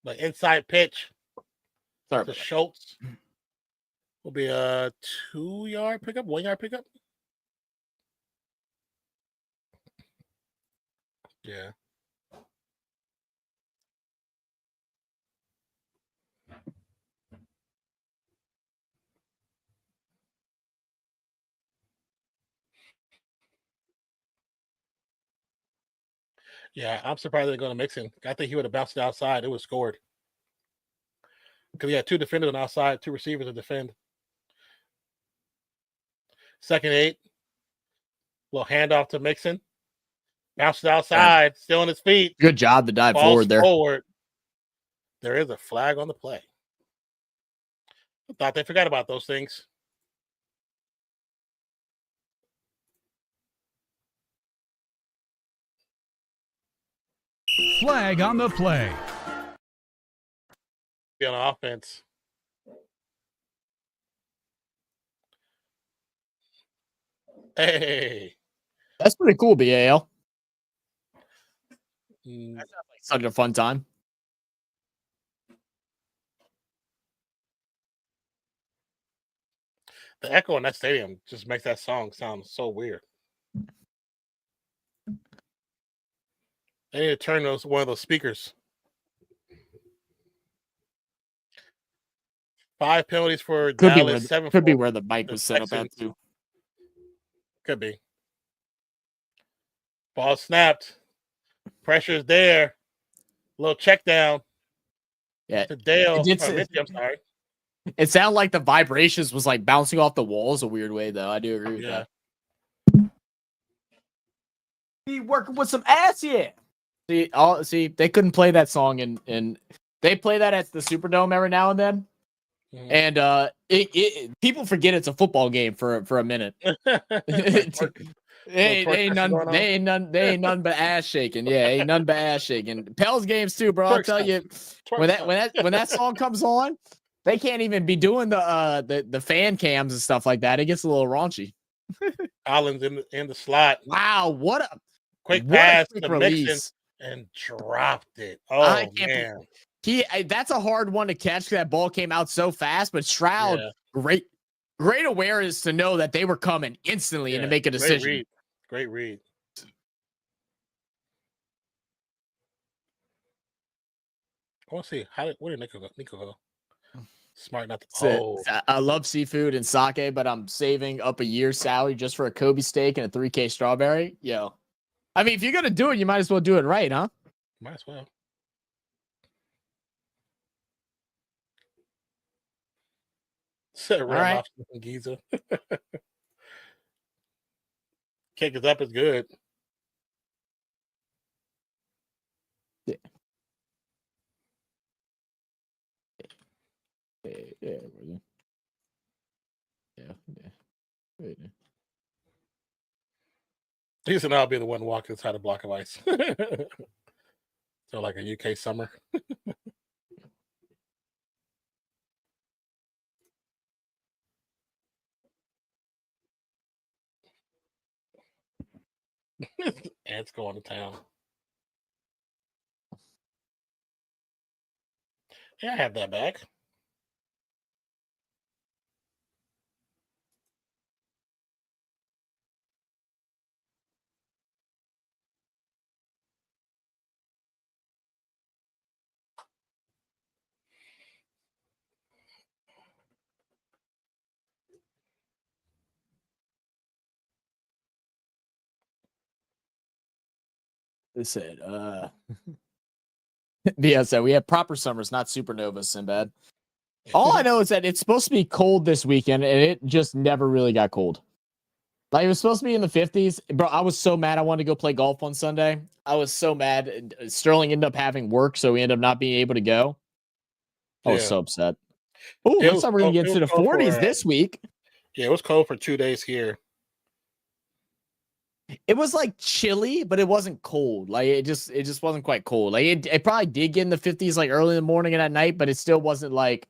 The inside pitch to Schultz will be a 2-yard pickup, 1-yard pickup. Yeah. Yeah, I'm surprised they're going to mix him. I think he would have bounced it outside. It was scored. Because he had 2 defenders on outside, 2 receivers to defend. 2nd 8. Little handoff to Mixon. Bounced it outside, still on his feet. Good job to dive forward there. There is a flag on the play. I thought they forgot about those things. Flag on the play. Be on offense. Hey. That's pretty cool, BAL. That's such a fun time. The echo in that stadium just makes that song sound so weird. They need to turn one of those speakers. 5 penalties for Dallas. Could be where the mic was set up at too. Could be. Ball snapped. Pressure's there. Little check down. Yeah. To Dale. I'm sorry. It sounded like the vibrations was like bouncing off the walls a weird way, though. I do agree with that. Be working with some ass, yeah. See, they couldn't play that song, and they play that at the Superdome every now and then. Mm-hmm. And people forget it's a football game for a minute. They ain't none but ass shaking. Yeah, ain't none but ass shaking. Pels games too, bro. I'll tell you, when that song comes on, they can't even be doing the fan cams and stuff like that. It gets a little raunchy. Collins in the slot. Wow, what a quick pass to Mixon and dropped it. Oh man. That's a hard one to catch. That ball came out so fast, but Stroud, great awareness to know that they were coming instantly and to make a decision. Great read. I want to see where did Nico go? Smart not to. I love seafood and sake, but I'm saving up a year's salary just for a Kobe steak and a 3K strawberry. Yo, I mean, if you're gonna do it, you might as well do it right, huh? Might as well. All right. Giza. Kick is up is good. Yeah. He said I'll be the one walking inside a block of ice. So like a UK summer. Ants going to town. Yeah, I have that back. They said, yeah, so we have proper summers, not supernovas, Sinbad. All I know is that it's supposed to be cold this weekend, and it just never really got cold. Like, it was supposed to be in the 50s. Bro, I was so mad I wanted to go play golf on Sunday. I was so mad. Sterling ended up having work, so we ended up not being able to go. I was so upset. Oh, looks like we're going to get into the 40s this week. Yeah, it was cold for 2 days here. It was like chilly, but it wasn't cold. Like it just wasn't quite cold. Like it probably did get in the 50s like early in the morning and at night, but it still wasn't like,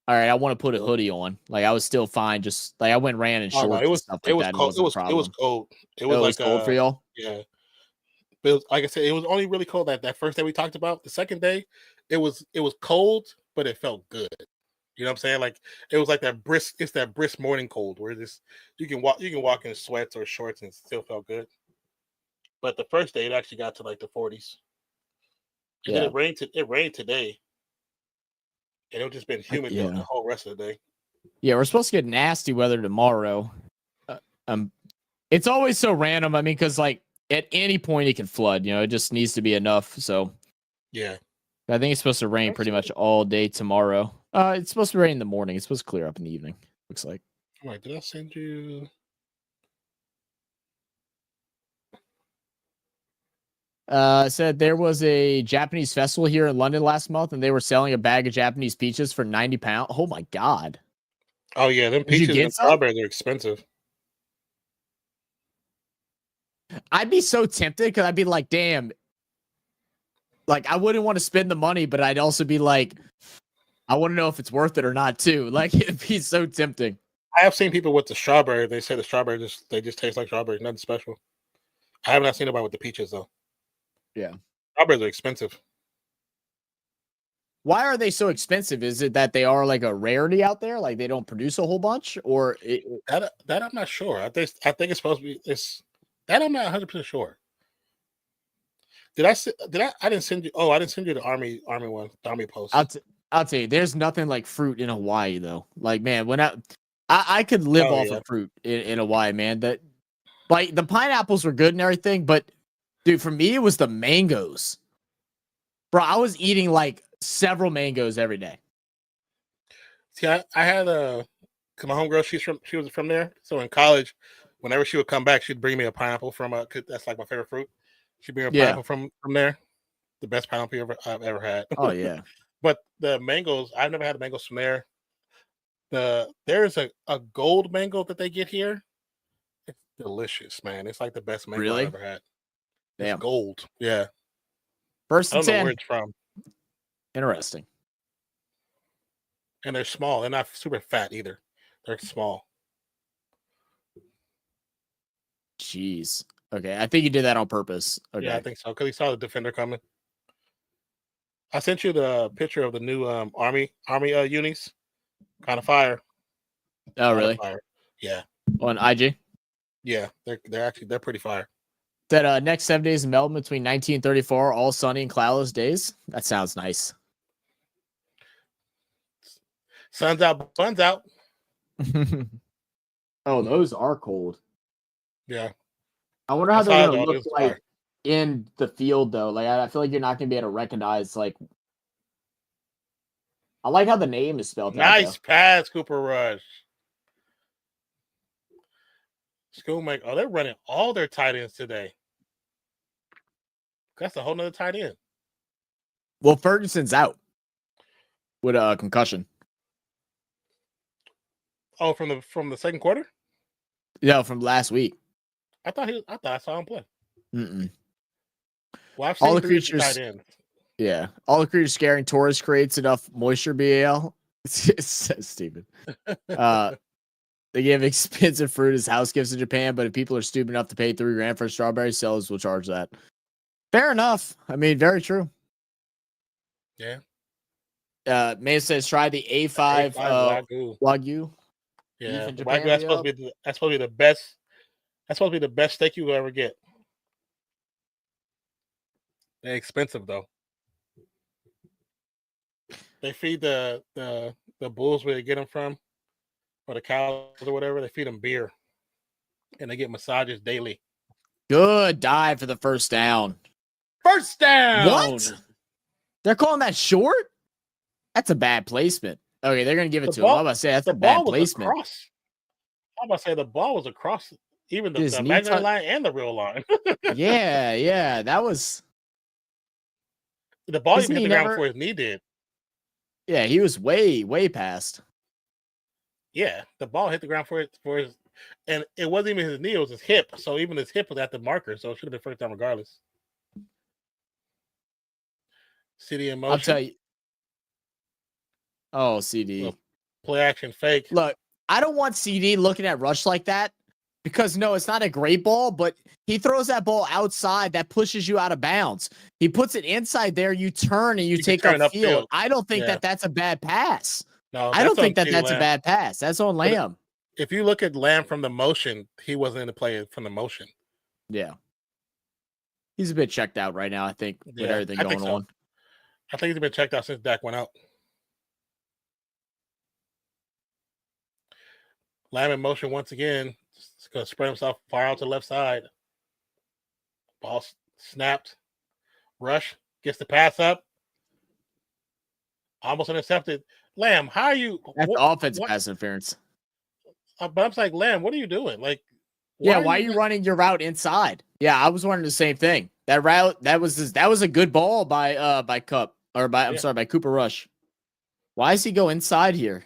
all right, I want to put a hoodie on. Like I was still fine. Just like I went ran in shorts. It was cold. It was cold. It was like cold for y'all. Yeah, But it was, like I said, it was only really cold that first day we talked about. The second day, it was cold, but it felt good. You know what I'm saying? Like it was like that brisk. It's that brisk morning cold where this you can walk in sweats or shorts and it still felt good. But the first day, it actually got to like the 40s. And then Yeah. it rained today, and it just been humid the whole rest of the day. Yeah, we're supposed to get nasty weather tomorrow. It's always so random. I mean, because like at any point it can flood. You know, it just needs to be enough. So yeah, I think it's supposed to rain pretty much all day tomorrow. It's supposed to rain in the morning. It's supposed to clear up in the evening. Looks like. All right, did I send you? Said there was a Japanese festival here in London last month, and they were selling a bag of Japanese peaches for £90. Oh my god! Oh yeah, them peaches and strawberries are expensive. I'd be so tempted because I'd be like, damn. Like I wouldn't want to spend the money, but I'd also be like, I want to know if it's worth it or not too. Like it'd be so tempting. I have seen people with the strawberry. They say the strawberry just taste like strawberry, nothing special. I have not seen anybody with the peaches though. Yeah, strawberries are expensive. Why are they so expensive? Is it that they are like a rarity out there, like they don't produce a whole bunch, or that I'm not sure. I think it's supposed to be. It's that I'm not 100% sure. I didn't send you. Oh, I didn't send you the army one. The army post. I'll tell you, there's nothing like fruit in Hawaii though. Like man, when I could live off of fruit in Hawaii, man. That like the pineapples were good and everything, but dude, for me it was the mangoes. Bro, I was eating like several mangoes every day. See, I had cause my homegirl, she was from there. So in college, whenever she would come back, she'd bring me a pineapple from that's like my favorite fruit. She'd bring a pineapple from there. The best pineapple I've ever had. Oh yeah. But the mangoes, I've never had mangoes from there. There's a gold mango that they get here. It's delicious, man. It's like the best mango I've ever had. Damn. It's gold. Yeah. First and 10. I don't know where it's from. Interesting. And they're small. They're not super fat either. They're small. Jeez. Okay. I think you did that on purpose. Okay. Yeah, I think so. Because he saw the defender coming. I sent you the picture of the new army unis. Kind of fire. Oh, really? Fire. Yeah. On IG? Yeah. They're pretty fire. That next 7 days in Melbourne between 19 and 34, all sunny and cloudless days. That sounds nice. Sun's out, sun's out. Oh, those are cold. Yeah. I wonder how they're going to look like in the field, though. Like, I feel like you're not going to be able to recognize, like... I like how the name is spelled out. Nice pass, Cooper Rush. Schoolmaker. Oh, they're running all their tight ends today. That's a whole nother tight end. Well, Ferguson's out with a concussion. Oh, from the second quarter? Yeah, from last week. I thought I saw him play. Mm-mm. Well, I've seen all the creatures. Tight ends. Yeah, all the creatures scaring Torres creates enough moisture. BAL. It's stupid. They give expensive fruit as house gifts in Japan, but if people are stupid enough to pay $3,000 for a strawberry, sellers will charge that. Fair enough. I mean, very true. Yeah. May says try the A5 Wagyu. Yeah, Wagyu. That's supposed to be the best. That's supposed to be the best steak you will ever get. They're expensive though. They feed the bulls where they get them from, or the cows or whatever. They feed them beer, and they get massages daily. Good dive for the first down. First down. What? They're calling that short? That's a bad placement. Okay, they're gonna give it to him. I'm about to say that's a bad placement. I'm about to say the ball was across even the imaginary line and the real line. yeah, that was. The ball even hit the ground before his knee did. Yeah, he was way past. Yeah, the ball hit the ground for his, and it wasn't even his knee; it was his hip. So even his hip was at the marker, so it should have been first down regardless. CD in motion. I'll tell you. Oh, CD. Play action fake. Look, I don't want CD looking at Rush like that, Because no, it's not a great ball, but he throws that ball outside that pushes you out of bounds. He puts it inside there, you turn and you take upfield. I don't think that that's a bad pass. No, I don't think that CeeDee that's Lamb. a bad pass. That's on Lamb. If you look at Lamb from the motion, he wasn't in the play from the motion. Yeah. He's a bit checked out right now, I think, with everything going on. I think he's been checked out since Dak went out. Lamb in motion once again. He's going to spread himself far out to the left side. Ball snapped. Rush gets the pass up. Almost intercepted. Lamb, how are you? That's offensive pass interference. But I'm like, Lamb, what are you doing? Like, why are you running your route inside? Yeah, I was wondering the same thing. That route, that was a good ball by Cup by Cooper Rush. Why does he go inside here?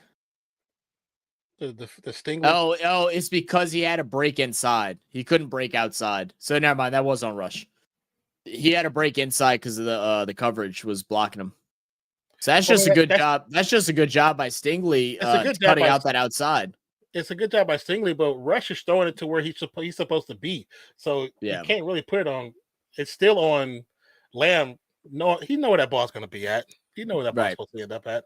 The sting. Oh, it's because he had to break inside. He couldn't break outside. So never mind. That was on Rush. He had to break inside because of the coverage was blocking him. So that's just a good job. That's just a good job by Stingley cutting out that outside. It's a good job by Stingley, but Rush is throwing it to where he's supposed to be. So you can't really put it on. It's still on Lamb. No, he know where that ball's going to be at. He know where that ball's supposed to end up at.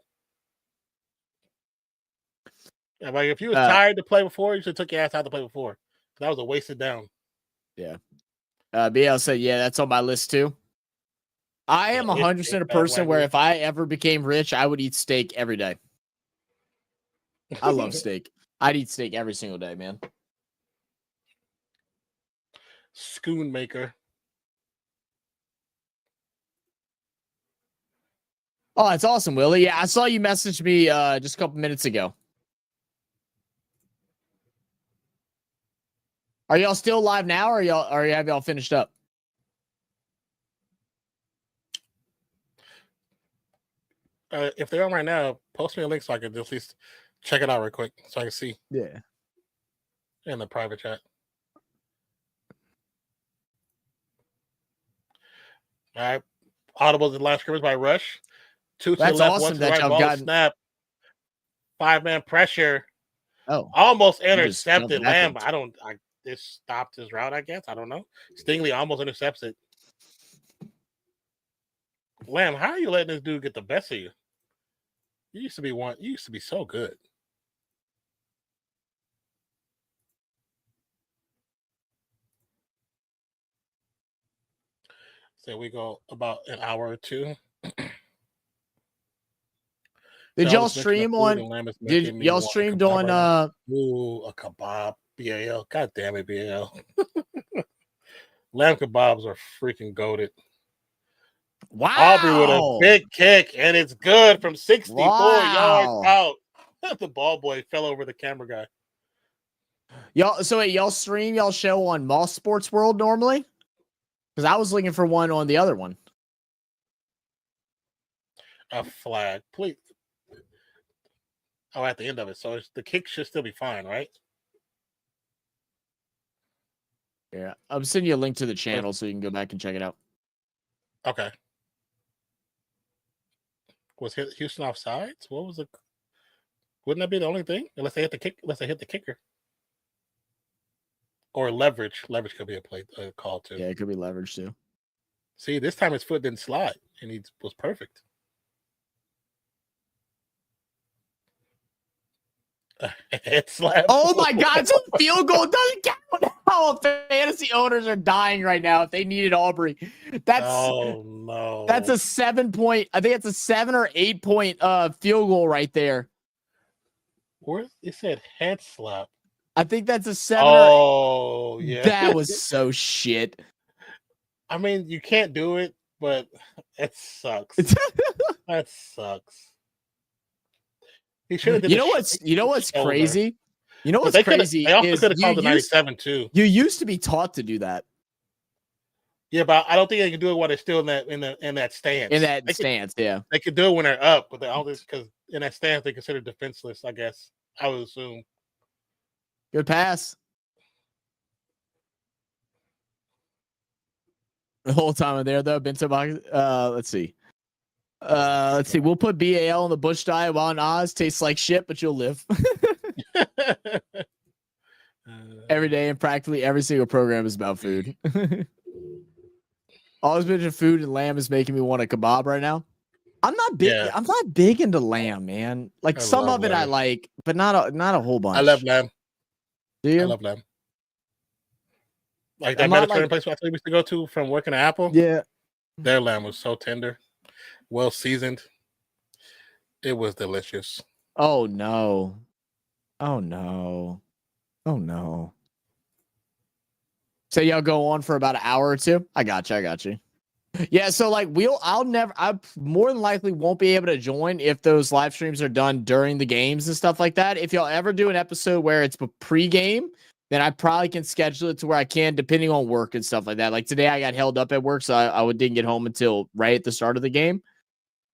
Yeah, like if you was tired to play before, you should have took your ass out to play before. That was a wasted down. Yeah. BL said, yeah, that's on my list too. I am 100% a person where if I ever became rich, I would eat steak every day. I love steak. I'd eat steak every single day, man. Schoon maker. Oh, that's awesome, Willie. Yeah, I saw you message me just a couple minutes ago. Are y'all still live now, or have y'all finished up? If they're on right now, post me a link so I can at least check it out real quick so I can see. Yeah. In the private chat. All right. Audible the last scrimmage by Rush. Two to the left, awesome one to the right, ball snap. 5-man pressure. Oh. Almost intercepted Lamb, but it stopped his route, I guess. I don't know. Stingley almost intercepts it. Lamb, how are you letting this dude get the best of you? You used to be so good. So we go about an hour or two. Did y'all stream on? Did y'all streamed on? Ooh, a kebab, BAL. God damn it, BAL. Lamb kebabs are freaking goated. Wow! Aubrey with a big kick, and it's good from 64 yards out. The ball boy fell over the camera guy. Y'all stream y'all show on Moss Sports World normally? Because I was looking for one on the other one. A flag, please. Oh, at the end of it. So the kick should still be fine, right? Yeah. I'm sending you a link to the channel so you can go back and check it out. Okay. Was Houston offsides? What was it? Wouldn't that be the only thing? Unless they hit the kicker. Or leverage. Leverage could be a call too. Yeah, it could be leverage too. See, this time his foot didn't slide, and he was perfect. Head slap. Oh my God! So field goal doesn't count now. Fantasy owners are dying right now. If they needed Aubrey, that's That's a 7 point. I think it's a 7 or 8 point field goal right there. Where it said head slap. I think that's a 7. Oh, yeah. That was so shit. I mean, you can't do it, but it sucks. That sucks. He should have did You know what's crazy? You know what's crazy? They also could have called the 97 too. You used to be taught to do that. Yeah, but I don't think they can do it while they're still in that stance. In that stance, yeah. They could do it when they're up, but they always because in that stance they consider defenseless, I guess. I would assume. Good pass. The whole time in there though, Bento box. Let's see. We'll put BAL on the Bush diet while in Oz tastes like shit, but you'll live. every day, and practically every single program is about food. Always mention food, and lamb is making me want a kebab right now. I'm not big. Yeah. I'm not big into lamb, man. Like I some love of it I lamb. like, but not a whole bunch. I love lamb. Do you? I love lamb. Like that I'm not Mediterranean like- place I used to go to from working at Apple. Yeah. Their lamb was so tender, well seasoned. It was delicious. Oh no. Oh no. Oh no. So y'all go on for about an hour or two? I got you. Yeah, so like I more than likely won't be able to join if those live streams are done during the games and stuff like that. If y'all ever do an episode where it's pre-game, then I probably can schedule it to where I can, depending on work and stuff like that. Like today I got held up at work, so I didn't get home until right at the start of the game.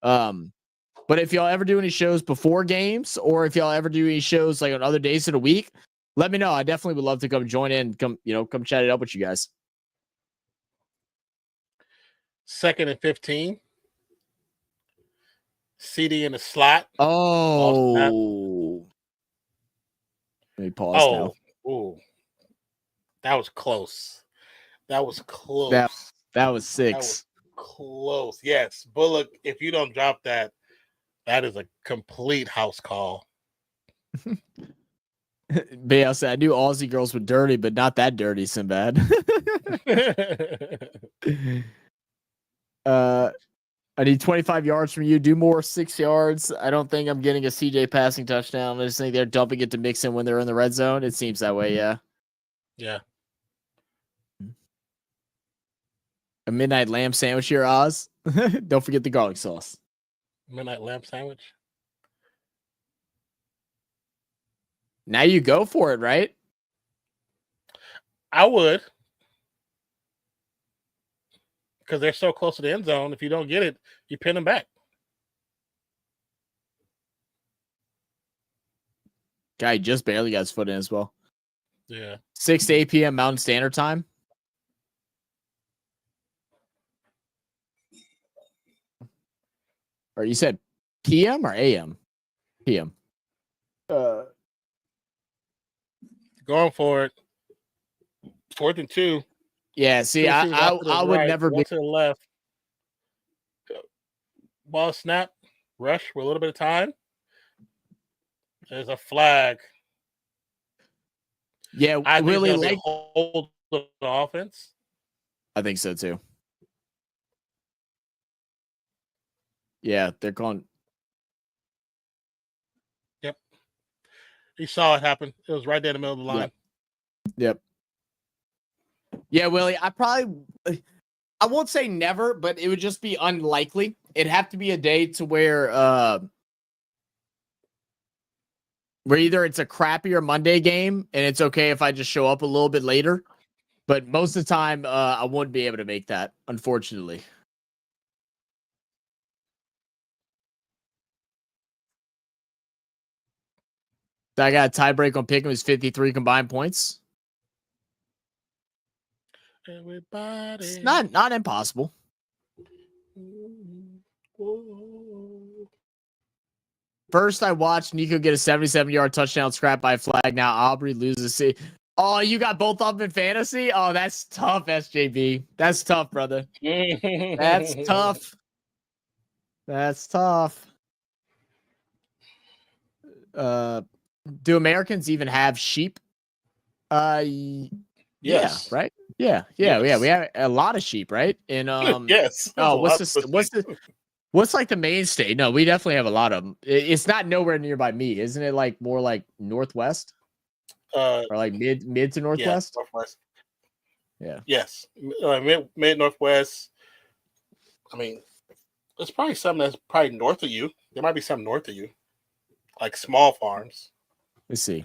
But if y'all ever do any shows before games, or if y'all ever do any shows like on other days of the week, let me know. I definitely would love to come join in, come chat it up with you guys. 2nd and 15. CD in the slot. Oh. Let me pause now. Oh. That was close. That was close. That was 6. That was close. Yes. Bullock, if you don't drop that, that is a complete house call. Bale said, I knew Aussie girls were dirty, but not that dirty, Sinbad. I need 25 yards from you. Do more 6 yards. I don't think I'm getting a CJ passing touchdown. I just think they're dumping it to Mixon when they're in the red zone. It seems that way, yeah. Yeah. A midnight lamb sandwich here, Oz. Don't forget the garlic sauce. Midnight lamb sandwich. Now you go for it, right? I would. Because they're so close to the end zone. If you don't get it, you pin them back. Guy just barely got his foot in as well. Yeah. 6 to 8 p.m. Mountain Standard Time. Or you said PM or AM? PM. Going for it. 4th and 2. Yeah, see, I would never be to the left. Ball snap, rush with a little bit of time. There's a flag. Yeah, I really like hold the offense. I think so too. Yeah, they're calling. Yep. You saw it happen. It was right there in the middle of the line. Yep. Yeah, Willie, I won't say never, but it would just be unlikely. It'd have to be a day to where either it's a crappier Monday game and it's okay if I just show up a little bit later. But most of the time, I wouldn't be able to make that, unfortunately. I got a tie break on Pick'em. It's 53 combined points. Everybody. It's not impossible. First, I watched Nico get a 77-yard touchdown scrap by a flag. Now Aubrey loses. Oh, you got both of them in fantasy? Oh, that's tough, SJB. That's tough, brother. That's tough. That's tough. Do Americans even have sheep? Yes. Yeah, right? Yeah. We have a lot of sheep, right? And yes. Oh, what's like the mainstay? No, we definitely have a lot of them. It's not nowhere nearby me, isn't it? Like more like northwest, or like mid to northwest. Yeah, northwest. Yeah. Yes, mid northwest. I mean, there's probably some that's probably north of you. There might be some north of you, like small farms. Let's see.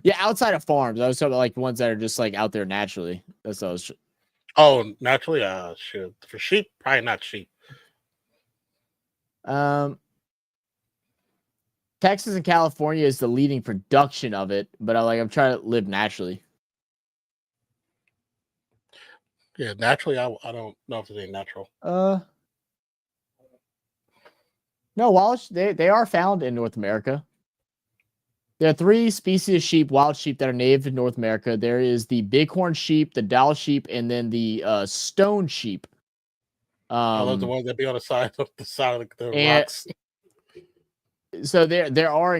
Yeah, outside of farms, I was talking about like ones that are just like out there naturally. That's what I was. Oh, naturally, sure. For sheep, probably not sheep. Texas and California is the leading production of it, but I'm trying to live naturally. Yeah, naturally, I don't know if there's any natural. No, Wallace, they are found in North America. There are 3 species of sheep, wild sheep, that are native to North America. There is the bighorn sheep, the Dallas sheep, and then the stone sheep. I love the ones that be on the side of the and- rocks. So there are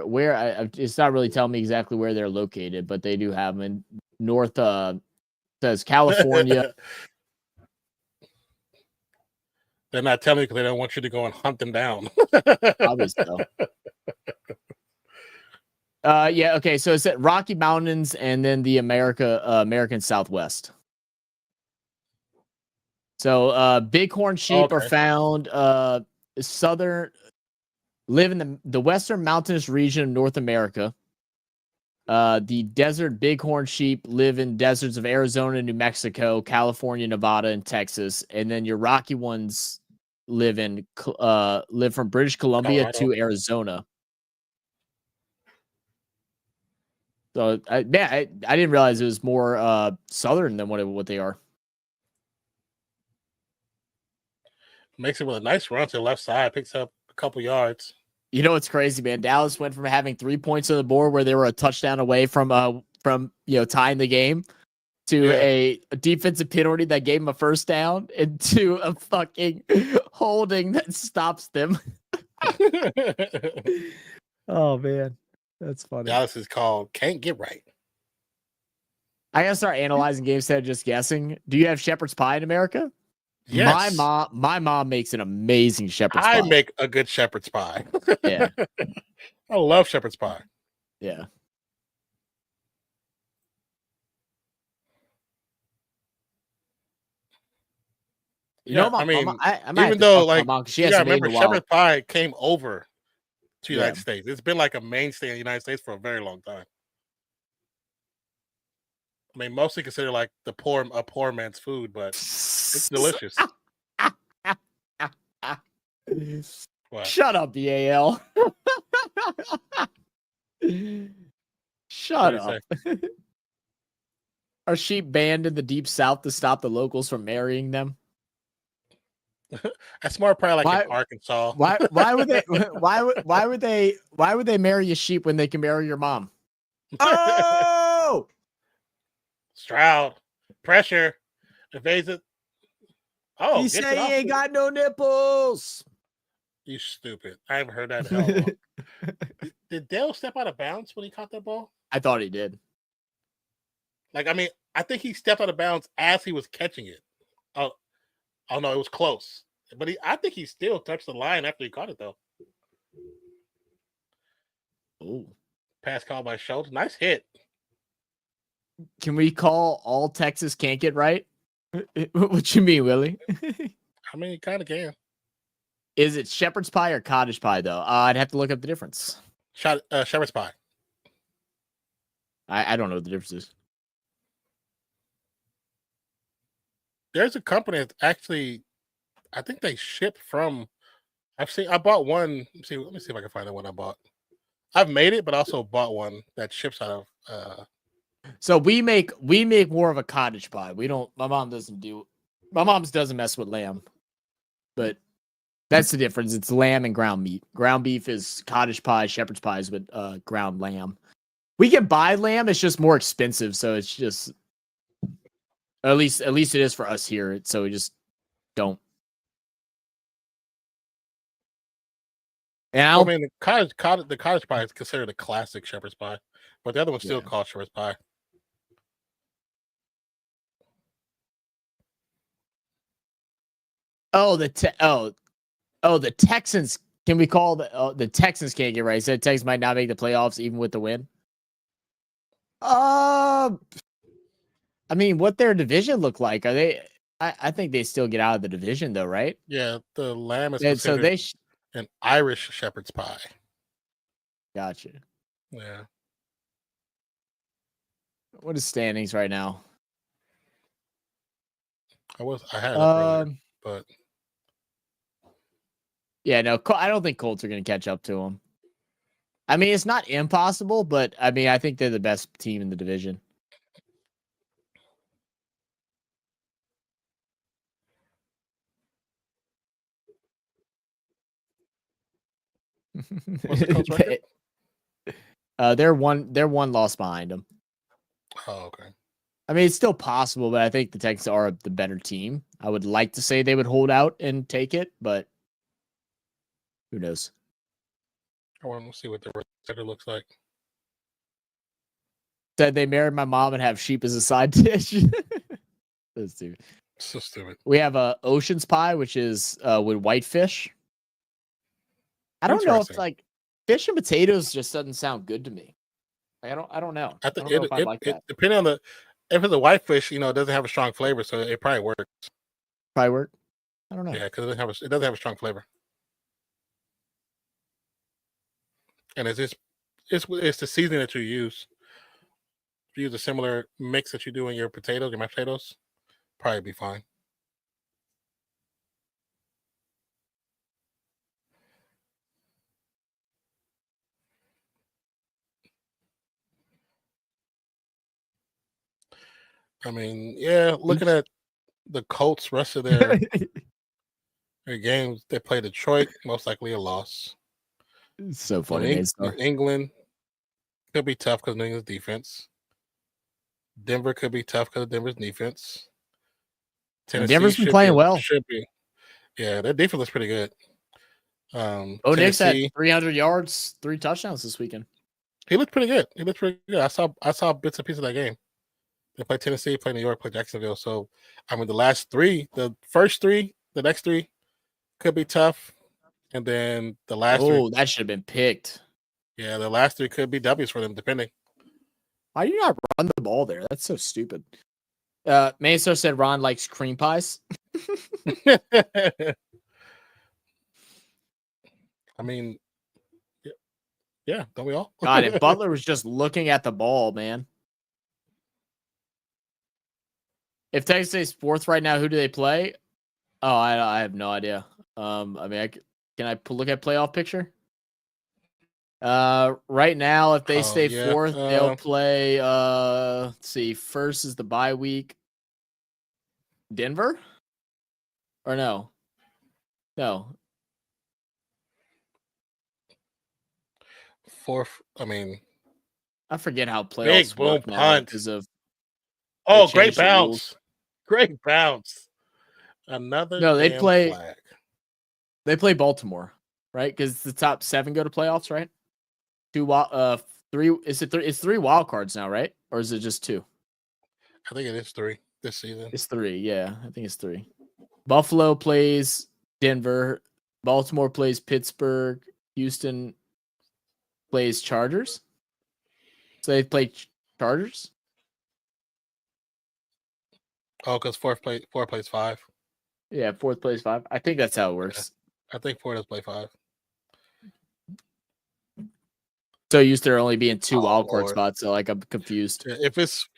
where it's not really telling me exactly where they're located, but they do have them in North. Says California. They're not telling you because they don't want you to go and hunt them down. Probably so. Yeah. Okay. So it's at Rocky Mountains and then the American Southwest. So bighorn sheep are found live in the western mountainous region of North America. The desert bighorn sheep live in deserts of Arizona, New Mexico, California, Nevada, and Texas. And then your rocky ones live from British Columbia to Arizona. So I didn't realize it was more southern than what they are. Makes it with a nice run to the left side, picks up a couple yards. You know what's crazy, man? Dallas went from having 3 points on the board where they were a touchdown away from tying the game to a defensive penalty that gave them a first down into a fucking holding that stops them. Oh man, that's funny. Dallas is called can't get right. I gotta start analyzing games instead of just guessing. Do you have shepherd's pie in America? Yes. My mom makes an amazing shepherd's pie. I make a good shepherd's pie. Yeah. I love shepherd's pie. Yeah. Even though like you gotta remember, shepherd's pie came over to the United States. It's been like a mainstay in the United States for a very long time. I mean, mostly considered like a poor man's food, but it's delicious. Shut up, BAL. Shut up. Are sheep banned in the deep south to stop the locals from marrying them? That's more probably like in Arkansas. Why would they marry a sheep when they can marry your mom? Oh, Stroud, pressure, evasive. Oh, he said he ain't got no nipples. You stupid! I haven't heard that in hell long. Did Dale step out of bounds when he caught that ball? I thought he did. Like, I mean, I think he stepped out of bounds as he was catching it. Oh no, it was close. But I think he still touched the line after he caught it, though. Oh, pass called by Schultz. Nice hit. Can we call all Texas can't get right? What you mean, Willie? I mean, you kind of can. Is it shepherd's pie or cottage pie, though? I'd have to look up the difference. Shepherd's pie. I don't know what the difference is. There's a company that actually, I think they ship from. I bought one. Let me see if I can find the one I bought. I've made it, but also bought one that ships out of. So we make more of a cottage pie. We don't. My mom doesn't mess with lamb, but that's the difference. It's lamb and ground meat. Ground beef is cottage pie. Shepherd's pie is with ground lamb. We can buy lamb. It's just more expensive, so it's just. At least it is for us here. So we just don't. And I mean, the cottage pie is considered a classic shepherd's pie, but the other one's still called shepherd's pie. Oh, the Texans. Can we call the Texans can't get right? Said Texans might not make the playoffs even with the win. I mean, what their division look like? Are they? I think they still get out of the division though, right? Yeah, the lamb is considered an Irish shepherd's pie. Gotcha. Yeah. What is standings right now? I had it up earlier, but yeah, no, I don't think Colts are going to catch up to them. I mean, it's not impossible, but I mean, I think they're the best team in the division. What's the Colts record? They're one loss behind them. Oh, okay. I mean, it's still possible, but I think the Texans are the better team. I would like to say they would hold out and take it, but who knows? I want to see what the schedule looks like. Said they married my mom and have sheep as a side dish. That's stupid. So stupid. We have a ocean's pie, which is with whitefish. I don't know if like fish and potatoes just doesn't sound good to me. Like, I don't know. I think don't know if I like that. Depending on if it's a whitefish, it doesn't have a strong flavor, so it probably works. Probably work. I don't know. Yeah, because it doesn't have a strong flavor. And it's the seasoning that you use. If you use a similar mix that you do in your potatoes, your mashed potatoes, probably be fine. I mean, yeah, looking at the Colts rest of their games, they play Detroit, most likely a loss. It's so funny. New England could be tough because New England's defense. Denver could be tough because of Denver's defense. Tennessee Denver's been playing well. Should be. Yeah, their defense is pretty good. Nick's had 300 yards, 3 touchdowns this weekend. He looked pretty good. I saw bits and pieces of that game. They play Tennessee, play New York, play Jacksonville. So, I mean, the next 3 could be tough. And then the last 3. Oh, that should have been picked. Yeah, the last 3 could be W's for them, depending. Why do you not run the ball there? That's so stupid. Mesa said Ron likes cream pies. I mean, yeah, don't we all? God, if Butler was just looking at the ball, man. If Texas State's 4th right now, who do they play? Oh, I have no idea. I mean, can I look at playoff picture? Right now, if they stay 4th, they'll play. Let's see. First is the bye week. Denver, or no? No. 4th. I mean, I forget how playoffs work now because of. Oh, great bounce! Great bounce! Another. No, they play. Flag. They play Baltimore, right? Because the top 7 go to playoffs, right? 3. Is it 3? It's 3 wild cards now, right? Or is it just 2? I think it is 3 this season. It's 3. Yeah, I think it's 3. Buffalo plays Denver. Baltimore plays Pittsburgh. Houston plays Chargers. So they play Chargers. Oh, because 4 plays 5. Yeah, 4th plays 5. I think that's how it works. Yeah. I think 4 does play 5. So used to there only being 2 wildcard spots, so like I'm confused. Yeah, if it's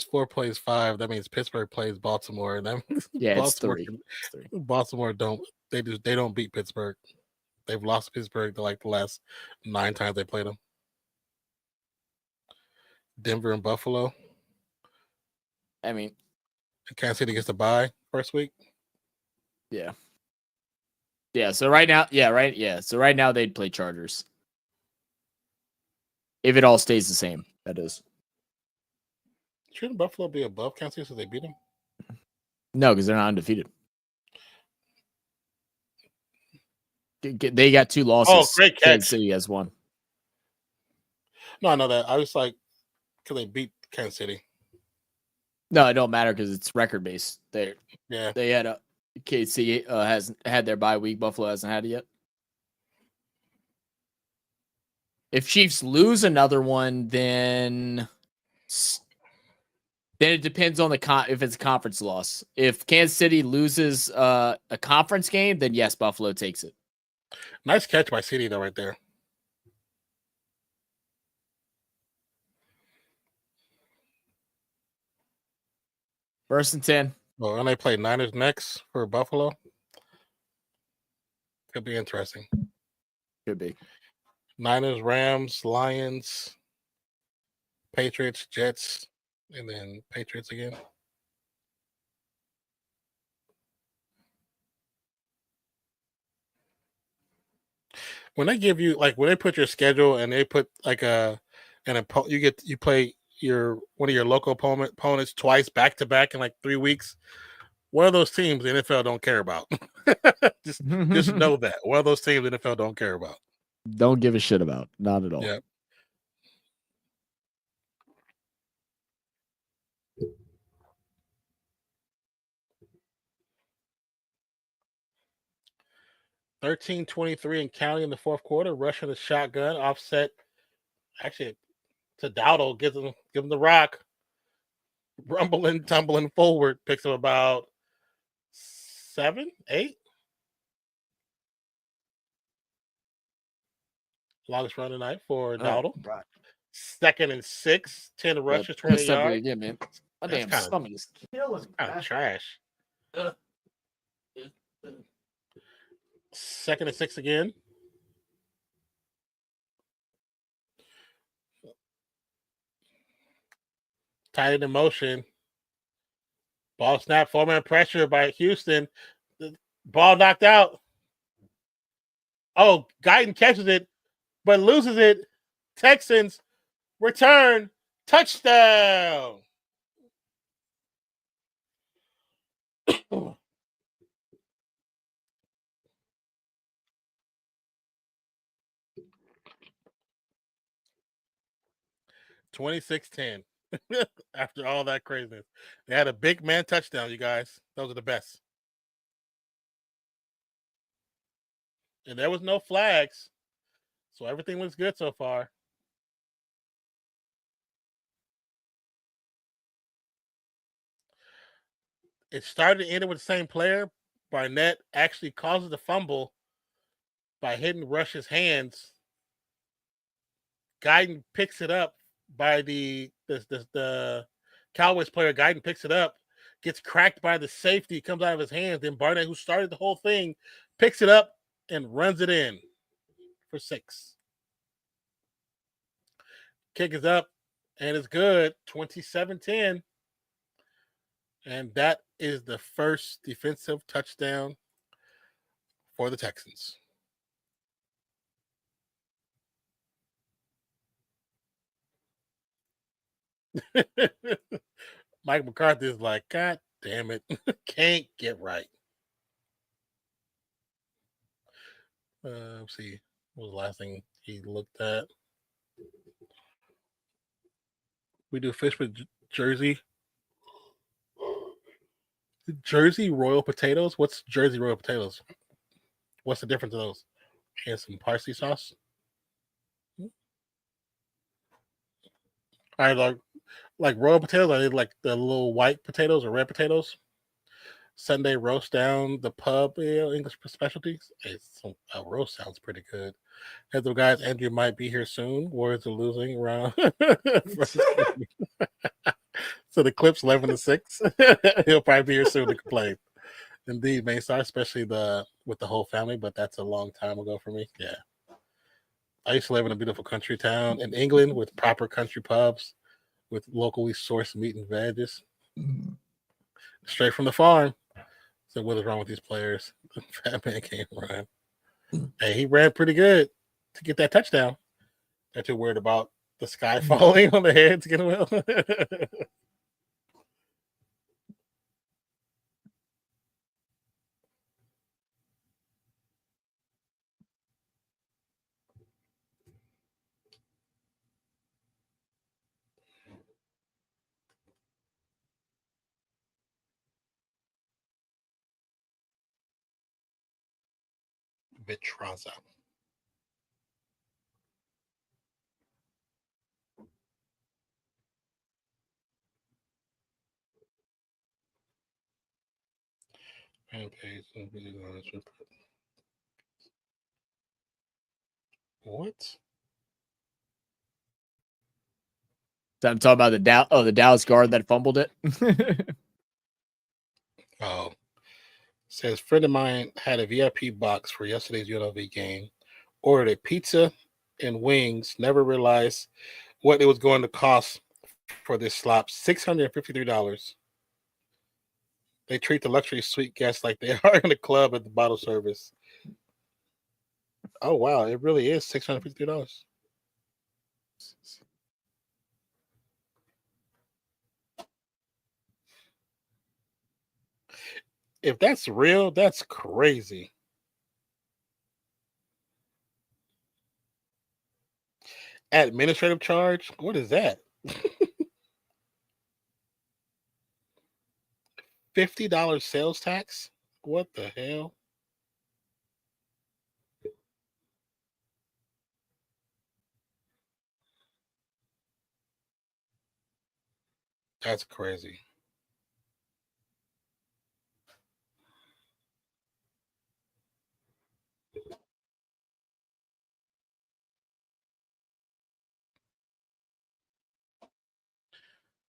4 plays 5, that means Pittsburgh plays Baltimore. And that yeah, Baltimore, it's 3. Baltimore don't beat Pittsburgh. They've lost to Pittsburgh the last 9 times they played them. Denver and Buffalo. I mean, Kansas City gets the bye first week. Yeah. Yeah. So right now, So right now they'd play Chargers. If it all stays the same, that is. Shouldn't Buffalo be above Kansas City so they beat them? No, because they're not undefeated. They got 2 losses. Oh, great catch. Kansas City has 1. No, I know that. I was like, because they beat Kansas City. No, it don't matter because it's record based. They had a KC hasn't had their bye week. Buffalo hasn't had it yet. If Chiefs lose another one, then it depends on if it's a conference loss. If Kansas City loses a conference game, then yes, Buffalo takes it. Nice catch by City though, right there. First and 10. Well, and they play Niners next for Buffalo. Could be interesting. Could be. Niners, Rams, Lions, Patriots, Jets, and then Patriots again. When they give you when they put your schedule and they put and you play one of your local opponents twice back to back in like 3 weeks. One of those teams the NFL don't care about. just know that. One of those teams the NFL don't care about. Don't give a shit about. Not at all. Yeah. $13-23 and counting in the fourth quarter. Rushing the shotgun, offset. Actually, to Dowdle, give him the rock. Rumbling, tumbling forward, picks up about 7, 8. Longest run tonight for Dowdle. Right. 2nd and 6, 10 rushes, 20 yards. Again, man. My damn stomach is killing. Kind of trash. 2nd and 6 again. Tight end in motion. Ball snap, 4-man pressure by Houston. The ball knocked out. Oh, Guyton catches it, but loses it. Texans return, touchdown. $26-10. After all that craziness, they had a big man touchdown, you guys. Those are the best. And there was no flags, so everything was good so far. It started and ended with the same player. Barnett actually causes the fumble by hitting Rush's hands. Guyton picks it up by the Cowboys player. Guyton picks it up, gets cracked by the safety, comes out of his hands. Then Barnett, who started the whole thing, picks it up and runs it in for 6. Kick is up, and it's good. 27-10. And that is the first defensive touchdown for the Texans. Mike McCarthy is like, God damn it. Can't get right. Let's see. What was the last thing he looked at? We do fish with Jersey. Jersey Royal potatoes? What's Jersey Royal potatoes? What's the difference of those? And some parsley sauce. I like royal potatoes. I did like the little white potatoes or red potatoes. Sunday roast down the pub English specialties. A roast sounds pretty good. Heads up, guys. Andrew might be here soon. Warriors are losing round. So the clip's 11-6. He'll probably be here soon to complain. Indeed, Maystar, especially with the whole family, but that's a long time ago for me. Yeah. I used to live in a beautiful country town in England with proper country pubs with locally sourced meat and veggies. Straight from the farm. So what is wrong with these players? The fat man can't run. Hey, he ran pretty good to get that touchdown. They're too worried about the sky falling on the head to get well. Vitraza. What? I'm talking about the Dallas guard that fumbled it. Oh. Says, friend of mine had a VIP box for yesterday's UNLV game, ordered a pizza and wings, never realized what it was going to cost for this slop, $653. They treat the luxury suite guests like they are in a club at the bottle service. Oh, wow. It really is $653. If that's real, that's crazy. Administrative charge? What is that? $50 sales tax? What the hell? That's crazy.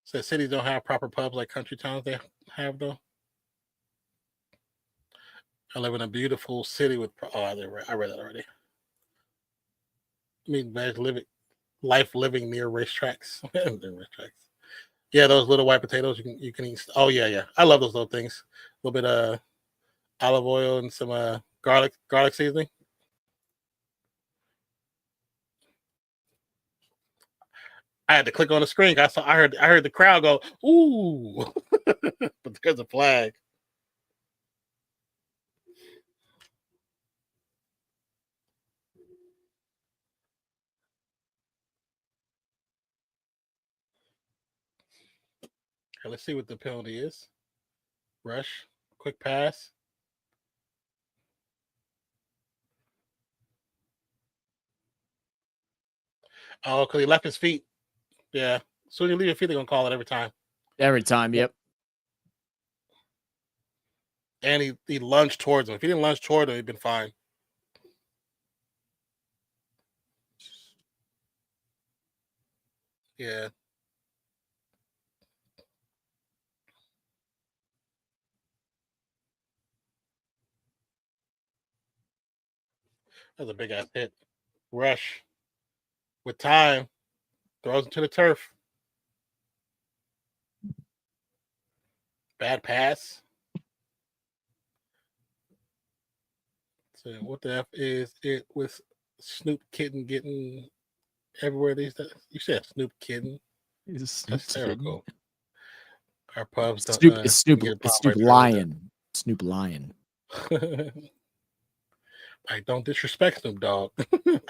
So cities don't have proper pubs like country towns they have, though. I live in a beautiful city with. I read that already. I mean, life living near racetracks. Yeah, those little white potatoes you can eat. Oh yeah. I love those little things. A little bit of olive oil and some garlic seasoning. I had to click on the screen. I heard the crowd go, "Ooh!" But there's a flag. Okay, let's see what the penalty is. Rush, quick pass. Oh, because he left his feet. Yeah. As soon as you leave your feet, they're gonna call it every time. Every time, yep. And he lunged towards him. If he didn't lunge toward him, he'd been fine. Yeah. That was a big ass hit. Rush with time throws him to the turf. Bad pass. So what the F is it with Snoop Kitten getting everywhere these days? You said Snoop Kitten. That's hysterical. Our pubs don't. It's Snoop Lion. Snoop Lion. Like, don't disrespect Snoop Dogg.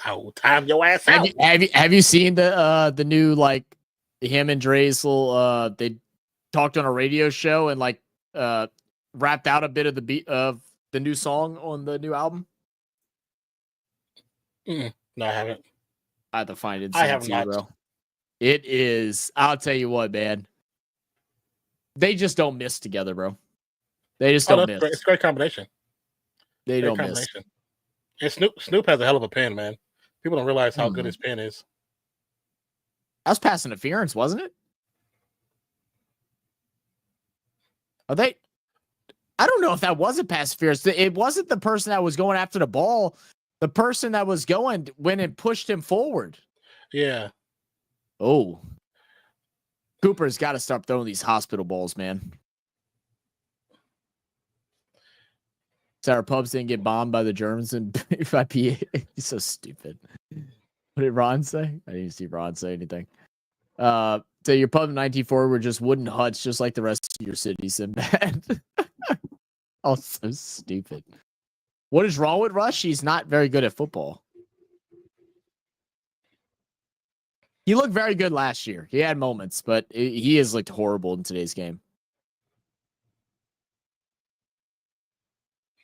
I'll time your ass out. Have you seen the new, like, him and Dre's little they talked on a radio show and like rapped out a bit of the beat of the new song on the new album? No, I haven't. I have to find it. I have not. Bro. It is. I'll tell you what, man. They just don't miss together, bro. They just don't miss. It's a great combination. They don't miss. And Snoop has a hell of a pen, man. People don't realize how good his pen is. That was pass interference, wasn't it? Are they? I don't know if that was a pass interference. It wasn't the person that was going after the ball. The person that was going went and pushed him forward. Yeah. Oh. Cooper's got to stop throwing these hospital balls, man. So our pubs didn't get bombed by the Germans and by PA. He's so stupid. What did Ron say? I didn't see Ron say anything. So your pub in 1940 were just wooden huts, just like the rest of your cities, and bad. Oh, so stupid. What is wrong with Rush? He's not very good at football. He looked very good last year. He had moments, but he has looked horrible in today's game.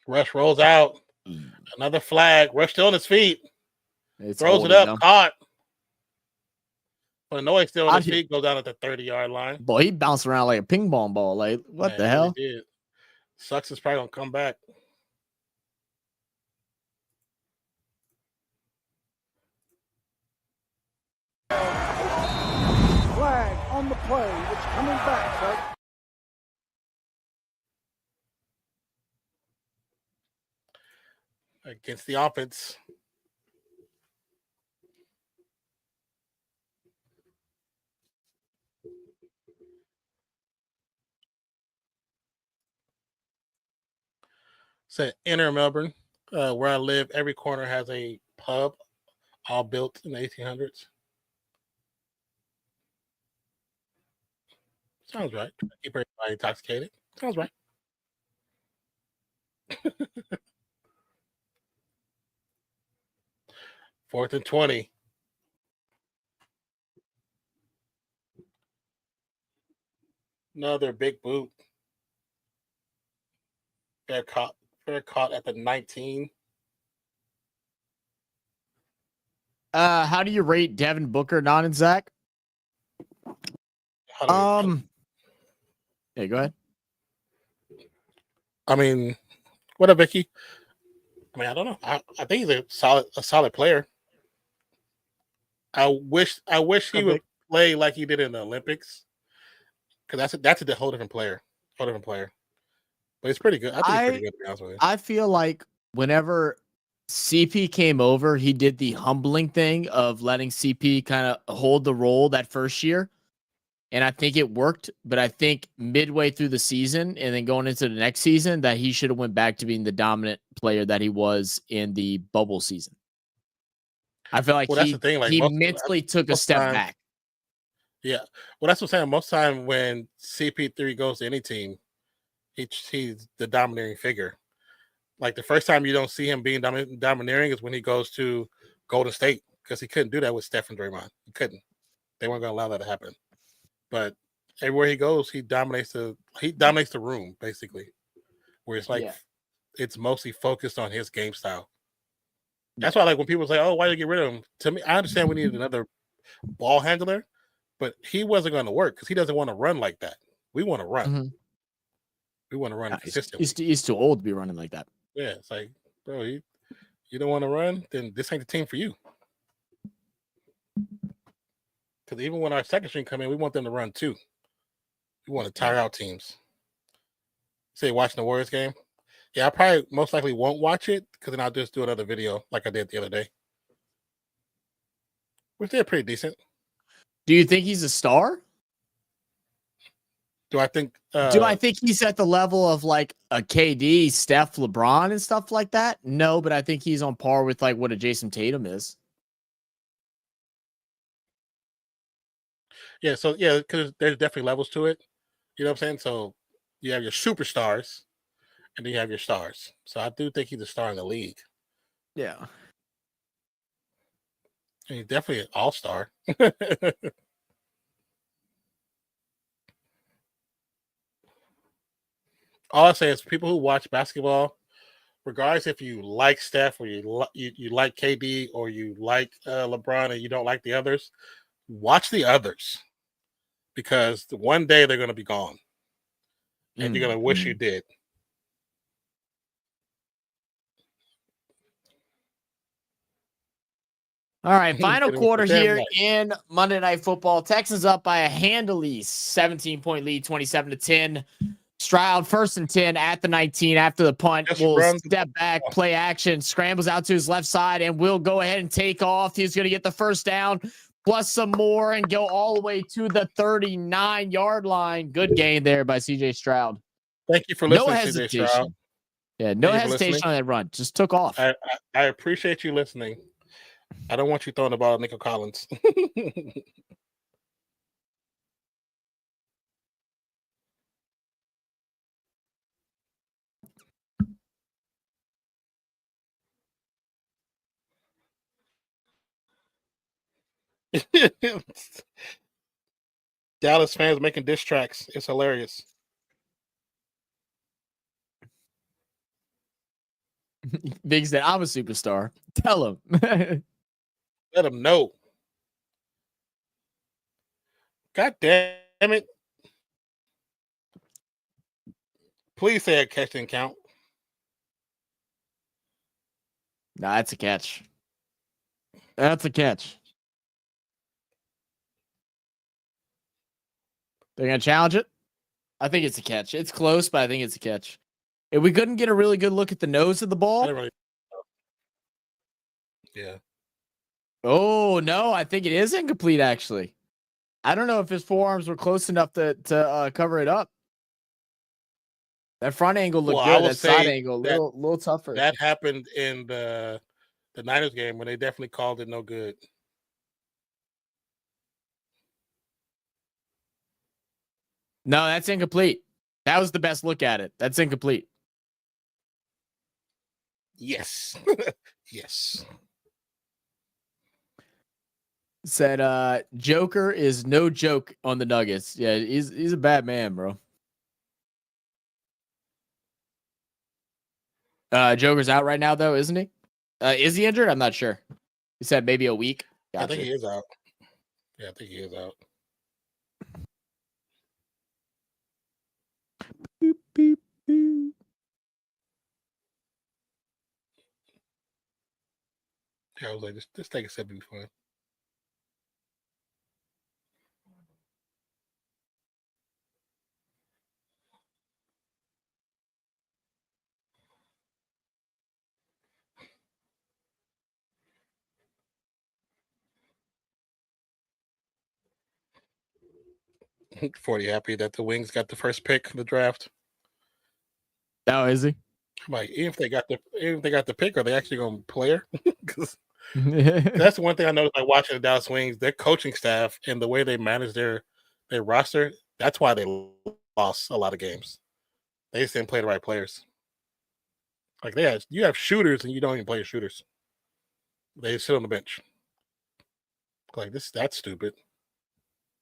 Rush rolls out. Another flag. Rush still on his feet. Throws it up. Them. Caught. But Noy still on his feet. Goes down at the 30-yard line. Boy, he bounced around like a ping pong ball. Like, what the hell? He did. Sucks is probably going to come back. Flag on the play. It's coming back, sir. Against the offense. So inner Melbourne, where I live, every corner has a pub, all built in the 1800s. Sounds right. Keep everybody intoxicated. Sounds right. Fourth and 20. Another big boot. Fair caught at the 19. How do you rate Devin Booker, Non and Zach? Yeah, go ahead. I mean, what up, Vicky? I mean, I don't know. I think he's a solid player. I wish he would play like he did in the Olympics, because that's a whole different player. But it's pretty good. I think it's pretty good, to be honest with you. I feel like whenever CP came over, he did the humbling thing of letting CP kind of hold the role that first year. And I think it worked, but I think midway through the season and then going into the next season that he should have went back to being the dominant player that he was in the bubble season. I feel like that's the thing. Like, he mentally took a step back. Yeah. Well, that's what I'm saying. Most time when CP3 goes to any team, he's the domineering figure. Like, the first time you don't see him being domineering is when he goes to Golden State, because he couldn't do that with Steph and Draymond. He couldn't. They weren't going to allow that to happen. But everywhere he goes, he dominates the room, basically. Where it's like it's mostly focused on his game style. That's why, like, when people say, "Oh, why did you get rid of him?" To me, I understand we needed another ball handler, but he wasn't going to work because he doesn't want to run like that. We want to run. Mm-hmm. We want to run consistently. He's too old to be running like that. Yeah, it's like, bro, you don't want to run, then this ain't the team for you. Because even when our second string come in, we want them to run too. We want to tire out teams. Say, watching the Warriors game? Yeah, I probably most likely won't watch it, because then I'll just do another video like I did the other day. Which they're pretty decent. Do you think he's a star? Do I think he's at the level of like a KD, Steph, LeBron, and stuff like that? No, but I think he's on par with like what a Jason Tatum is. Yeah, so because there's definitely levels to it. You know what I'm saying? So you have your superstars, and then you have your stars. So I do think he's a star in the league. Yeah. And he's definitely an all-star. All I say is, people who watch basketball, regardless if you like Steph or you like KD or you like LeBron and you don't like the others, watch the others, because one day they're going to be gone, and you're going to wish you did. All right, final quarter here in Monday Night Football. Texans up by a handily 17-point lead, 27-10. Stroud, 1st and 10 at the 19 after the punt. Will step back, play action, scrambles out to his left side, and will go ahead and take off. He's going to get the first down, plus some more, and go all the way to the 39-yard line. Good gain there by CJ Stroud. Thank you for listening, no hesitation. CJ Stroud. Yeah, no hesitation on that run. Just took off. I appreciate you listening. I don't want you throwing the ball at Nico Collins. Dallas fans making diss tracks. It's hilarious. Big said, I'm a superstar. Tell him. Let him know. God damn it. Please say a catch didn't count. Nah, that's a catch. That's a catch. They're going to challenge it? I think it's a catch. It's close, but I think it's a catch. If we couldn't get a really good look at the nose of the ball. Yeah. Oh, no, I think it is incomplete, actually. I don't know if his forearms were close enough to cover it up. That front angle looked good. That side angle, a little tougher. That happened in the Niners game when they definitely called it no good. No, that's incomplete. That was the best look at it. That's incomplete. Yes. Yes. Said Joker is no joke on the Nuggets. Yeah, he's a bad man, bro. Joker's out right now though, isn't he? Is he injured? I'm not sure. He said maybe a week. Gotcha. I think Gotcha. he is out. Yeah, I think he is out. Beep, beep, beep. Yeah, I was like, just take a sip, be fine. For you happy that the Wings got the first pick in the draft? Oh, is he? I'm like, even if they got the pick, are they actually going to play her? Because that's the one thing I noticed by watching the Dallas Wings. Their coaching staff and the way they manage their roster, that's why they lost a lot of games. They just didn't play the right players. Like you have shooters and you don't even play your shooters. They sit on the bench. Like that's stupid.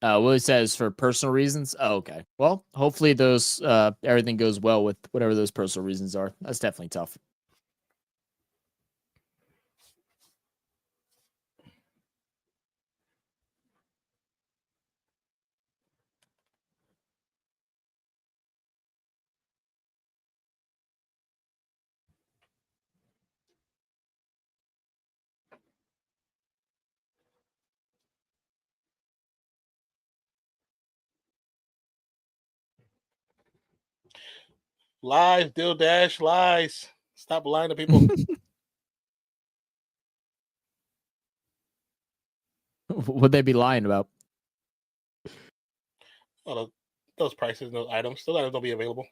Willie says for personal reasons. Oh, okay. Well, hopefully those everything goes well with whatever those personal reasons are. That's definitely tough. Lies, Dill Dash, lies. Stop lying to people. Would they be lying about? Oh, those prices, those items don't be available.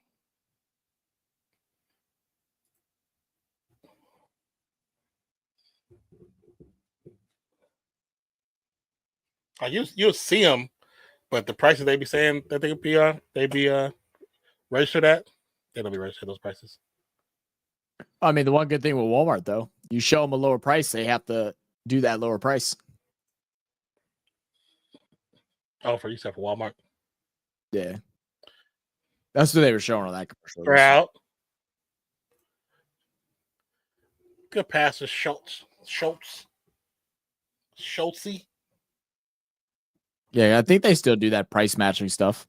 You'll see them, but the prices they be saying that they be registered at, they don't be registered those prices. I mean, the one good thing with Walmart though, you show them a lower price, they have to do that lower price. Oh, for you said for Walmart. Yeah, that's what they were showing on that commercial. STROUD. Good passes, Schultz. Yeah, I think they still do that price matching stuff.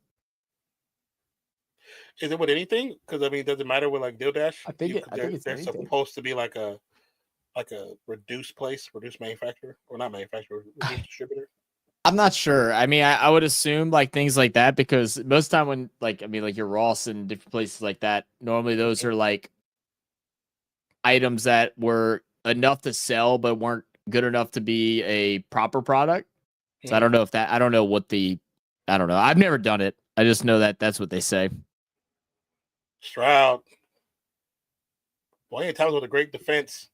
Is it with anything? Because I mean, does it matter with like Dill Dash? I think it's they're anything. supposed to be like a reduced manufacturer, or not manufacturer, reduced distributor. I'm not sure. I mean, I would assume like things like that because most time when like your Ross and different places like that, normally those are like items that were enough to sell but weren't good enough to be a proper product. So I don't know I don't know. I've never done it. I just know that that's what they say. STROUD. Boy, times with a great defense.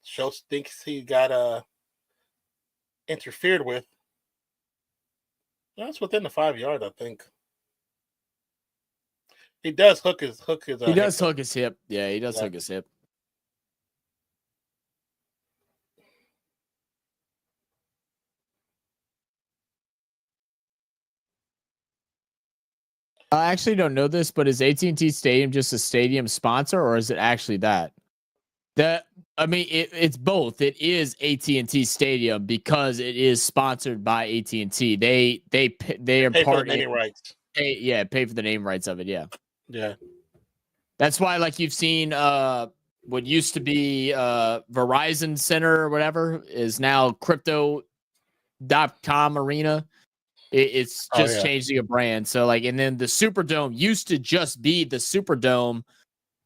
Schultz thinks he got interfered with. That's within the 5 yard, I think. He does hook his. He does hook his hip. Yeah, he does hook his hip. I actually don't know this, but is AT&T Stadium just a stadium sponsor, or is it actually that? I mean, it's both. It is AT&T Stadium because it is sponsored by AT&T. They are pay part for the naming rights. Pay for the name rights of it. Yeah. Yeah. That's why, like, you've seen what used to be Verizon Center or whatever is now Crypto.com Arena. It's just changing a brand. So, like, and then the Superdome used to just be the Superdome,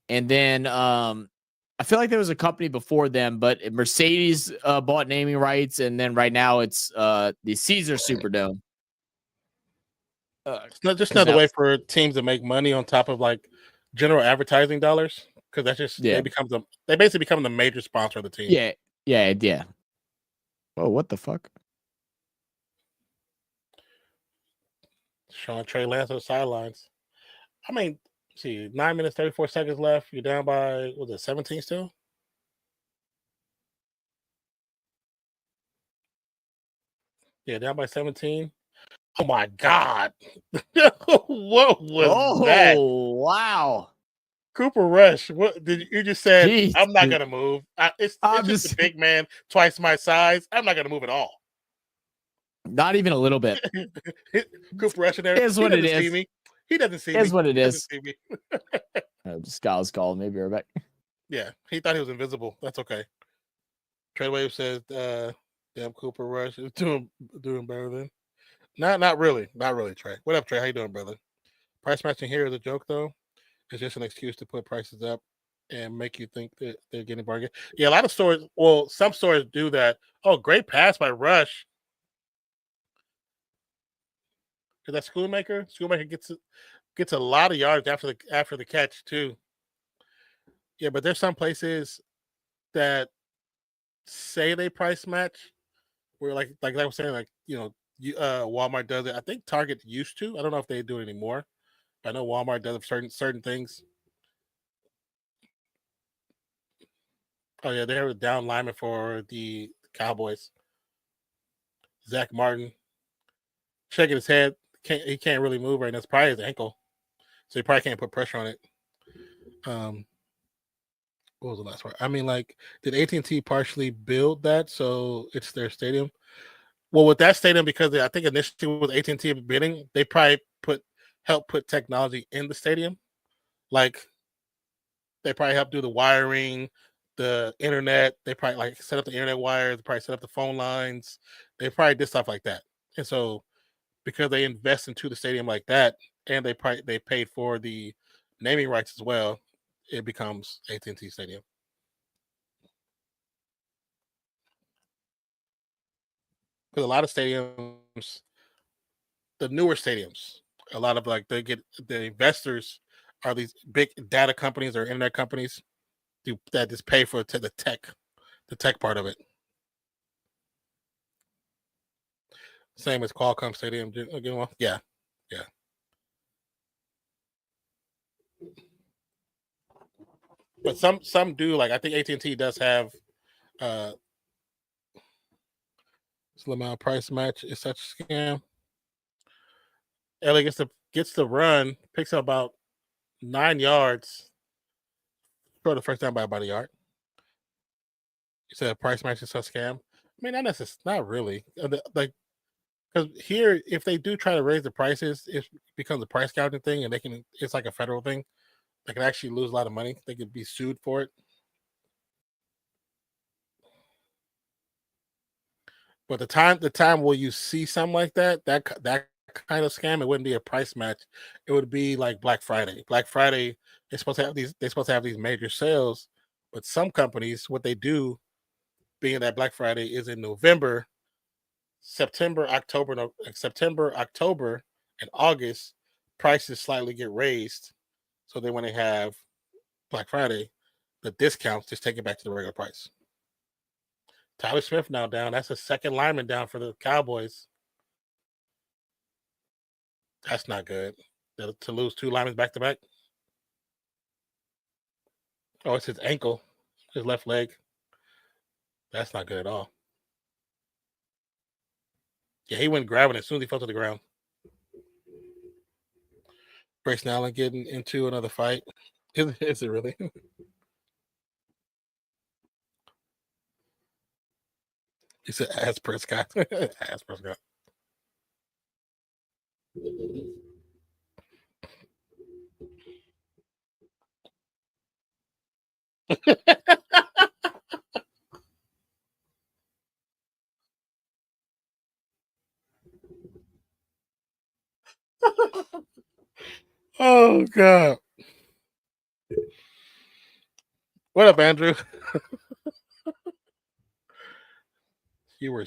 and then I feel like there was a company before them, but Mercedes bought naming rights, and then right now it's the Caesar Superdome. It's just another way for teams to make money on top of like general advertising dollars, because that's just they basically become the major sponsor of the team. Yeah. Oh, what the fuck? Showing Trey Lance on the sidelines. I mean, See, 9 minutes, 34 seconds left. You're down by, was it 17 still? Yeah, down by 17. Oh my God. What was that? Oh, wow. Cooper Rush. What did you just said? Jeez, I'm not dude. gonna move. It's I'm just a just big man, twice my size. I'm not gonna move at all. not even a little bit. Cooper Rush in there. Is what he it doesn't see is. me. He doesn't see Is me. what it he is. Doesn't see me. Scott was calling. Maybe we're back. Yeah, he thought he was invisible. That's okay. Trade Wave says, "Damn, Cooper Rush is doing better than." Not really, Trey. What up, Trey? How you doing, brother? Price matching here is a joke, though. It's just an excuse to put prices up and make you think that they're getting bargain. Yeah, a lot of stores. Well, some stores do that. Oh, great pass by Rush. Is that Schoonmaker? Schoonmaker gets a lot of yards after the catch too. Yeah, but there's some places that say they price match where like I was saying, like, Walmart does it. I think Target used to. I don't know if they do it anymore. I know Walmart does certain things. Oh yeah, they have a down lineman for the Cowboys. Zach Martin shaking his head. He can't really move right now. It's probably his ankle, so he probably can't put pressure on it. What was the last part? I mean, like, did AT&T partially build that so it's their stadium? Well, with that stadium, because I think initially with AT&T bidding, they probably help put technology in the stadium. Like, they probably help do the wiring, the internet. They probably like set up the internet wires. They probably set up the phone lines. They probably did stuff like that. And so, because they invest into the stadium like that, and they paid for the naming rights as well, it becomes AT&T Stadium. Because a lot of stadiums, the newer stadiums, a lot of like the investors are these big data companies or internet companies that just pay for the tech part of it. Same as Qualcomm Stadium. Yeah. But some do, like I think AT&T does have slim out price match is such a scam. LA gets the run, picks up about 9 yards, throw the first down by about a yard. You said price match is such a scam. I mean, not really. Like, because here, if they do try to raise the prices, it becomes a price gouging thing, and it's like a federal thing. They can actually lose a lot of money. They could be sued for it. But the time where you see something like that kind of scam, it wouldn't be a price match. It would be like Black Friday. Black Friday, they're supposed to have these major sales, but some companies, what they do, being that Black Friday is in November, September, October, and August, prices slightly get raised. So then when they have Black Friday, the discounts just take it back to the regular price. Tyler Smith now down. That's a second lineman down for the Cowboys. That's not good. To lose 2 linemen back to back. Oh, it's his ankle, his left leg. That's not good at all. Yeah, he went grabbing it as soon as he fell to the ground. Grayson Allen getting into another fight. Is it really? He said, "Ask Prescott." Ask Prescott. Oh God! What up, Andrew? They were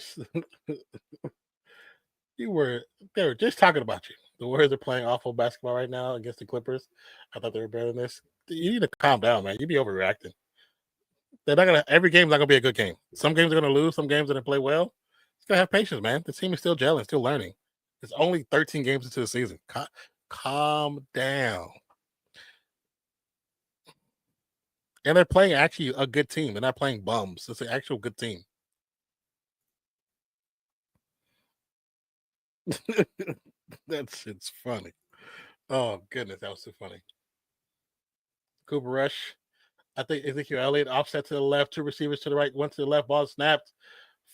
just talking about you. The Warriors are playing awful basketball right now against the Clippers. I thought they were better than this. You need to calm down, man. You'd be overreacting. They're not gonna. Every game's not gonna be a good game. Some games are gonna lose. Some games are gonna play well. Just gotta have patience, man. The team is still gelling, still learning. It's only 13 games into the season. Calm down. And they're playing actually a good team. They're not playing bums. It's an actual good team. That shit's funny. Oh, goodness. That was so funny. Cooper Rush. I think Ezekiel Elliott offset to the left, 2 receivers to the right, 1 to the left, ball snapped.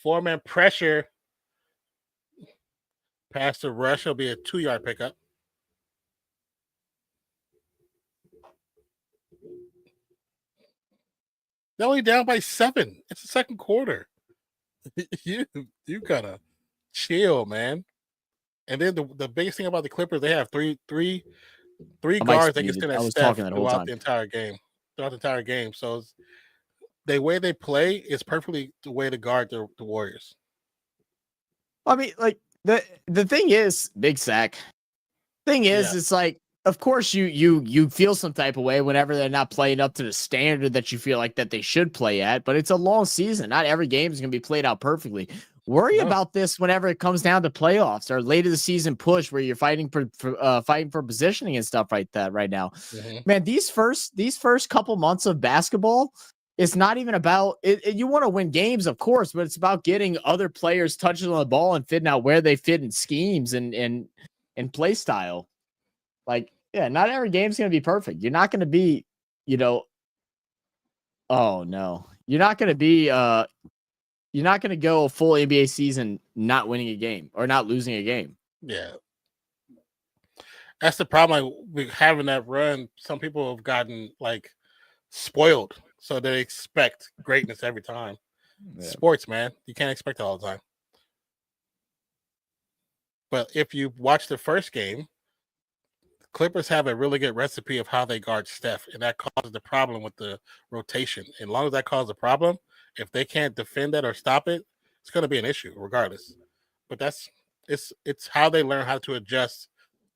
4-man pressure. Pass to Rush. It'll be a 2-yard pickup. They're only down by 7. It's the second quarter. you gotta chill, man. And then the biggest thing about the Clippers, they have three guards that can stand at Steph throughout the entire game. So the way they play is perfectly the way to guard the Warriors. I mean, like the thing is, Big Sack. Thing is, it's like, of course you feel some type of way whenever they're not playing up to the standard that you feel like that they should play at, but it's a long season. Not every game is going to be played out perfectly. Worry about this whenever it comes down to playoffs or later the season push where you're fighting for positioning and stuff like that right now. Mm-hmm. Man, these first couple months of basketball, it's not even about it. You want to win games, of course, but it's about getting other players touching on the ball and fitting out where they fit in schemes and play style. Like, yeah, not every game's going to be perfect. You're not going to be, oh no, you're not going to be, you're not going to go a full NBA season not winning a game or not losing a game. Yeah. That's the problem. Like, with having that run, some people have gotten like spoiled. So they expect greatness every time. Yeah. Sports, man. You can't expect it all the time. But if you watch the first game, Clippers have a really good recipe of how they guard Steph, and that causes the problem with the rotation. And as long as that causes a problem, if they can't defend that or stop it, it's going to be an issue regardless. But it's how they learn how to adjust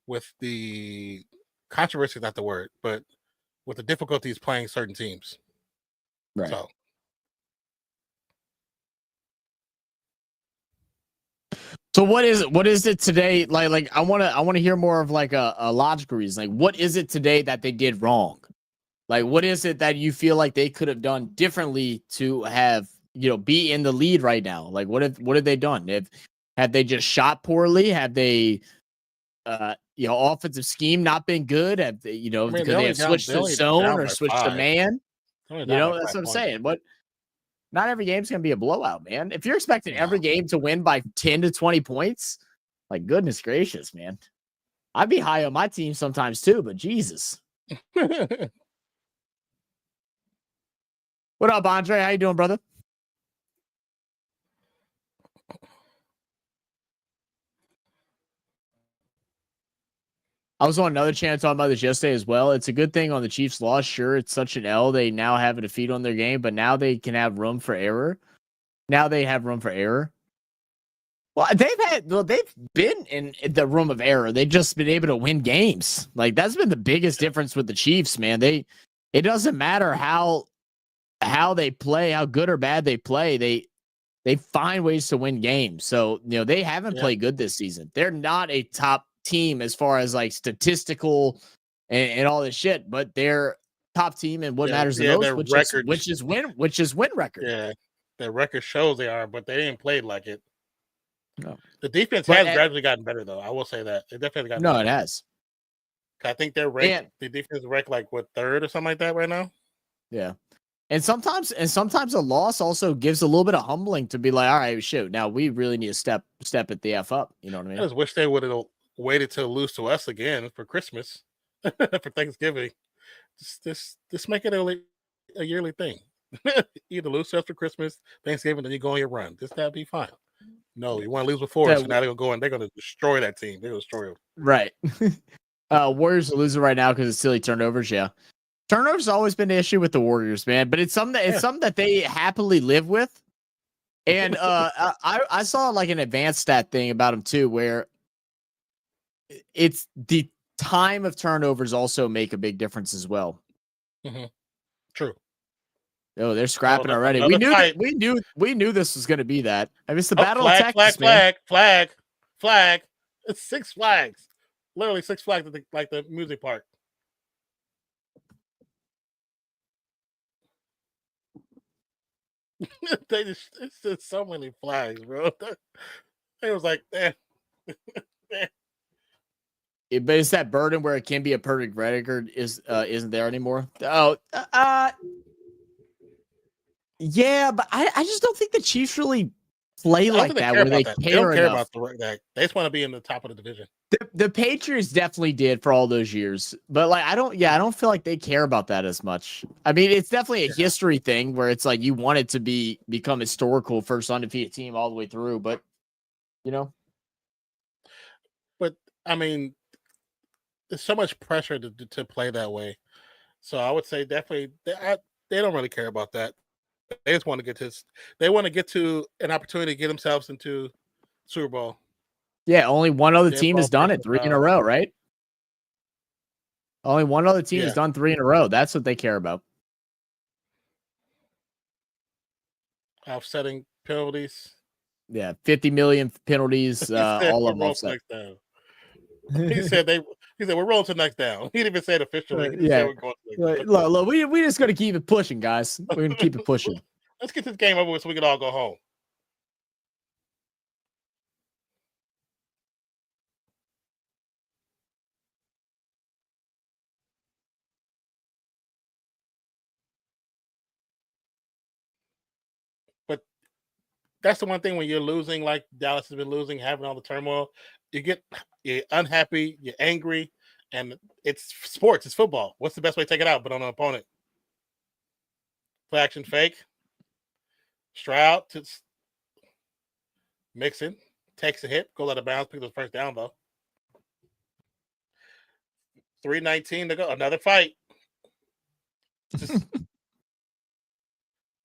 with the controversy, not the word, but with the difficulties playing certain teams. Right. So what is it today? Like I want to hear more of like a logical reason. Like, what is it today that they did wrong? Like, what is it that you feel like they could have done differently to have, be in the lead right now? Like, what have they done? Have they just shot poorly? Have they, offensive scheme not been good? Have they, because they have switched to zone or switched to man? That's what I'm saying. But not every game's going to be a blowout, man. If you're expecting every game to win by 10 to 20 points, like, goodness gracious, man. I'd be high on my team sometimes too, but Jesus. What up, Andre? How you doing, brother? I was on another channel talking about this yesterday as well. It's a good thing on the Chiefs' loss. Sure, it's such an L. They now have a defeat on their game, but now they can have room for error. Well, they've been in the room of error. They've just been able to win games. Like, that's been the biggest difference with the Chiefs, man. It doesn't matter how they play, how good or bad they play. They find ways to win games. So, they haven't played good this season. They're not a top team as far as like statistical and all this shit, but they're top team and what matters the most, which is win record. Yeah, their record shows they are, but they ain't played like it. No, the defense has gradually gotten better though. I will say that it definitely got. No, better. It has. I think they're ranked. The defense is ranked like third or something like that right now. Yeah. And sometimes a loss also gives a little bit of humbling to be like, all right, shoot, now we really need to step it the F up. You know what I mean? I just wish they would have waited to lose to us again for Christmas, for Thanksgiving. Just make it a yearly thing. Either lose to us for Christmas, Thanksgiving, then you go on your run. That'd be fine. No, you want to lose before, so now they're going to destroy that team. They're going to destroy them. Right. Warriors are losing right now because of silly turnovers. Yeah. Turnovers has always been the issue with the Warriors, man, but it's something that they happily live with. And I saw like an advanced stat thing about them too, where it's the time of turnovers also make a big difference as well. Mm-hmm. True. Oh, they're scrapping already. We knew this was going to be that. I mean, it's the Battle of Texas, flag. It's 6 flags. Literally 6 flags at the music park. It's just so many flags, bro. It was like, eh. But it's that burden where it can be a perfect record isn't there anymore. Yeah, but I just don't think the Chiefs really play like that where they care They don't care enough. about that. They just want to be in the top of the division. The Patriots definitely did for all those years, but like I don't feel like they care about that as much. I mean, it's definitely a history thing where it's like you want it to become historical first undefeated team all the way through, but you know. But I mean, there's so much pressure to play that way. So I would say definitely they don't really care about that. They just want to get to they want to get to an opportunity to get themselves into Super Bowl. Yeah, only one other team has done it 3 in a row, right? Only one other team has done 3 in a row. That's what they care about. Offsetting penalties. Yeah, 50 million penalties, all of them offset. He said we're rolling to next down. He didn't even say it officially. Yeah. Look, we just gonna keep it pushing, guys. We're gonna keep it pushing. Let's get this game over with so we can all go home. But that's the one thing when you're losing, like Dallas has been losing, having all the turmoil, you're unhappy, you're angry, and it's sports, it's football. What's the best way to take it out but on an opponent? Play action fake. STROUD to Mixon, takes a hit, goes out of bounds, picks the first down though. 3:19 to go, another fight.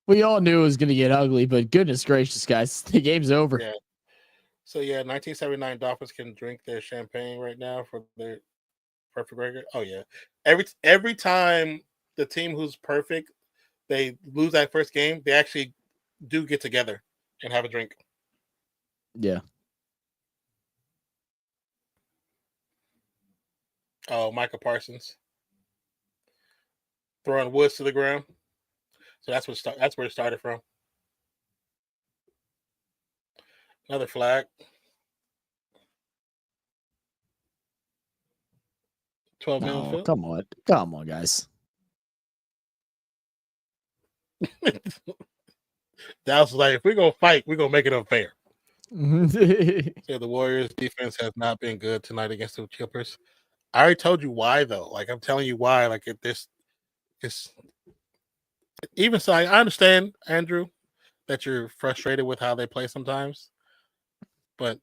We all knew it was going to get ugly, but goodness gracious, guys, the game's over. Yeah. So 1979 Dolphins can drink their champagne right now for their perfect record. Oh yeah, every time the team who's perfect, they lose that first game, they actually do get together and have a drink. Yeah. Oh, Michael Parsons throwing Woods to the ground. So that's where it started from. Another flag. 12 minutes. Oh, come on, guys. Dallas was like, if we're gonna fight, we're gonna make it unfair. The Warriors defense has not been good tonight against the Clippers. I already told you why, though. Like, I'm telling you why. Like, it's even so. I understand, Andrew, that you're frustrated with how they play sometimes, but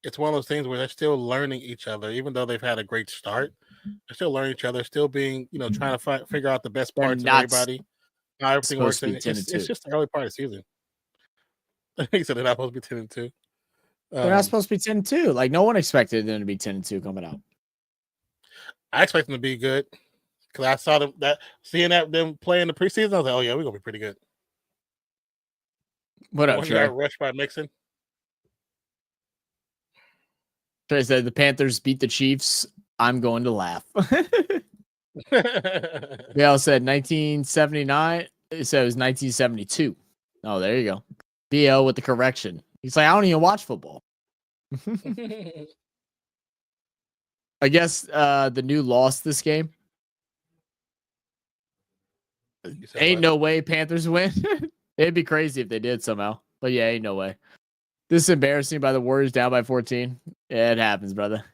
it's one of those things where they're still learning each other, even though they've had a great start. They're still learning each other, still being, trying to figure out the best parts of everybody. How everything works. It's just the early part of the season. He said they're not supposed to be 10-2. They're not supposed to be 10-2. Like, no one expected them to be 10-2 coming out. I expect them to be good because I saw seeing them play in the preseason. I was like, oh yeah, we're gonna be pretty good. What up, Trey? Rushed by Mixon. Trey said the Panthers beat the Chiefs. I'm going to laugh. They all said 1979. It said it was 1972. Oh, there you go. BL with the correction. He's like, I don't even watch football. I guess the new lost this game. Ain't no way Panthers win. It'd be crazy if they did somehow. But yeah, ain't no way. This is embarrassing by the Warriors down by 14. Yeah, it happens, brother.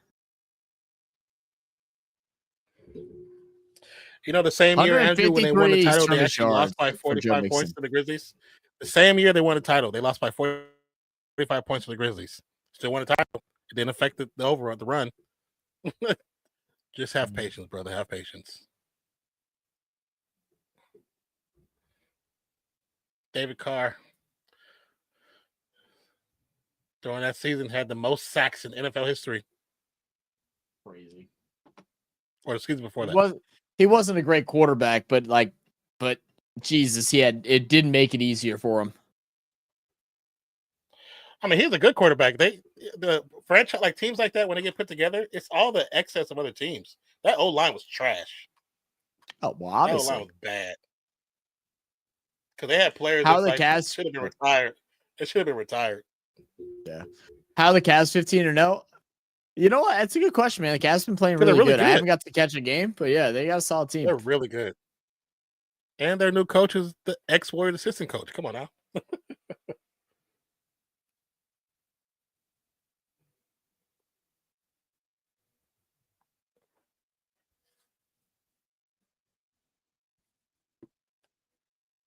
The same year, Andrew, when they won the title, they actually lost by 45 points to the Grizzlies. The same year they won the title, they lost by 45 points to the Grizzlies. Still won the title. It didn't affect the run. Just have patience, brother. Have patience. David Carr, during that season, had the most sacks in NFL history. Crazy. Or the season before that. He wasn't a great quarterback, but Jesus, it didn't make it easier for him. I mean, he's a good quarterback. The franchise, like teams like that, when they get put together, it's all the excess of other teams. That O-line was trash. Oh, well, obviously. That O-line was bad. Because they had players How that's the like Cavs should have been retired. It should have been retired. Yeah. How the Cavs 15-0? You know what? That's a good question, man. The Cavs been playing They're really, really good. I good. haven't got to catch a game, but yeah, they got a solid team. They're really good. And their new coach is the ex-Warriors assistant coach. Come on now.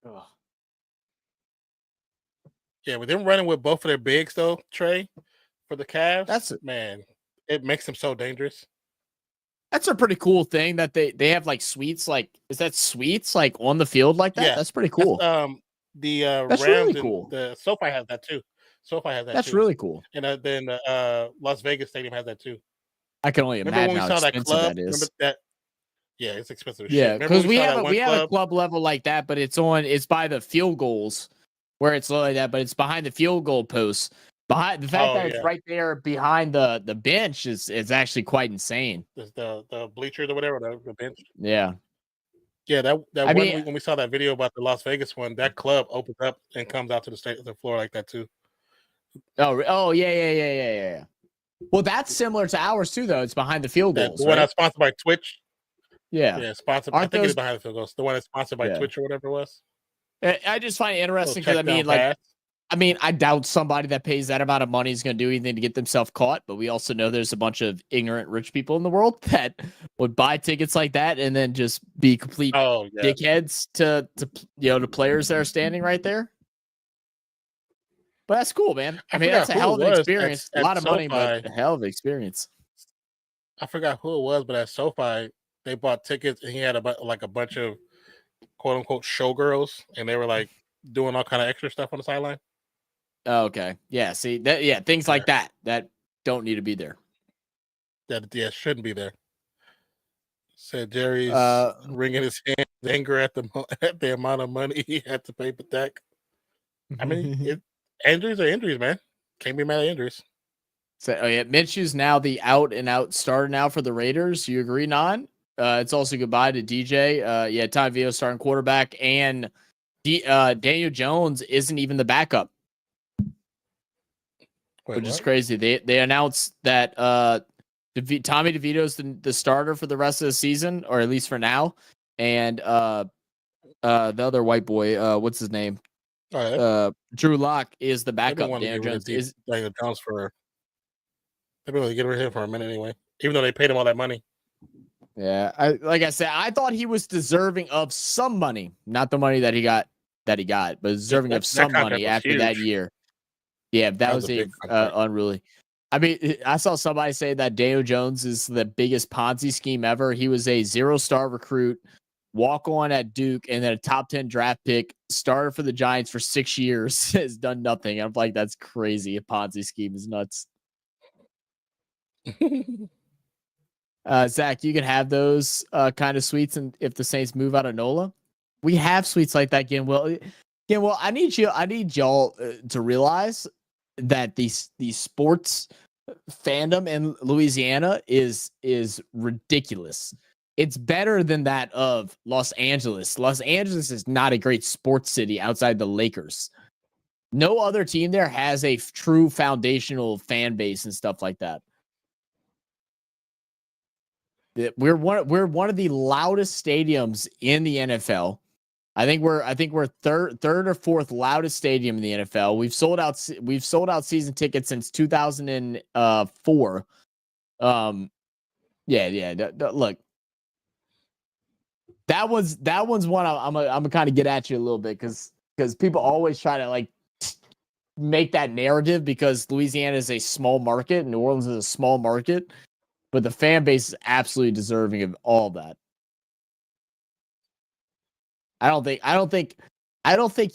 Ugh. Yeah, with them running with both of their bigs though, Trey, for the Cavs, Man, it makes them so dangerous. That's a pretty cool thing that they have like suites. Like, is that suites like on the field like that? Yeah, that's pretty cool. The that's Rams really and cool. the SoFi has that too. SoFi has that That's too. really cool. And then Las Vegas Stadium has that too. I can only remember imagine when we how saw that expensive club? that is. Remember that? Yeah, it's expensive as Yeah, shit. Remember because we saw have that a club level like that, but it's by the field goals where it's like that, but it's behind the field goal posts. Behind the fact that it's right there behind the bench is actually quite insane. The bleachers or whatever, the bench. Yeah. Yeah, that when we saw that video about the Las Vegas one, that club opens up and comes out to the floor like that too. Oh yeah. Well, that's similar to ours too, though. It's behind the field goals. The one that's sponsored by Twitch. Yeah, sponsored. I think it's behind the field goals. The one that's sponsored by Twitch or whatever it was. I just find it interesting because I doubt somebody that pays that amount of money is going to do anything to get themselves caught. But we also know there's a bunch of ignorant rich people in the world that would buy tickets like that and then just be complete dickheads to players that are standing right there. But that's cool, man. I mean, that's a hell of an experience. A lot of money, but a hell of an experience. I forgot who it was, but at SoFi, they bought tickets and he had a bunch of quote unquote showgirls, and they were like doing all kind of extra stuff on the sideline. Oh, okay. Yeah. See that. Yeah. Things like that don't need to be there. That shouldn't be there. Said Jerry's wringing his hands, anger at the amount of money he had to pay for DAK. I mean, injuries are injuries, man. Can't be mad at injuries. So, Minshew's now the out and out starter now for the Raiders. You agree, Non? It's also goodbye to DJ. Tom Vito starting quarterback, and Daniel Jones isn't even the backup. Which is crazy. They announced that Tommy DeVito's the starter for the rest of the season, or at least for now. And the other white boy, what's his name? Drew Lock is the backup. Daniel Jones is Daniel Jones for. They've been able to get rid of him for a minute anyway, even though they paid him all that money. Yeah, like I said, I thought he was deserving of some money, not the money that he got, but deserving of some money after that year. Yeah, that was unruly. I mean, I saw somebody say that Daniel Jones is the biggest Ponzi scheme ever. He was a 0-star recruit, walk on at Duke, and then a top 10 draft pick, starter for the Giants for 6 years, has done nothing. I'm like, that's crazy. A Ponzi scheme is nuts. Zach, you can have those kind of suites, and if the Saints move out of NOLA, we have suites like that again. Well, I need y'all to realize that these sports fandom in Louisiana is ridiculous. It's better than that of Los Angeles. Los Angeles is not a great sports city outside the Lakers. No other team there has a true foundational fan base and stuff like that. We're one of the loudest stadiums in the NFL. I think we're third or fourth loudest stadium in the NFL. We've sold out season tickets since 2004. Look, that one's one I'm gonna kind of get at you a little bit because people always try to like make that narrative because Louisiana is a small market and New Orleans is a small market. But the fan base is absolutely deserving of all that. I don't think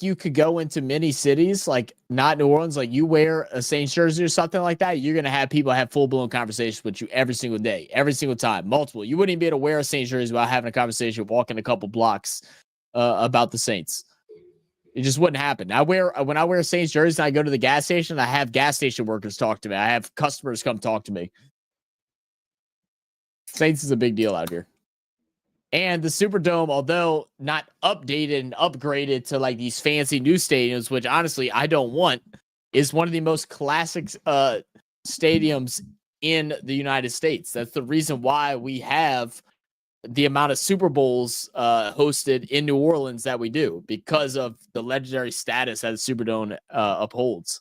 you could go into many cities like not New Orleans, like you wear a Saints jersey or something like that. You're gonna have people have full blown conversations with you every single day, every single time, multiple. You wouldn't even be able to wear a Saints jersey without having a conversation, walking a couple blocks about the Saints. It just wouldn't happen. When I wear a Saints jersey and I go to the gas station, I have gas station workers talk to me. I have customers come talk to me. Saints is a big deal out here. And the Superdome, although not updated and upgraded to like these fancy new stadiums, which honestly I don't want, is one of the most classic stadiums in the United States. That's the reason why we have the amount of Super Bowls hosted in New Orleans that we do, because of the legendary status that the Superdome upholds.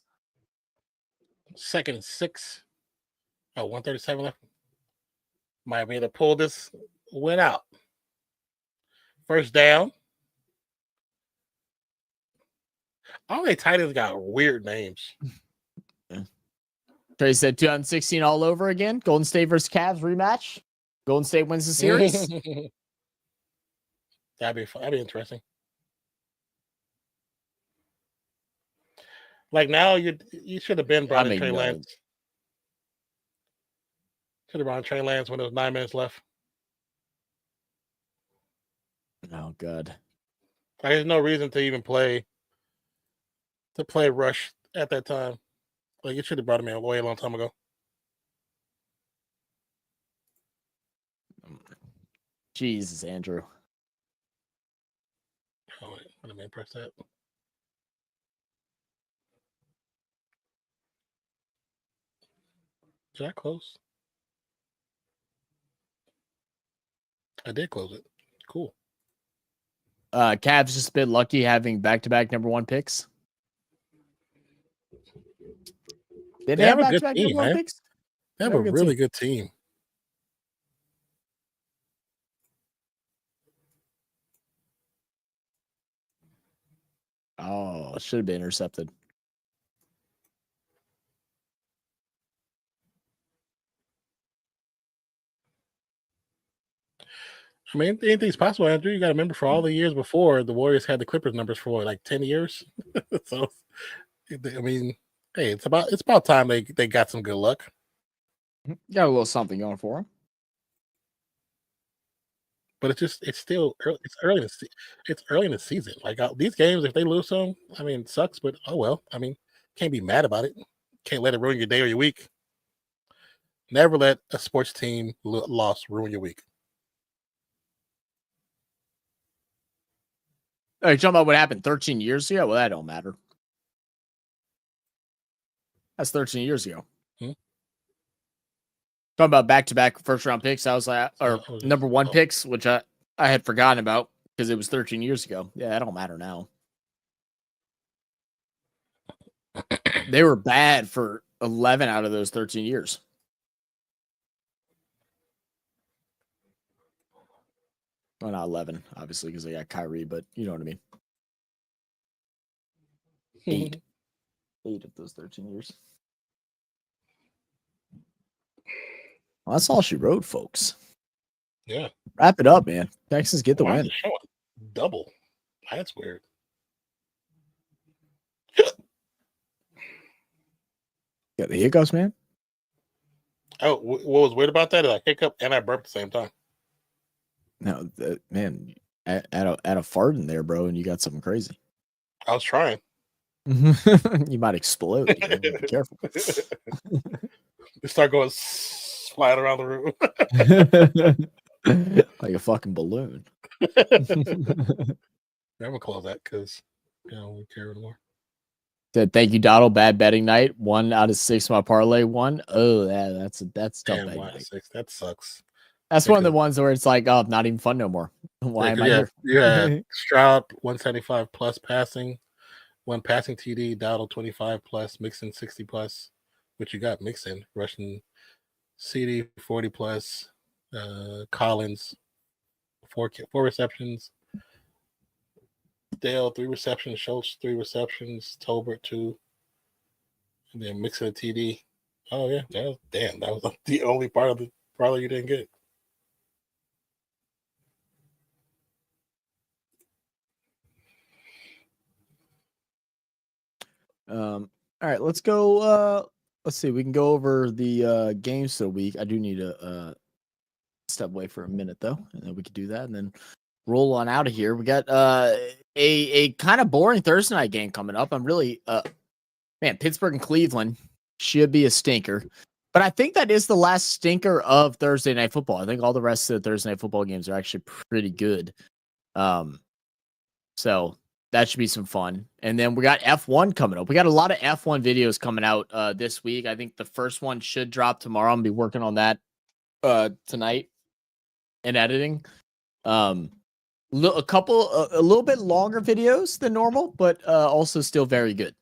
2nd and 6. 137 left. Miami to pull this win out. First down. All the tight ends got weird names. Trey said 2016 all over again. Golden State versus Cavs rematch. Golden State wins the series. That'd be fun. That'd be interesting. Like now, you should have been brought in Trey Lance. Should have brought in Trey Lance when there was 9 minutes left. Oh God! There's no reason to even play Rush at that time. Like you should have brought him in a long time ago. Jesus, Andrew. Oh wait, let me press that. Did I close? I did close it. Cool. Cavs just a bit lucky having back-to-back number 1 picks. Did they have a good back-to-back team, number 1 man. picks? They have a really good team. Oh, it should have been intercepted. I mean, anything's possible, Andrew. You got to remember, for all the years before, the Warriors had the Clippers numbers for like 10 years. So, I mean, hey, it's about time they got some good luck. Got a little something going for them. But it's still early. It's early in the season. Like these games, if they lose some, I mean, it sucks. But oh well. I mean, can't be mad about it. Can't let it ruin your day or your week. Never let a sports team loss ruin your week. Oh, you're talking about what happened 13 years ago? Well, that don't matter. That's 13 years ago. Talking about back-to-back first-round picks, I was like, or number 1 picks, which I had forgotten about because it was 13 years ago. Yeah, that don't matter now. They were bad for 11 out of those 13 years. Well, not 11, obviously, because they got Kyrie, but you know what I mean. 8. 8 of those 13 years. Well, that's all she wrote, folks. Yeah. Wrap it up, man. Texans get the win. Double. That's weird. Got the hiccups, man. Oh, what was weird about that is I hiccup and I burp at the same time. No, man, add a fart in there, bro, and you got something crazy. I was trying. You might explode. You know, be careful. You start going flying around the room like a fucking balloon. I'm gonna close that because I don't care anymore. Said thank you, Donald. Bad betting night. 1 out of 6 my parlay won. Oh, that's tough. 1 out of 6. That sucks. That's one of the ones where it's like, oh, not even fun no more. Why am I here? Yeah, Stroud 175 plus passing, 1 passing TD, Dowdle 25 plus, Mixon 60 plus, which you got Mixon, rushing CD 40 plus, Collins 4 receptions, Dale 3 receptions, Schultz 3 receptions, Tolbert 2, and then Mixon a TD. Oh yeah, that was the only part of the parlay you didn't get. All right, let's go. Let's see. We can go over the games for the week. I do need to step away for a minute though, and then we could do that, and then roll on out of here. We got a kind of boring Thursday night game coming up. I'm really man, Pittsburgh and Cleveland should be a stinker. But I think that is the last stinker of Thursday Night Football. I think all the rest of the Thursday Night Football games are actually pretty good. So that should be some fun. And then we got F1 coming up. We got a lot of F1 videos coming out this week. I think the first one should drop tomorrow. I'm going to be working on that tonight and editing. A little bit longer videos than normal, but also still very good.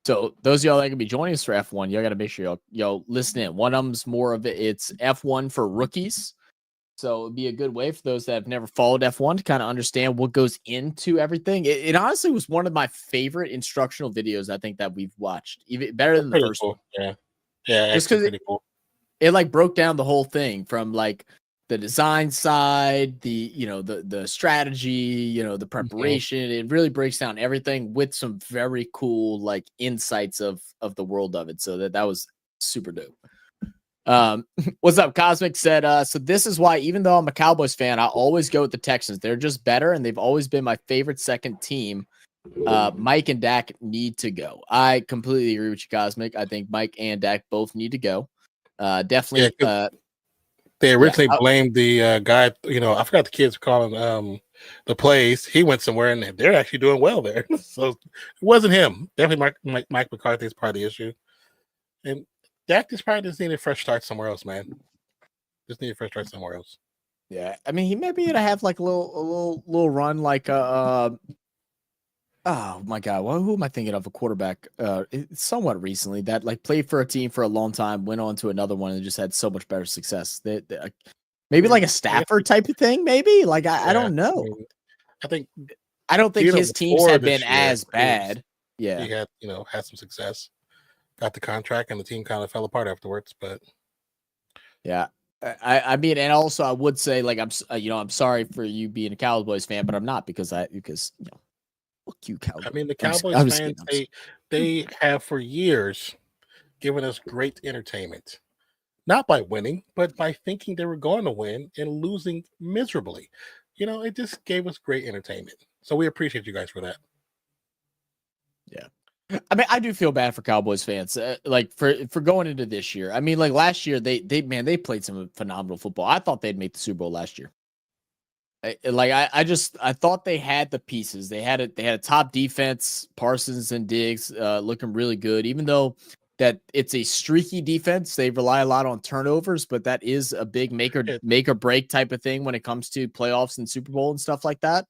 So those of y'all that are gonna be joining us for F1, y'all gotta make sure y'all listen in. One of them's more of it's F1 for rookies. So it'd be a good way for those that have never followed F1 to kind of understand what goes into everything. It honestly was one of my favorite instructional videos I think that we've watched, even better than the first one. Yeah, just because it like broke down the whole thing from like the design side, the strategy, the preparation. Mm-hmm. It really breaks down everything with some very cool like insights of the world of it. So that was super dope. What's up? Cosmic said, so this is why, even though I'm a Cowboys fan, I always go with the Texans. They're just better, and they've always been my favorite second team. Mike and Dak need to go. I completely agree with you, Cosmic. I think Mike and Dak both need to go. Definitely. Yeah, they originally blamed the guy, I forgot the kids were calling the plays. He went somewhere, and they're actually doing well there. So it wasn't him. Definitely Mike McCarthy is part of the issue. And Dak just probably just needed a fresh start somewhere else, man. Just needed a fresh start somewhere else. Yeah, I mean, he may be gonna have like a little run, like oh my God, who am I thinking of? A quarterback, somewhat recently that like played for a team for a long time, went on to another one, and just had so much better success. Maybe like a Stafford type of thing. Maybe like I don't know. I don't think his teams have been as bad. Yeah, he had had some success. Got the contract, and the team kind of fell apart afterwards. But yeah, I mean, and also I would say, like, I'm sorry for you being a Cowboys fan, but I'm not because fuck you, Cowboys. I mean, the Cowboys fans, they have for years given us great entertainment, not by winning, but by thinking they were going to win and losing miserably. It just gave us great entertainment. So we appreciate you guys for that. Yeah. I mean, I do feel bad for Cowboys fans, like for going into this year. I mean, like last year, they played some phenomenal football. I thought they'd make the Super Bowl last year. I thought they had the pieces. They had a top defense, Parsons and Diggs, looking really good. Even though that it's a streaky defense, they rely a lot on turnovers, but that is a big make or break type of thing when it comes to playoffs and Super Bowl and stuff like that.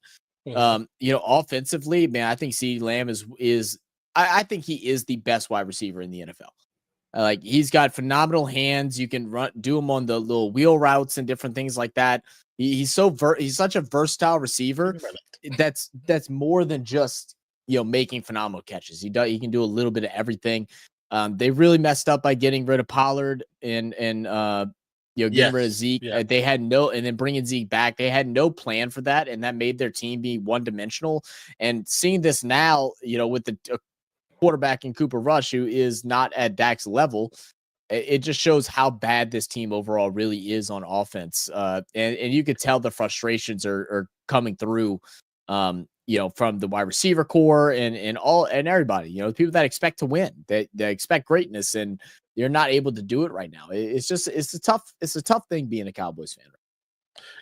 Mm-hmm. Offensively, man, I think CeeDee Lamb is. I think he is the best wide receiver in the NFL. Like he's got phenomenal hands. You can do him on the little wheel routes and different things like that. He's such a versatile receiver. That's more than just making phenomenal catches. He can do a little bit of everything. They really messed up by getting rid of Pollard and getting rid of Zeke. Yeah. They had and then bringing Zeke back. They had no plan for that, and that made their team be one dimensional. And seeing this now, with the quarterback in Cooper Rush, who is not at Dak's level, it just shows how bad this team overall really is on offense. And you could tell the frustrations are coming through, from the wide receiver core and everybody, people that expect to win, they expect greatness, and you're not able to do it right now. It's a tough thing being a Cowboys fan.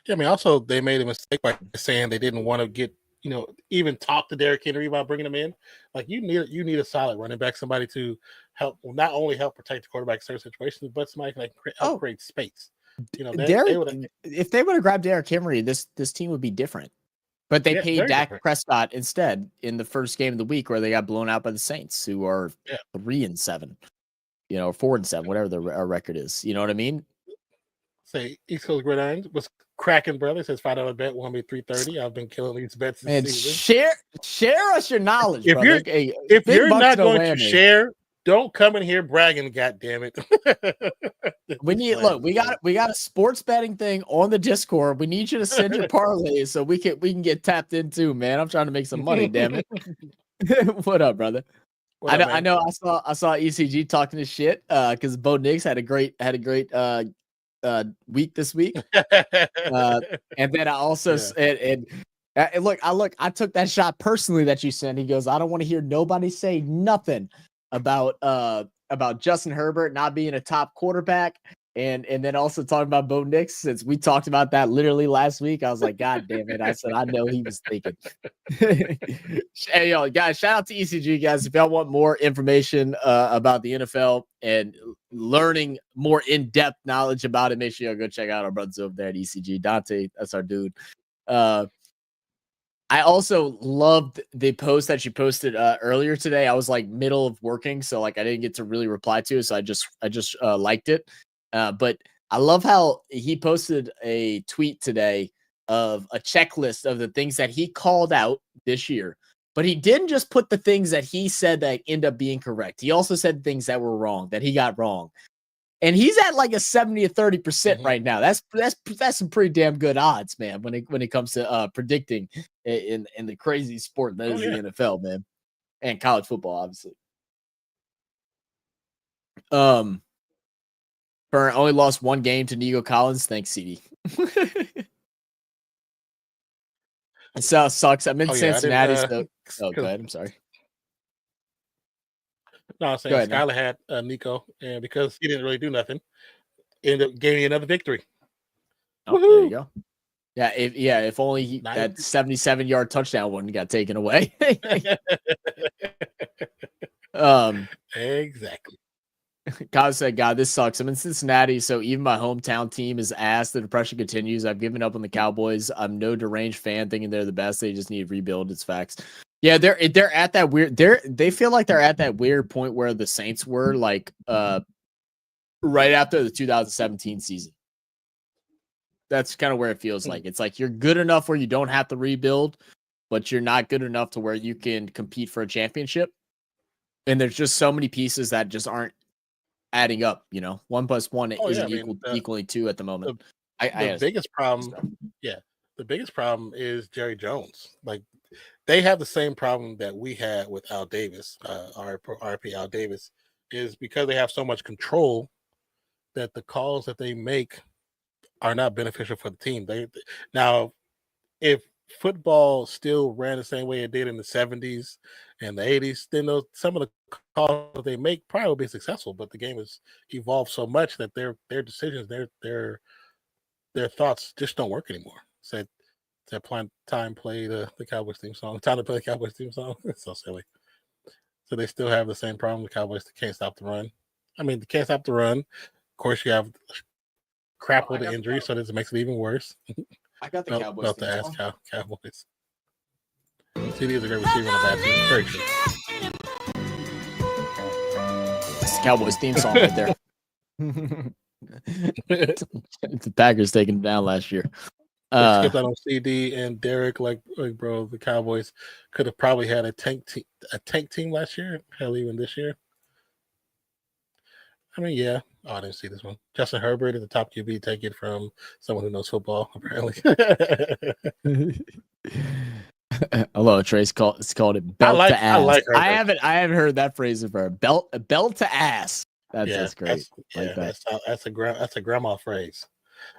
Yeah, I mean, also they made a mistake by saying they didn't want to get even talk to Derrick Henry about bringing him in. Like you need a solid running back, somebody to help, not only help protect the quarterback in certain situations, but somebody can help create space. If they would have grabbed Derrick Henry, this team would be different. But they paid Dak Prescott instead in the first game of the week, where they got blown out by the Saints, who are 3-7, or 4-7, whatever their record is. You know what I mean? Say East Coast Gridiron was cracking, brother. Says $5 bet won me $330. I've been killing these bets this season. Share us your knowledge. If you're not going to share, don't come in here bragging. God damn it! We got a sports betting thing on the Discord. We need you to send your parlays so we can get tapped into. Man, I'm trying to make some money. Damn it! What up, brother? I know. I saw ECG talking his shit because Bo Nix had a great week this week, and then I also I took that shot personally that you sent. He goes, I don't want to hear nobody say nothing about about Justin Herbert not being a top quarterback. And then also talking about Bo Nix, since we talked about that literally last week. I was like, God damn it. I said, I know he was thinking. Hey, yo, guys, shout out to ECG, guys. If y'all want more information about the NFL and learning more in-depth knowledge about it, make sure y'all go check out our brothers over there at ECG. Dante, that's our dude. I also loved the post that she posted earlier today. I was like middle of working, so like I didn't get to really reply to it. So I just liked it. But I love how he posted a tweet today of a checklist of the things that he called out this year. But he didn't just put the things that he said that end up being correct. He also said things that were wrong, that he got wrong. And he's at like a 70 to 30% right now. That's some pretty damn good odds, man, when it comes to predicting in the crazy sport that is the NFL, man. And college football, obviously. Burn only lost one game to Nico Collins. Thanks, CD. It sucks. I'm in Cincinnati. So go ahead. I'm sorry. No, I'm saying Skylar had Nico, and because he didn't really do nothing, ended up gaining another victory. Oh, there you go. Yeah, if only that 77-yard touchdown one got taken away. Exactly. Kyle said, God, this sucks. I'm in Cincinnati, so even my hometown team is ass. The depression continues. I've given up on the Cowboys. I'm no deranged fan thinking they're the best. They just need to rebuild. It's facts. Yeah, they're at that weird. They feel like they're at that weird point where the Saints were, like right after the 2017 season. That's kind of where it feels like. It's like you're good enough where you don't have to rebuild, but you're not good enough to where you can compete for a championship. And there's just so many pieces that just aren't adding up. 1 + 1 isn't equally 2 at the moment. The biggest problem is Jerry Jones. Like, they have the same problem that we had with Al Davis, RP Al Davis, is because they have so much control that the calls that they make are not beneficial for the team. Now, if football still ran the same way it did in the 70s and the 80s, then some of the calls that they make probably will be successful. But the game has evolved so much that their decisions, their thoughts just don't work anymore. That time play the Cowboys theme song. Time to play the Cowboys theme song. It's so silly. So they still have the same problem. The Cowboys can't stop the run. I mean, they can't stop the run. Of course, you have crap with the injury, so this makes it even worse. I got the Cowboys theme song. Cowboys. CD is a great receiver on the bad team. Very true. It's the Cowboys theme song right there. The Packers taking them down last year. Skipped out on CD and Derek, like bro, the Cowboys could have probably had a tank team last year. Hell, even this year. I mean, yeah. Oh, I didn't see this one. Justin Herbert is the top QB. Take it from someone who knows football, apparently. Hello, Trace. It's called it belt to ass. I haven't heard that phrase before. Belt to ass. That's great. That's a grandma phrase.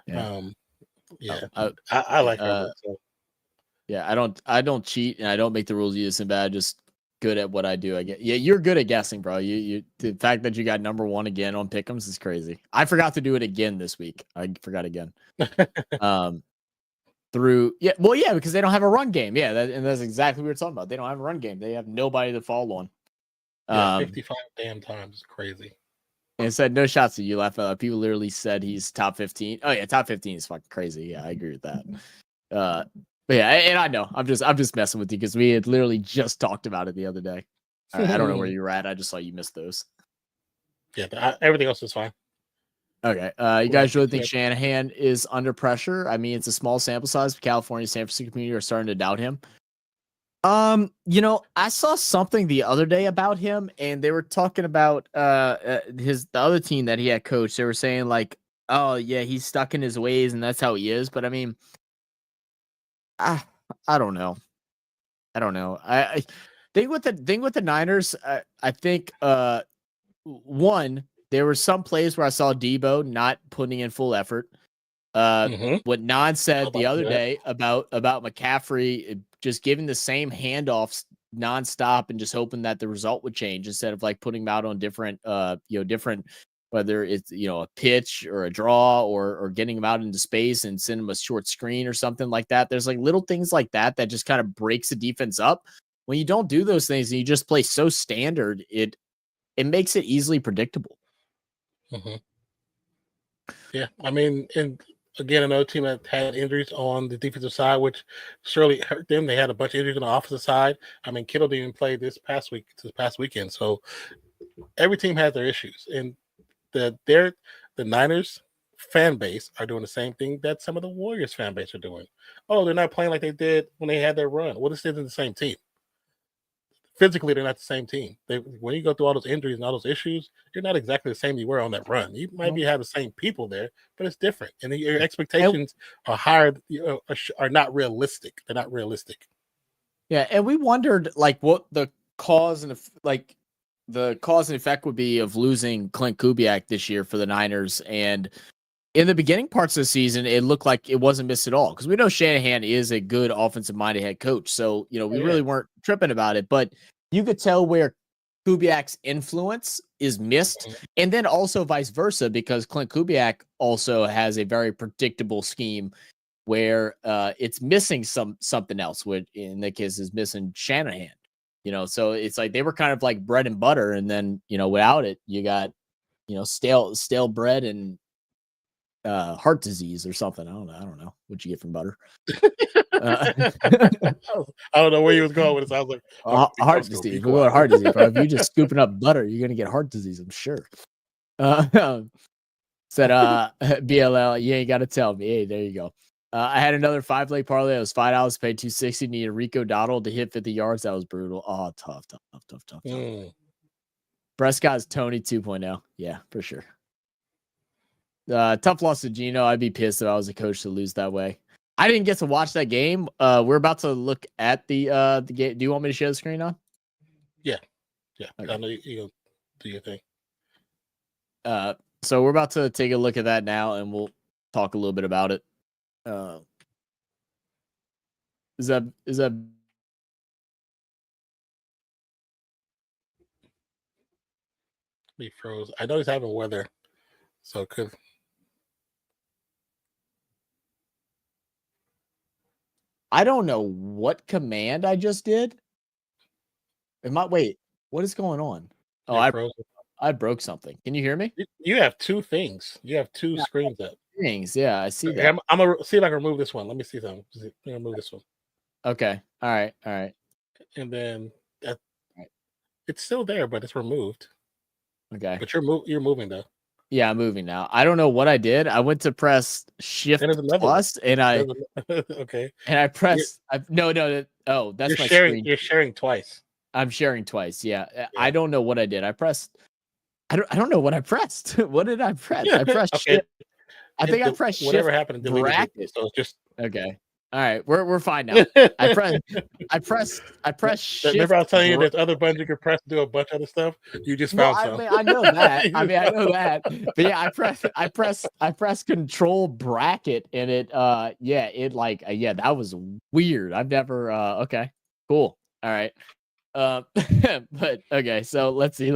Yeah. I like Herbert. So. Yeah, I don't cheat and I don't make the rules either. Simba. I just good at what I do. I get. Yeah, you're good at guessing, bro. You the fact that you got number 1 again on Pick'ems is crazy. I forgot to do it again this week. I forgot again. Because they don't have a run game. Yeah, that's exactly what we're talking about. They don't have a run game. They have nobody to fall on. 55 damn times is crazy. And it said no shots at you. Laugh out. People literally said he's top 15. Oh yeah, top 15 is fucking crazy. Yeah, I agree with that. But yeah, and I know I'm just messing with you because we had literally just talked about it the other day. I don't know where you were at. I just saw you missed those. Yeah, everything else is fine. Okay. You guys really think Shanahan is under pressure? I mean, it's a small sample size, but California, San Francisco community are starting to doubt him. I saw something the other day about him, and they were talking about the other team that he had coached. They were saying like, oh yeah, he's stuck in his ways, and that's how he is. But I mean, I don't know. I think with the Niners, I think one, there were some plays where I saw Debo not putting in full effort. What Non said the other day about McCaffrey just giving the same handoffs nonstop and just hoping that the result would change instead of like putting them out on different, different, whether it's, a pitch or a draw or getting them out into space and send them a short screen or something like that. There's like little things like that just kind of breaks the defense up. When you don't do those things and you just play so standard, it makes it easily predictable. Mm-hmm. Yeah. I mean, and again, another team that had injuries on the defensive side, which surely hurt them. They had a bunch of injuries on the offensive side. I mean, Kittle didn't even play this past weekend. So every team has their issues. And the Niners fan base are doing the same thing that some of the Warriors fan base are doing. Oh, they're not playing like they did when they had their run. Well, this isn't the same team. Physically, they're not the same team. When you go through all those injuries and all those issues, you're not exactly the same you were on that run. You might have the same people there, but it's different. And your expectations are higher, are not realistic. They're not realistic. Yeah, and we wondered like what the cause and effect would be of losing Clint Kubiak this year for the Niners. And in the beginning parts of the season, it looked like it wasn't missed at all because we know Shanahan is a good offensive-minded head coach. So, we really weren't tripping about it. But you could tell where Kubiak's influence is missed. And then also vice versa because Clint Kubiak also has a very predictable scheme where it's missing something else, which in that case is missing Shanahan. So it's like they were kind of like bread and butter. And then, without it, you got, stale bread and heart disease or something. I don't know what you get from butter. I don't know where you was going with it. I was like, heart disease. We're going heart disease, bro. If you're just scooping up butter, you're gonna get heart disease, I'm sure. Said BLL, you ain't gotta tell me. Hey, there you go. I had another 5-leg parlay. It was $5, paid $260. Needed Rico Dowdle to hit 50 yards. That was brutal. Oh, tough. Prescott's Tony 2.0. Yeah, for sure. Tough loss to Geno. I'd be pissed if I was a coach to lose that way. I didn't get to watch that game. We're about to look at the game. Do you want me to share the screen on? Yeah. Okay. I know you'll do your thing. So we're about to take a look at that now, and we'll talk a little bit about it. Is that? He froze. I know he's having weather, so it could. I don't know what command I just did. Wait, what is going on? Oh, I broke something. Can you hear me? You have two things. You have two screens up. Things, yeah, I see that. I'm gonna see if I can remove this one. Let me see something. I'm gonna move this one. Okay. All right. And then it's still there, but it's removed. Okay. But you're moving though. Yeah, I'm moving now. I don't know what I did. I went to press Shift plus, and okay. And I pressed. No. Oh, that's my screen. Screen. You're sharing twice. I'm sharing twice. Yeah. I don't know what I did. I pressed. I don't know what I pressed. What did I press? I pressed Shift. I think I pressed Shift. Whatever happened to bracket. So it's just okay. All right, we're fine now. I pressed Shift. Remember, I was telling you there's other buttons you can press to do a bunch of other stuff. You just found some. I know that. I know that. But yeah, I pressed Control bracket, and it that was weird. I've never okay, cool. All right. But okay, so let's see.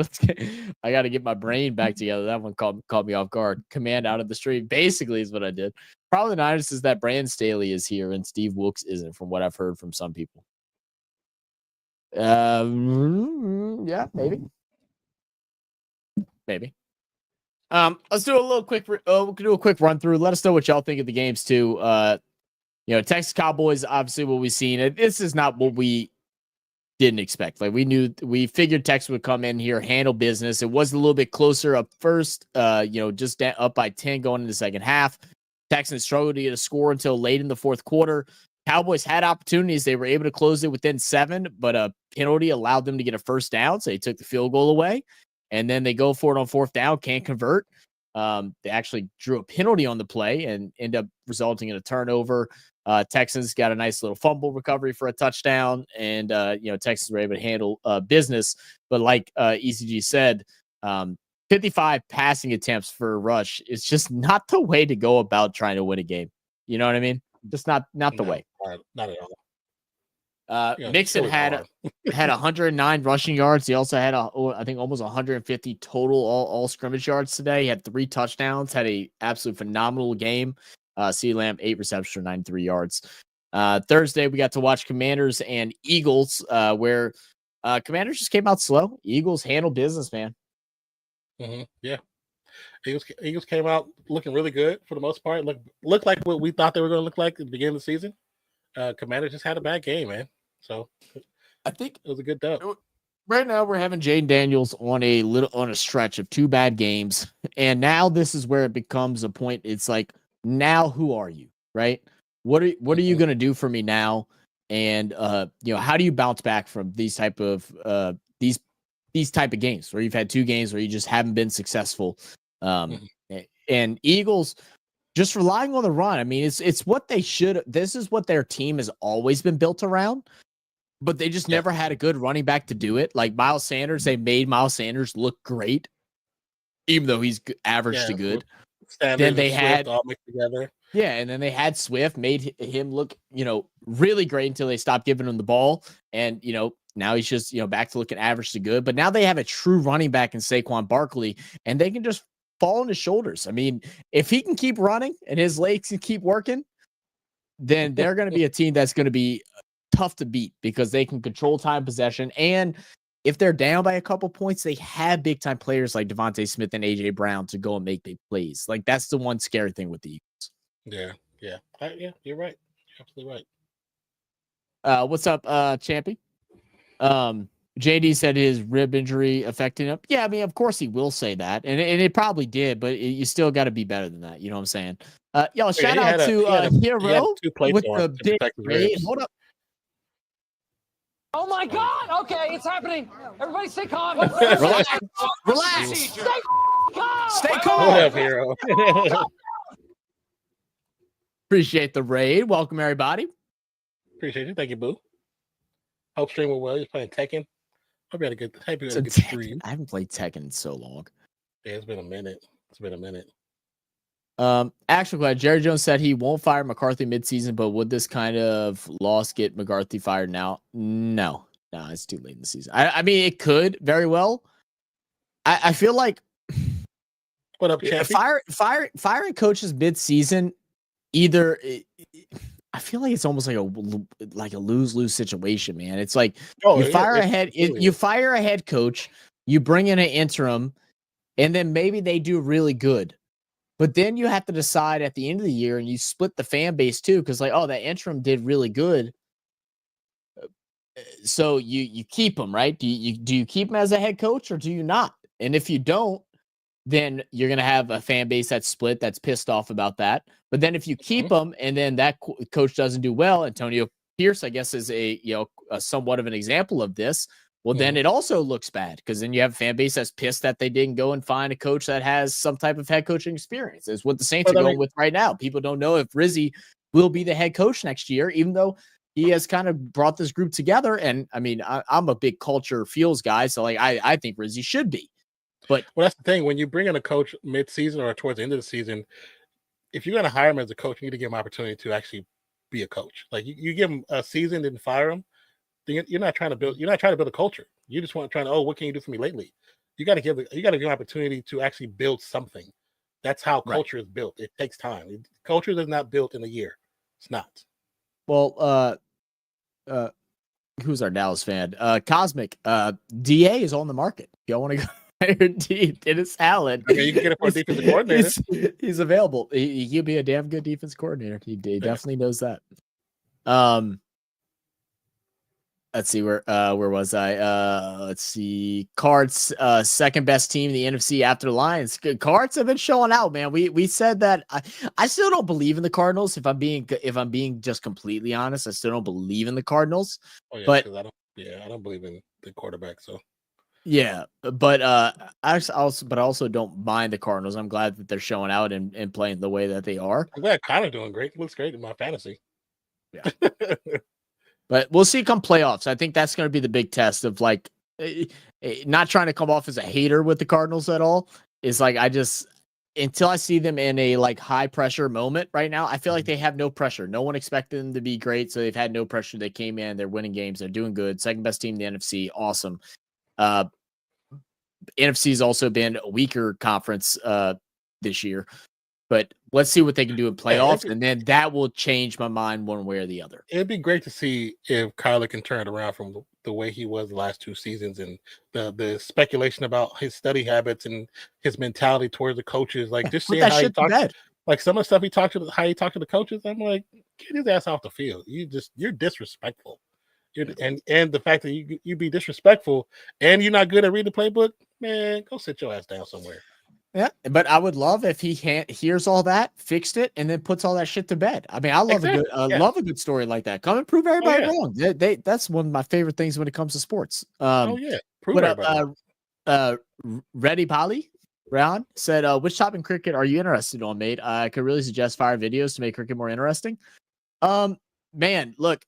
I got to get my brain back together. That one caught me off guard. Command out of the stream basically is what I did. Probably the Niners is that Brandon Staley is here and Steve Wilkes isn't, from what I've heard from some people. Yeah, maybe. Let's do a little quick. We can do a quick run through. Let us know what y'all think of the games too. Texas Cowboys, obviously what we've seen. This is not what we didn't expect. Like we figured Texas would come in here, handle business. It was a little bit closer up first. Just up by 10 going into the second half. Texans struggled to get a score until late in the fourth quarter. Cowboys had opportunities. They were able to close it within 7, but a penalty allowed them to get a first down. So they took the field goal away, and then they go for it on fourth down, can't convert. They actually drew a penalty on the play and end up resulting in a turnover. Texans got a nice little fumble recovery for a touchdown, and Texans were able to handle business. But like ECG said, 55 passing attempts for a rush is just not the way to go about trying to win a game. You know what I mean? Just not the way. Not at Mixon had 109 rushing yards. He also had I think almost 150 total all scrimmage yards today. He had 3 touchdowns. Had a absolute phenomenal game. CeeDee Lamb 8 receptions for 93 yards. Thursday we got to watch Commanders and Eagles, where Commanders just came out slow. Eagles handled business, man. Yeah, Eagles came out looking really good for the most part. Looked like what we thought they were going to look like at the beginning of the season. Commanders just had a bad game, man. So I think it was a good dub. Right now we're having Jaden Daniels on a stretch of 2 bad games, and now this is where it becomes a point. It's like, now who are you, right? What are you going to do for me now? And how do you bounce back from these type of games where you've had 2 games where you just haven't been successful? And Eagles just relying on the run. I mean, it's what they should. This is what their team has always been built around, but they just never had a good running back to do it. Like Miles Sanders, they made Miles Sanders look great, even though he's average to good. Then they had all mixed together. Yeah, and then they had Swift, made him look, really great until they stopped giving him the ball. And, now he's just, back to looking average to good. But now they have a true running back in Saquon Barkley, and they can just fall on his shoulders. I mean, if he can keep running and his legs can keep working, then they're going to be a team that's going to be tough to beat because they can control time possession. And if they're down by a couple points, they have big time players like Devontae Smith and AJ Brown to go and make big plays. Like, that's the one scary thing with the Eagles. Yeah, you're right. You're absolutely right. What's up, Champy? JD said his rib injury affected him. Yeah, I mean, of course he will say that, and it probably did, but you still got to be better than that. You know what I'm saying? Shout out to Hero with the big raid. Hold up. Oh my God! Okay, it's happening. Everybody, stay calm. Relax. Stay calm. Stay calm. What up, Hero? Appreciate the raid. Welcome everybody. Appreciate you. Thank you, Boo. Hope stream went well. You're playing Tekken. Hope you had a good stream. I haven't played Tekken in so long. Yeah, it's been a minute. Actually, glad Jerry Jones said he won't fire McCarthy midseason, but would this kind of loss get McCarthy fired now? No, it's too late in the season. I mean, it could very well. I feel like what up, firing coaches midseason, either I feel like it's almost like a lose-lose situation, man. It's like you fire a head coach, you bring in an interim, and then maybe they do really good. But then you have to decide at the end of the year, and you split the fan base too, because that interim did really good. So you keep him, right? Do you keep him as a head coach or do you not? And if you don't, then you're gonna have a fan base that's split, that's pissed off about that. But then if you keep him, and then that coach doesn't do well, Antonio Pierce, I guess, is a somewhat of an example of this. Well, then it also looks bad because then you have a fan base that's pissed that they didn't go and find a coach that has some type of head coaching experience. Is what the Saints are going with right now. People don't know if Rizzi will be the head coach next year, even though he has kind of brought this group together. And I mean, I'm a big culture feels guy, so I think Rizzi should be. But that's the thing. When you bring in a coach mid-season or towards the end of the season, if you're going to hire him as a coach, you need to give him an opportunity to actually be a coach. Like you give him a season and fire him. You're not trying to build a culture. You just want what can you do for me lately? You got to give an opportunity to actually build something. That's how culture is built. It takes time. Culture is not built in a year. It's not. Well, who's our Dallas fan? Cosmic. DA is on the market. Y'all want to go hire Dennis Allen? I mean, you can get it for a defensive coordinator. He's available. He'll be a damn good defense coordinator. He definitely knows that. Let's see where was I? Let's see. Cards, second best team in the NFC after the Lions. Cards have been showing out, man. We said that. I still don't believe in the Cardinals. If I'm being just completely honest, I still don't believe in the Cardinals. Oh, yeah, but I don't believe in the quarterback. So yeah, but I also don't mind the Cardinals. I'm glad that they're showing out and playing the way that they are. I'm glad Connor doing great. Looks great in my fantasy. Yeah. But we'll see come playoffs. I think that's going to be the big test of not trying to come off as a hater with the Cardinals at all. It's like, until I see them in a like high pressure moment right now, I feel like they have no pressure. No one expected them to be great, so they've had no pressure. They came in, they're winning games, they're doing good. Second best team in the NFC, awesome. NFC has also been a weaker conference this year, but let's see what they can do in playoffs, and then that will change my mind one way or the other. It'd be great to see if Kyler can turn it around from the way he was the last 2 seasons, and the speculation about his study habits and his mentality towards the coaches. Like just seeing how he talks, like some of the stuff he talked to, how he talked to the coaches. I'm like, get his ass off the field. You're disrespectful. And the fact that you be disrespectful and you're not good at reading the playbook, man, go sit your ass down somewhere. Yeah, but I would love if he hears all that, fixed it, and then puts all that shit to bed. I mean, I love love a good story like that. Come and prove everybody wrong. That's one of my favorite things when it comes to sports. Prove everybody. Ready Polly Ron said, which top in cricket are you interested on, mate? I could really suggest fire videos to make cricket more interesting. Man, look,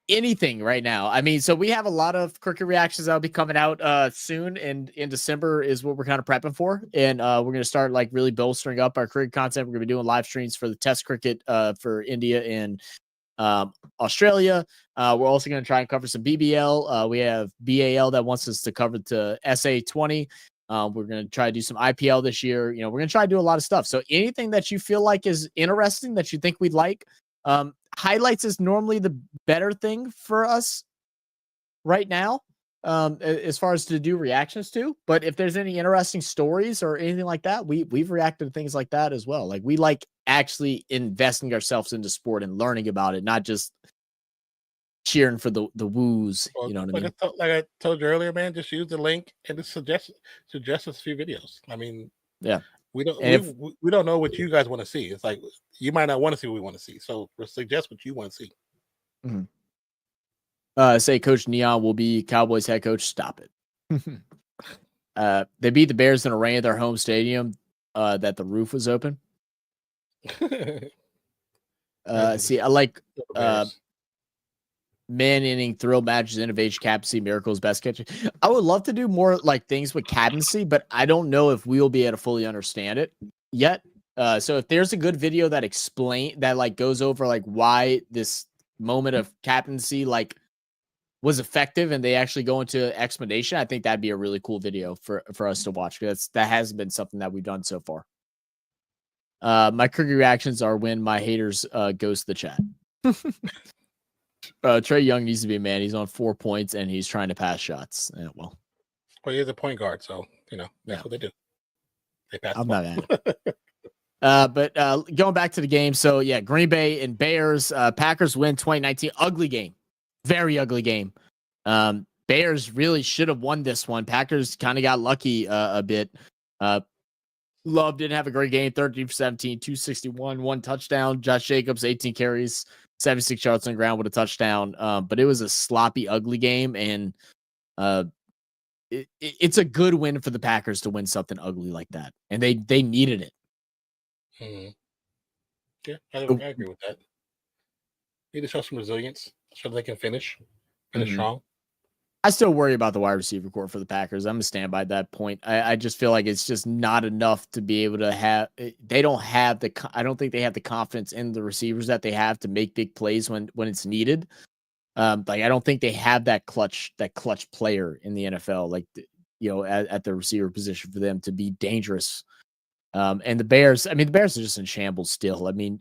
anything right now. I mean, so we have a lot of cricket reactions that'll be coming out soon, and in December is what we're kind of prepping for. And we're going to start like really bolstering up our cricket content. We're going to be doing live streams for the test cricket for India and Australia. We're also going to try and cover some BBL. We have BAL that wants us to cover to SA20. We're going to try to do some IPL this year. You know, we're going to try to do a lot of stuff. So anything that you feel like is interesting that you think we'd like, highlights is normally the better thing for us right now, as far as to do reactions to. But if there's any interesting stories or anything like that, we've reacted to things like that as well. Like we like actually investing ourselves into sport and learning about it, not just cheering for the woos. You know what I mean? Like I told you earlier, man, just use the link and just suggest us a few videos. I mean, yeah. We don't know what you guys want to see. It's like you might not want to see what we want to see. So suggest what you want to see. Mm-hmm. Say Coach Neon will be Cowboys head coach. Stop it. They beat the Bears in a rain at their home stadium that the roof was open. See, I like man inning thrill matches, innovation, captaincy, miracles, best catch. I would love to do more like things with captaincy, but I don't know if we'll be able to fully understand it yet. So if there's a good video that like goes over like why this moment of captaincy like was effective and they actually go into explanation, I think that'd be a really cool video for us to watch, because that hasn't been something that we've done so far. My cricket reactions are when my haters ghost the chat. Trey Young needs to be a man. He's on 4 points and he's trying to pass shots. Yeah, well, he's a point guard, so you know that's what they do. They pass. I'm not mad. But going back to the game, so yeah, Green Bay and Bears. Packers win 2019. Ugly game, very ugly game. Bears really should have won this one. Packers kind of got lucky a bit. Love didn't have a great game. 13 for 17, 261, 1 touchdown. Josh Jacobs 18 carries. 76 yards on the ground with a touchdown. But it was a sloppy, ugly game. And it's a good win for the Packers to win something ugly like that. And they needed it. Mm-hmm. Yeah, I agree with that. Need to show some resilience so they can finish strong. I still worry about the wide receiver core for the Packers. I'm going to stand by that point. I just feel like it's just not enough to be able to have. They don't have I don't think they have the confidence in the receivers that they have to make big plays when it's needed. Like I don't think they have that clutch player in the NFL, like at the receiver position for them to be dangerous. And the Bears, the Bears are just in shambles still. I mean,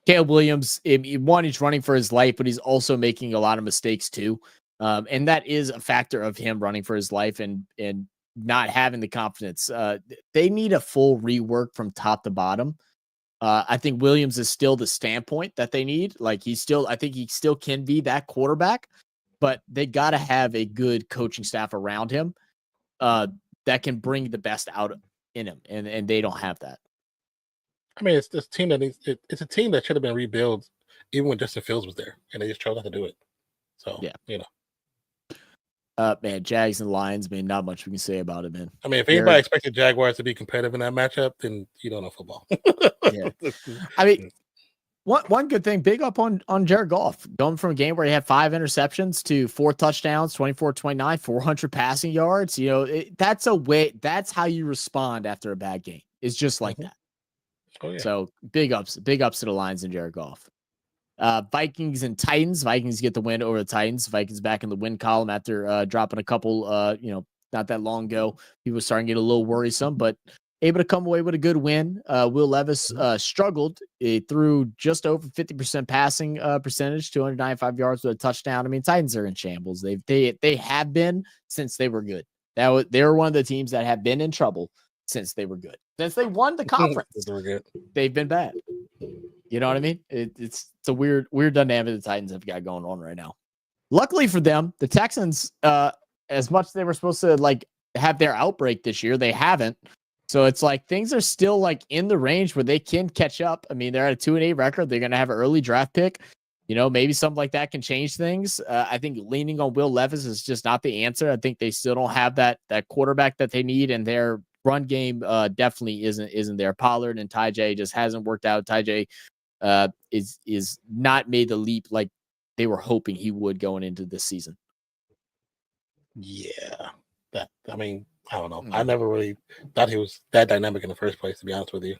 Caleb Williams, he's running for his life, but he's also making a lot of mistakes too. And that is a factor of him running for his life and not having the confidence. They need a full rework from top to bottom. I think Williams is still the standpoint that they need. Like I think he still can be that quarterback, but they got to have a good coaching staff around him that can bring the best out in him. And they don't have that. I mean, it's this team it's a team that should have been rebuilt even when Justin Fields was there, and they just chose not to do it. So, yeah, man, Jags and Lions, man, not much we can say about it, man. I mean, if anybody expected Jaguars to be competitive in that matchup, then you don't know football. Yeah. I mean, One good thing, big up on Jared Goff, going from a game where he had 5 interceptions to 4 touchdowns, 24-29, 400 passing yards. You know, that's how you respond after a bad game. It's just like that. Oh, yeah. So big ups to the Lions and Jared Goff. Vikings and Titans. Vikings get the win over the Titans. Vikings back in the win column after dropping a couple, not that long ago. People starting to get a little worrisome, but able to come away with a good win. Will Levis struggled. It threw just over 50% passing percentage, 295 yards with a touchdown. I mean, Titans are in shambles. They have been since they were good. They were one of the teams that have been in trouble since they were good. Since they won the conference, they've been bad. You know what I mean? It's a weird dynamic the Titans have got going on right now. Luckily for them, the Texans, as much as they were supposed to like have their outbreak this year, they haven't. So it's like things are still like in the range where they can catch up. I mean, they're at a 2-8 record. They're going to have an early draft pick. You know, maybe something like that can change things. I think leaning on Will Levis is just not the answer. I think they still don't have that quarterback that they need, and their run game definitely isn't there. Pollard and Ty just hasn't worked out. Ty is not made the leap like they were hoping he would going into this season. Yeah, I don't know. I never really thought he was that dynamic in the first place, to be honest with you.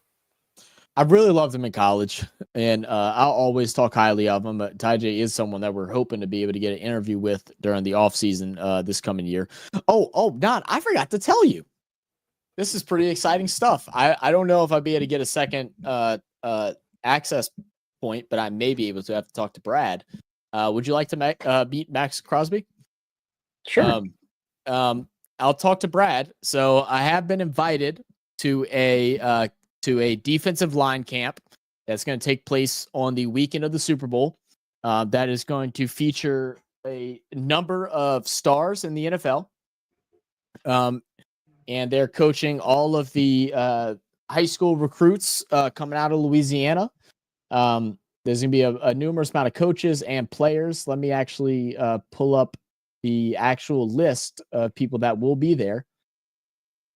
I really loved him in college, and I'll always talk highly of him. But Ty is someone that we're hoping to be able to get an interview with during the offseason this coming year. Oh, Don, I forgot to tell you. This is pretty exciting stuff. I don't know if I'll be able to get a second access point, but I may be able to. Have to talk to Brad. Would you like to beat Max Crosby? Sure. I'll talk to Brad. So I have been invited to a defensive line camp that's going to take place on the weekend of the Super Bowl. That is going to feature a number of stars in the NFL. And they're coaching all of the high school recruits coming out of Louisiana. There's going to be a numerous amount of coaches and players. Let me actually pull up the actual list of people that will be there.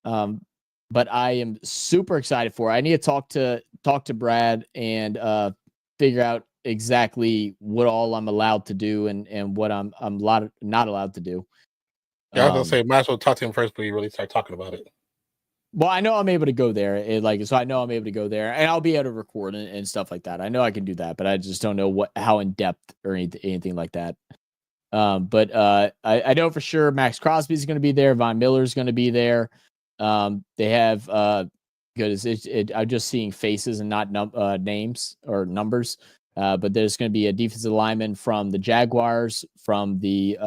But I am super excited for it. I need to talk to Brad and figure out exactly what all I'm allowed to do and what I'm not allowed to do. Yeah, I was gonna say, might as well talk to him first before you really start talking about it. Well, I know I'm able to go there. So I know I'm able to go there, and I'll be able to record and stuff like that. I know I can do that, but I just don't know how in depth or anything like that. But I know for sure Max Crosby is going to be there. Von Miller is going to be there. They have good. I'm just seeing faces and not names or numbers. But there's going to be a defensive lineman from the Jaguars, from the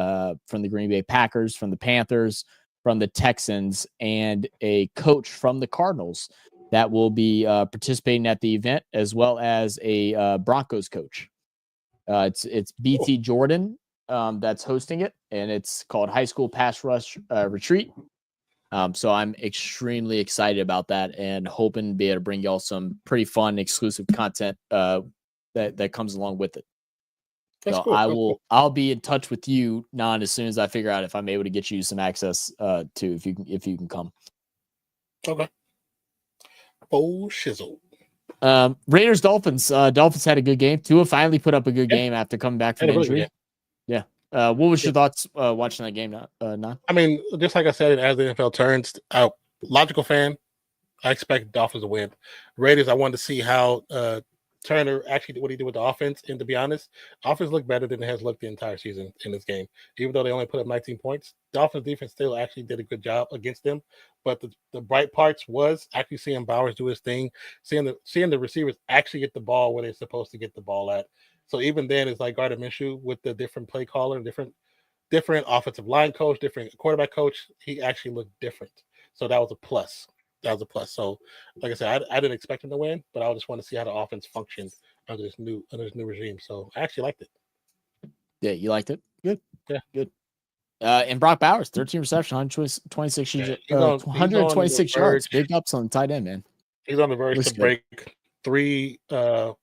Green Bay Packers, from the Panthers, from the Texans, and a coach from the Cardinals that will be participating at the event, as well as a Broncos coach. It's BT Jordan that's hosting it, and it's called High School Pass Rush Retreat. So I'm extremely excited about that and hoping to be able to bring y'all some pretty fun, exclusive content that comes along with it. That's so cool. I'll be in touch with you, Nan, as soon as I figure out if I'm able to get you some access to if you can come. Okay. Oh shizzle. Raiders Dolphins. Dolphins had a good game. Tua finally put up a good game after coming back from injury. Yeah. What was your thoughts watching that game, Nan? I mean, just like I said, as the NFL turns out, logical fan, I expect Dolphins to win. Raiders, I wanted to see how Turner actually what he did with the offense. And to be honest, offense looked better than it has looked the entire season in this game. Even though they only put up 19 points, Dolphins defense still actually did a good job against them. But the bright parts was actually seeing Bowers do his thing, seeing the receivers actually get the ball where they're supposed to get the ball at. So even then, it's like Gardner Minshew with the different play caller, different offensive line coach, different quarterback coach. He actually looked different. So that was a plus. So, like I said, I didn't expect him to win, but I just want to see how the offense functioned under this new regime. So I actually liked it. Yeah, you liked it? Good. Yeah. Good. And Brock Bowers, 13 reception, 126 yards. Big ups on tight end, man. He's on the verge to break 3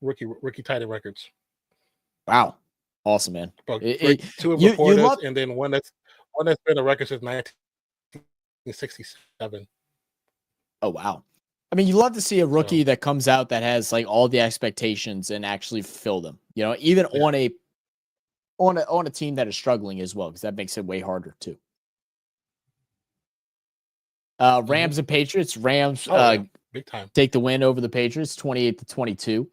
rookie tight end records. Wow. Awesome, man. 2 of Laporta's, and then one that's been a record since 1967. Oh, wow. I mean, you love to see a rookie that comes out that has like all the expectations and actually fulfill them. You know, even on a team that is struggling as well, because that makes it way harder too. Rams and Patriots. Rams big time take the win over the Patriots, 28-22.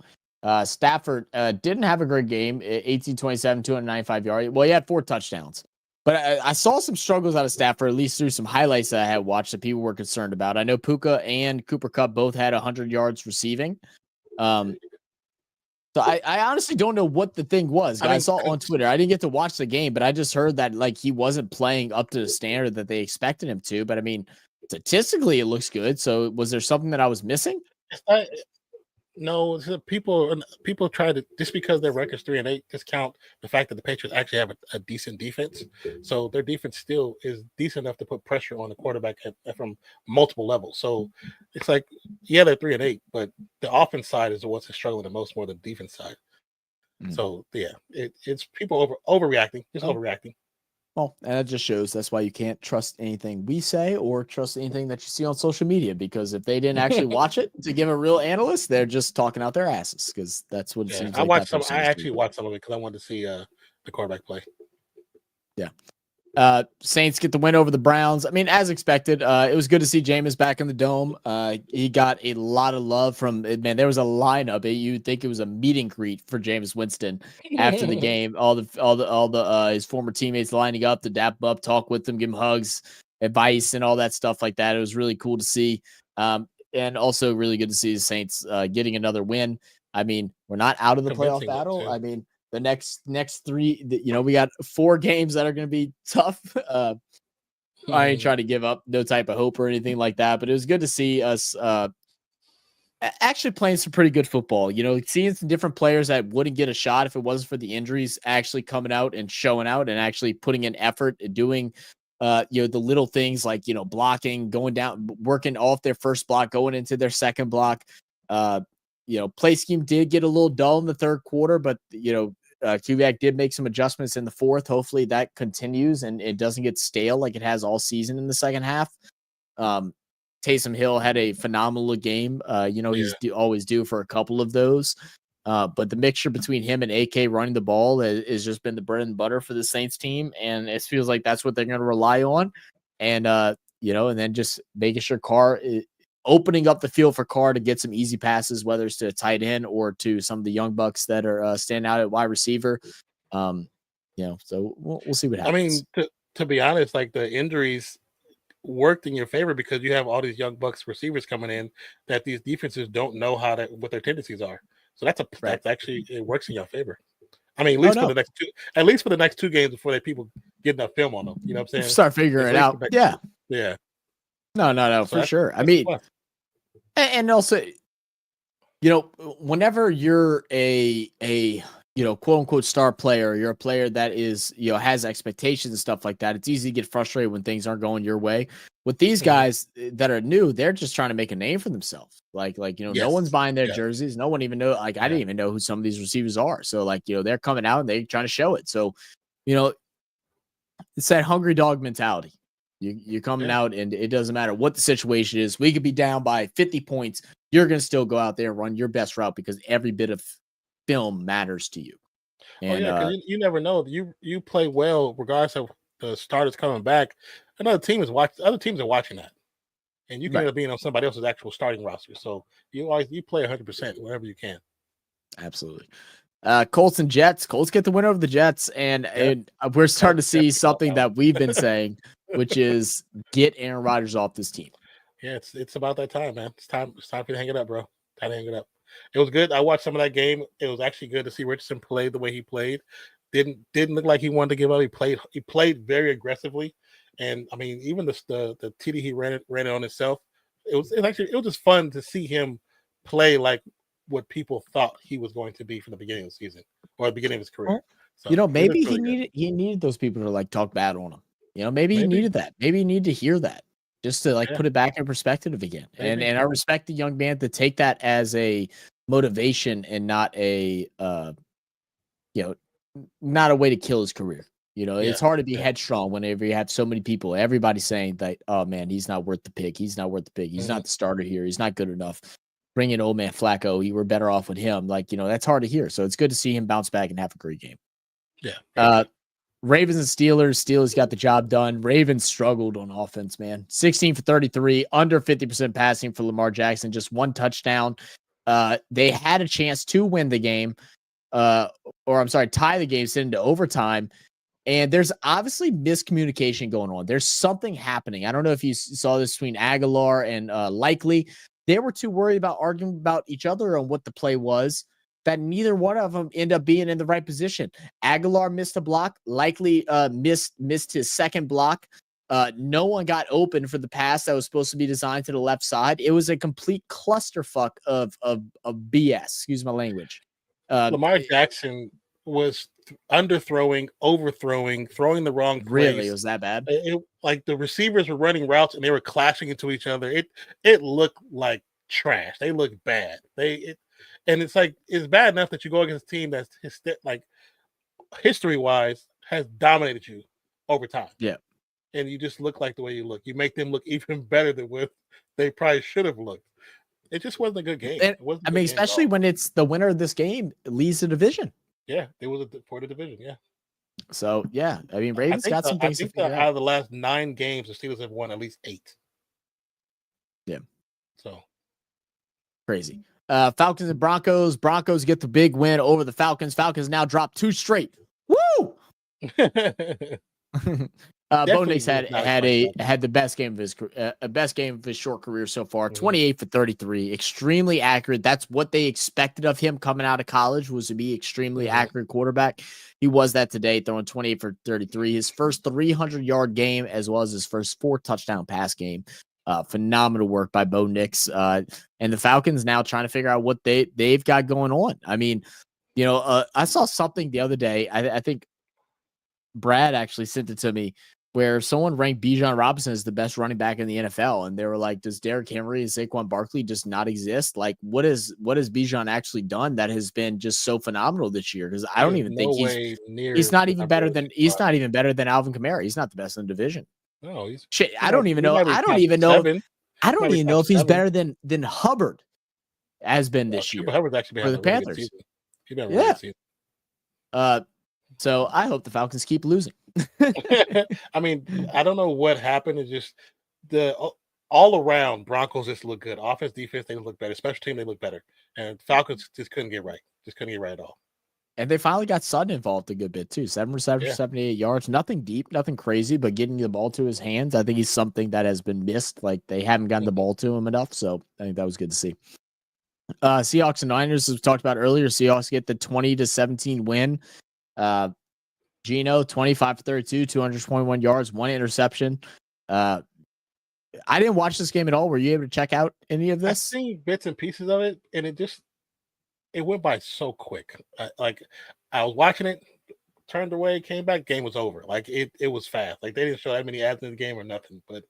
Stafford didn't have a great game. 18-27, 295 yards. Well, he had 4 touchdowns. But I saw some struggles out of Stafford, at least through some highlights that I had watched that people were concerned about. I know Puka and Cooper Kupp both had 100 yards receiving. So I honestly don't know what the thing was. I saw on Twitter. I didn't get to watch the game, but I just heard that like he wasn't playing up to the standard that they expected him to. But I mean, statistically, it looks good. So was there something that I was missing? No, people try to, just because their record's 3-8, discount the fact that the Patriots actually have a decent defense. So their defense still is decent enough to put pressure on the quarterback from multiple levels. So it's like, yeah, they're 3-8, but the offense side is what's struggling the most more than the defense side. So yeah, it's people overreacting, overreacting. Well, and that just shows that's why you can't trust anything we say or trust anything that you see on social media, because if they didn't actually watch it to give a real analyst, they're just talking out their asses, because that's what it seems like. I actually watched some of it because I wanted to see the quarterback play. Yeah. Saints get the win over the Browns. I mean, as expected, it was good to see Jameis back in the dome. He got a lot of love from, man, there was a lineup. You'd think it was a meet and greet for Jameis Winston after the game. All the his former teammates lining up to dap up, talk with him, give him hugs, advice, and all that stuff like that. It was really cool to see. And also really good to see the Saints getting another win. I mean, we're not out of the playoff battle. I mean, the next 3, we got 4 games that are going to be tough. I ain't trying to give up no type of hope or anything like that, but it was good to see us actually playing some pretty good football. Seeing some different players that wouldn't get a shot if it wasn't for the injuries actually coming out and showing out and actually putting in effort and doing the little things like, blocking, going down, working off their first block, going into their second block. Play scheme did get a little dull in the third quarter, but Kubiak did make some adjustments in the fourth. Hopefully that continues and it doesn't get stale like it has all season in the second half. Taysom Hill had a phenomenal game. He's always due for a couple of those. But the mixture between him and AK running the ball has just been the bread and butter for the Saints team, and it feels like that's what they're going to rely on. And and then just making sure Carr opening up the field for Carr to get some easy passes, whether it's to a tight end or to some of the young bucks that are standing out at wide receiver. So we'll see what happens. I mean, to be honest, like the injuries worked in your favor because you have all these young bucks receivers coming in that these defenses don't know what their tendencies are. So that's actually, it works in your favor. I mean, at least for the next 2 games before people get enough film on them. You know what I'm saying? Start figuring it out. Yeah. No, so for sure. I mean, and also, whenever you're a quote unquote star player, you're a player that is, has expectations and stuff like that. It's easy to get frustrated when things aren't going your way. With these guys that are new, they're just trying to make a name for themselves. No one's buying their jerseys. No one even know. I didn't even know who some of these receivers are. So they're coming out and they're trying to show it. So, it's that hungry dog mentality. You're coming out and it doesn't matter what the situation is. We could be down by 50 points. You're going to still go out there and run your best route because every bit of film matters to you. And you never know. You play well regardless of the starters coming back. Other teams are watching that, and you can end up being on somebody else's actual starting roster. So you play 100% wherever you can. Absolutely. Colts and Jets. Colts get the win over the Jets, and we're starting to see something that we've been saying, which is get Aaron Rodgers off this team. Yeah, it's about that time, man. It's time for you to hang it up, bro. Time to hang it up. It was good. I watched some of that game. It was actually good to see Richardson play the way he played. Didn't look like he wanted to give up. He played very aggressively, and I mean, even the TD he ran it on himself. It was just fun to see him play like what people thought he was going to be from the beginning of the season or the beginning of his career. So, maybe he needed those people to talk bad on him. Maybe he needed that. Maybe he needed to hear that just to put it back in perspective again. And I respect the young man to take that as a motivation and not a not a way to kill his career. It's hard to be headstrong whenever you have so many people. Everybody's saying that, oh man, he's not worth the pick. He's not worth the pick. He's not the starter here. He's not good enough. Bring in old man Flacco. You were better off with him. That's hard to hear. So it's good to see him bounce back and have a great game. Yeah. Ravens and Steelers. Steelers got the job done. Ravens struggled on offense, man. 16 for 33, under 50% passing for Lamar Jackson, just one touchdown. They had a chance to win the game, tie the game, send into overtime. And there's obviously miscommunication going on. There's something happening. I don't know if you saw this between Aguilar and Likely. They were too worried about arguing about each other on what the play was that neither one of them end up being in the right position. Aguilar missed a block. Likely missed his second block. No one got open for the pass that was supposed to be designed to the left side. It was a complete clusterfuck of BS. Excuse my language. Lamar Jackson was underthrowing, overthrowing, throwing the wrong place. Really? It was that bad? Like the receivers were running routes and they were clashing into each other. It looked like trash. They looked bad. And it's like, it's bad enough that you go against a team that's history-wise has dominated you over time. Yeah. And you just look like the way you look. You make them look even better than what they probably should have looked. It just wasn't a good game. Especially when it's the winner of this game leads the division. Yeah, it was for the division. Yeah. So yeah, Ravens got some things to figure out. Out of the last 9 games, the Steelers have won at least 8. Yeah. So crazy. Falcons and Broncos. Broncos get the big win over the Falcons. Falcons now drop 2 straight. Woo! Bo Nix had the best game of his short career so far. 28 for 33, extremely accurate. That's what they expected of him coming out of college, was to be extremely accurate quarterback. He was that today, throwing 28 for 33. His first 300-yard game, as well as his first 4 touchdown pass game. Phenomenal work by Bo Nix. And the Falcons now trying to figure out what they've got going on. I saw something the other day. I think Brad actually sent it to me, where someone ranked Bijan Robinson as the best running back in the NFL. And they were like, does Derrick Henry and Saquon Barkley just not exist? Like, what has Bijan actually done that has been just so phenomenal this year? Because I don't even think he's not even better than Alvin Kamara. He's not the best in the division. No, shit. I don't even know if he's better than Hubbard has been this year. Hubbard's actually for the Panthers. So I hope the Falcons keep losing. I don't know what happened. It's just all around Broncos just look good. Offense, defense, they look better. Special team, they look better. And Falcons just couldn't get right. At all. And they finally got Sutton involved a good bit too. 7 receptions, 78 yards. Nothing deep, nothing crazy, but getting the ball to his hands, I think he's something that has been missed. Like, they haven't gotten the ball to him enough. So I think that was good to see. Seahawks and Niners, as we talked about earlier, Seahawks get the 20-17 win. Geno, 25 for 32, 221 yards, 1 interception. I didn't watch this game at all. Were you able to check out any of this? I've seen bits and pieces of it, and it went by so quick. I was watching it, turned away, came back, game was over. Like, it was fast. Like, they didn't show that many ads in the game or nothing. But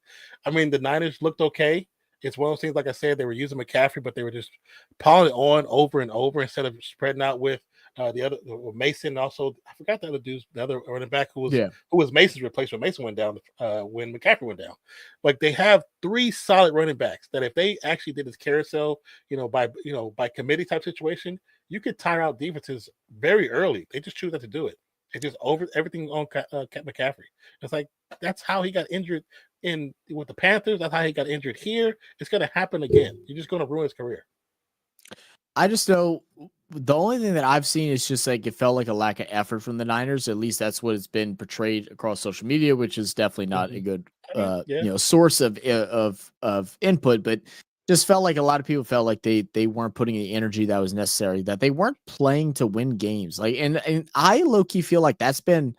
the Niners looked okay. It's one of those things, like I said, they were using McCaffrey, but they were just piling it on over and over instead of spreading out with the other Mason. Also, I forgot the other running back who was Mason's replacement. Mason went down when McCaffrey went down. Like, they have 3 solid running backs that if they actually did this carousel, by committee type situation, you could tire out defenses very early. They just choose not to do it. It's just over everything on McCaffrey. It's like, that's how he got injured with the Panthers. That's how he got injured here. It's going to happen again. You're just going to ruin his career. I just know the only thing that I've seen is just like it felt like a lack of effort from the Niners. At least that's what it's been portrayed across social media, which is definitely not a good source of input. But just felt like a lot of people felt like they weren't putting the energy that was necessary, that they weren't playing to win games. Like, and I low key feel like that's been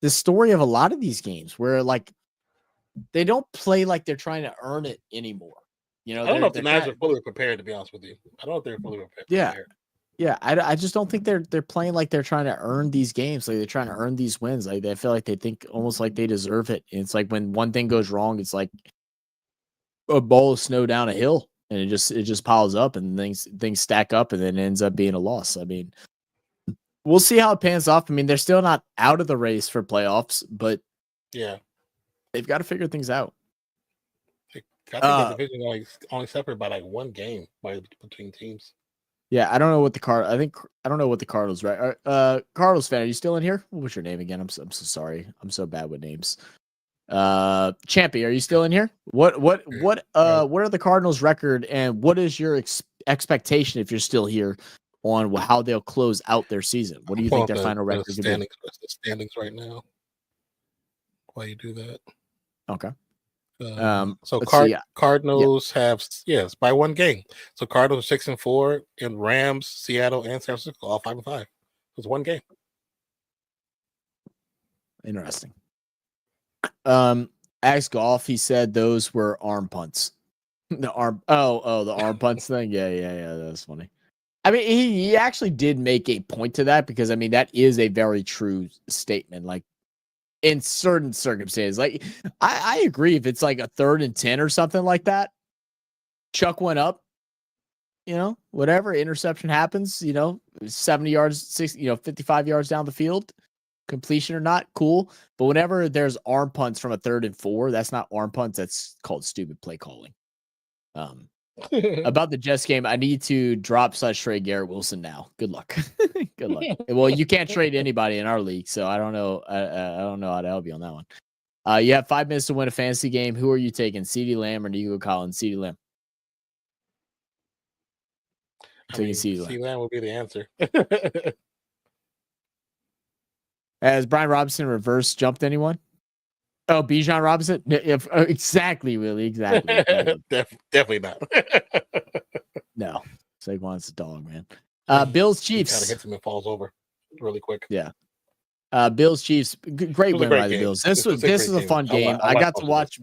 the story of a lot of these games, where like they don't play like they're trying to earn it anymore. I don't know if the Niners are fully prepared, to be honest with you. I don't know if they're fully prepared. Yeah. I just don't think they're playing like they're trying to earn these games. Like, they're trying to earn these wins. Like, they feel like they think almost like they deserve it. And it's like when one thing goes wrong, it's like a bowl of snow down a hill, and it just piles up, and things stack up, and then it ends up being a loss. we'll see how it pans off. I mean, they're still not out of the race for playoffs, but yeah, they've got to figure things out. I think the division only separate by like one game between teams. Yeah, I don't know what I don't know what the Cardinals right. Cardinals fan, are you still in here? What was your name again? I'm so sorry. I'm so bad with names. Champy, are you still in here? What are the Cardinals' record, and what is your expectation if you're still here on how they'll close out their season? What do you think their final record could be? The standings right now. Why you do that? Okay. So Cardinals have by one game. So Cardinals 6-4, and Rams, Seattle, and San Francisco all 5-5. It's one game. Interesting. Ask Golf. He said those were arm punts. The arm punts thing. Yeah. That's funny. I mean, he actually did make a point to that because I mean that is a very true statement. Like in certain circumstances, like I agree if it's like a 3rd and 10 or something like that, Chuck went up, whatever, interception happens, 70 yards, 60, 55 yards down the field, completion or not, cool. But whenever there's arm punts from a 3rd and 4, that's not arm punts, that's called stupid play calling. About the Jets game, I need to drop/trade Garrett Wilson now. Good luck. Good luck. Well, you can't trade anybody in our league, so I don't know. I don't know how to help you on that one. You have 5 minutes to win a fantasy game. Who are you taking, CeeDee Lamb or Nico Collins? CeeDee Lamb. CeeDee Lamb will be the answer. Has Brian Robinson reverse jumped anyone? Oh, Bijan Robinson? Exactly, Willie. Exactly. Definitely not. No. Saquon's a dog, man. Bills Chiefs. Kind of hits him and falls over really quick. Yeah. Bills Chiefs. Great win by the Bills. This is a fun game. I got to watch.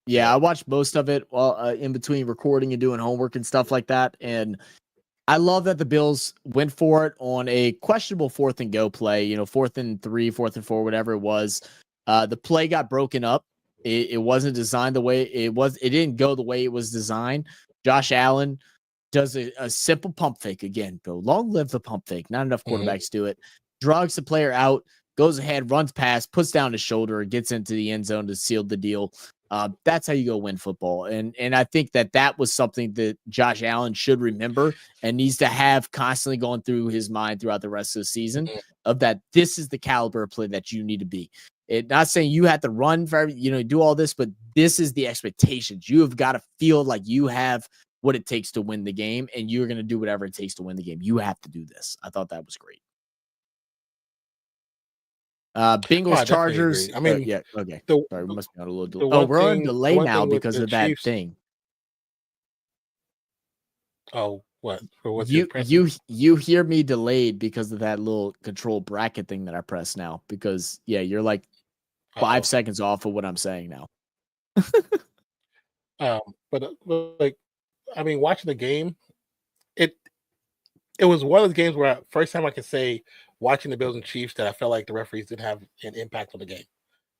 Yeah, I watched most of it while in between recording and doing homework and stuff like that. And I love that the Bills went for it on a questionable 4th and go play. 4th and 3, 4th and 4, whatever it was. The play got broken up. It wasn't designed the way it was. It didn't go the way it was designed. Josh Allen does a simple pump fake again. Bill, long live the pump fake. Not enough quarterbacks do it. Drugs the player out, goes ahead, runs past, puts down his shoulder, and gets into the end zone to seal the deal. That's how you go win football. And I think that was something that Josh Allen should remember and needs to have constantly going through his mind throughout the rest of the season of that. This is the caliber of play that you need to be. Not saying you have to run for do all this, but this is the expectations. You have got to feel like you have what it takes to win the game, and you're going to do whatever it takes to win the game. You have to do this. I thought that was great. Bengals, Chargers. I mean, yeah, okay. Sorry, we must be on a little delay. We're on delay now because of that Chiefs thing. Oh, what? You hear me delayed because of that little control bracket thing that I press now. Because you're like 5 seconds off of what I'm saying now. But like, I mean, watching the game, it was one of those games where first time I could say watching the Bills and Chiefs that I felt like the referees didn't have an impact on the game.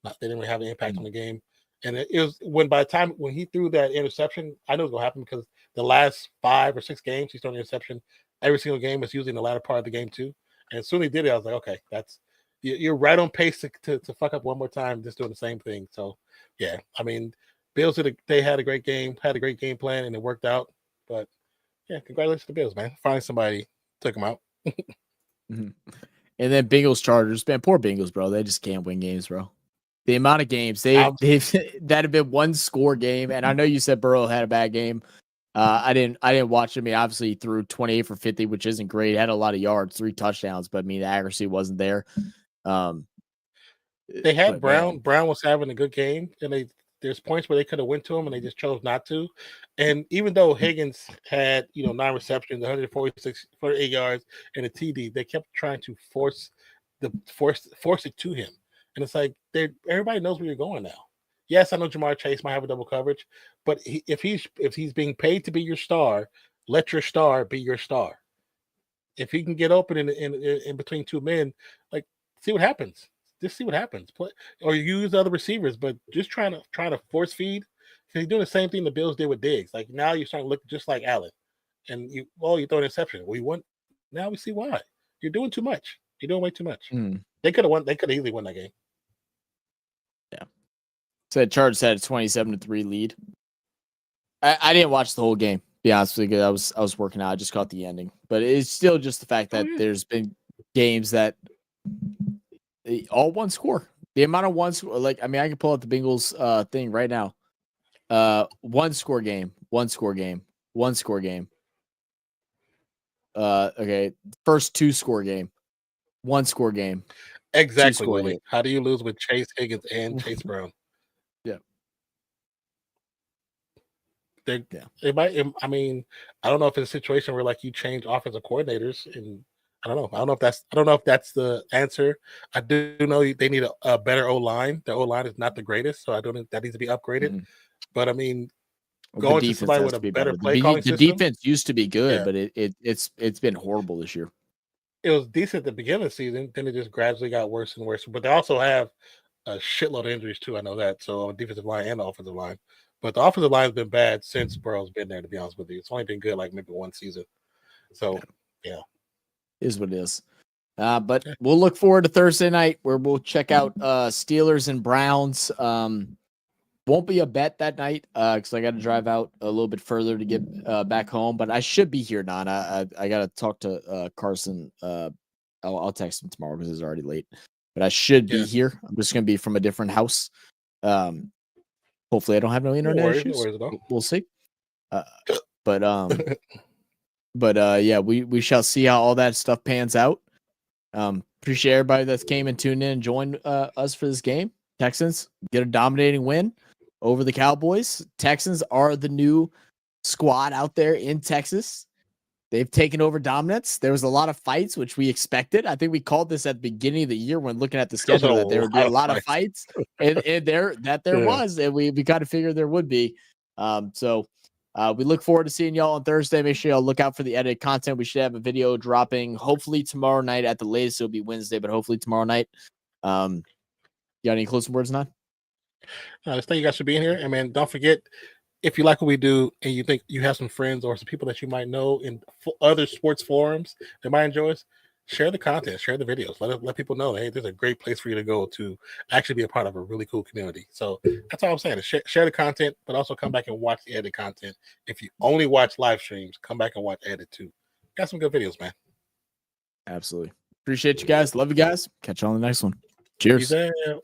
They didn't really have an impact on the game. And it was by the time when he threw that interception, I knew it was going to happen because the last 5 or 6 games he's thrown an interception. Every single game is usually in the latter part of the game too. And as soon as he did it, I was like, okay, you're right on pace to fuck up one more time, just doing the same thing. So yeah, I mean, Bills they had a great game, had a great game plan, and it worked out. But yeah, congratulations to the Bills, man. Finally somebody took them out. And then Bengals, Chargers, man, poor Bengals, bro. They just can't win games, bro. The amount of games they've that have been 1-score game, and I know you said Burrow had a bad game. I didn't watch him. I mean, obviously he threw 28 for 50, which isn't great. He had a lot of yards, 3 touchdowns, but I mean the accuracy wasn't there. They had Brown. Man. Brown was having a good game, and there's points where they could have went to him, and they just chose not to. And even though Higgins had 9 receptions, 148 yards, and a TD, they kept trying to force it to him. And it's like everybody knows where you're going now. Yes, I know Jamar Chase might have a double coverage, but if he's being paid to be your star, let your star be your star. If he can get open in between 2 men, like see what happens. Just see what happens. Or use other receivers, but just trying to force feed. Because he's doing the same thing the Bills did with Diggs. Like now you're starting to look just like Allen, and you throw an interception. Now we see why. You're doing too much. You're doing way too much. Mm. They could have won. They could have easily won that game. Yeah. Said Chargers had a 27-3 lead. I didn't watch the whole game. Be honest with you, I was working out. I just caught the ending, but it's still just the fact that there's been games that all one score. The amount of one score, like I mean, I can pull out the Bengals thing right now. One score game. Okay, first 2-score game, 1-score game. Exactly, Willie. How do you lose with Chase Higgins and Chase Brown? Yeah. It might. I mean, I don't know if it's a situation where like you change offensive coordinators, and I don't know. I don't know if that's the answer. I do know they need a better O line. Their O line is not the greatest, so I don't think that needs to be upgraded. Mm-hmm. But I mean, going to somebody with a better play calling system. The defense used to be good, but it's been horrible this year. It was decent at the beginning of the season, then it just gradually got worse and worse. But they also have a shitload of injuries too. I know that. So on the defensive line and the offensive line. But the offensive line has been bad since Burrow's been there, to be honest with you. It's only been good like maybe one season. So yeah. Is what it is. But we'll look forward to Thursday night where we'll check out Steelers and Browns. Won't be a bet that night because I got to drive out a little bit further to get back home. But I should be here, Nana. I got to talk to Carson. I'll text him tomorrow because it's already late. But I should be here. I'm just going to be from a different house. Hopefully, I don't have no internet issues. We'll see. But yeah, we shall see how all that stuff pans out. Appreciate everybody that came and tuned in and joined us for this game. Texans get a dominating win over the Cowboys. Texans are the new squad out there in Texas. They've taken over dominance. There was a lot of fights, which we expected. I think we called this at the beginning of the year when looking at the schedule that there would be a lot of fights, and there was, and we kind of figured there would be. So we look forward to seeing y'all on Thursday. Make sure y'all look out for the edited content. We should have a video dropping hopefully tomorrow night at the latest. It'll be Wednesday, but hopefully tomorrow night. You got any closing words, Nan? Just thank you guys for being here. And man, don't forget, if you like what we do and you think you have some friends or some people that you might know in other sports forums that might enjoy us, share the content, share the videos. Let people know, hey, there's a great place for you to go to actually be a part of a really cool community. So that's all I'm saying. Share the content, but also come back and watch the edited content. If you only watch live streams, come back and watch edit too. Got some good videos, man. Absolutely. Appreciate you guys. Love you guys. Catch you on the next one. Cheers. Peace out.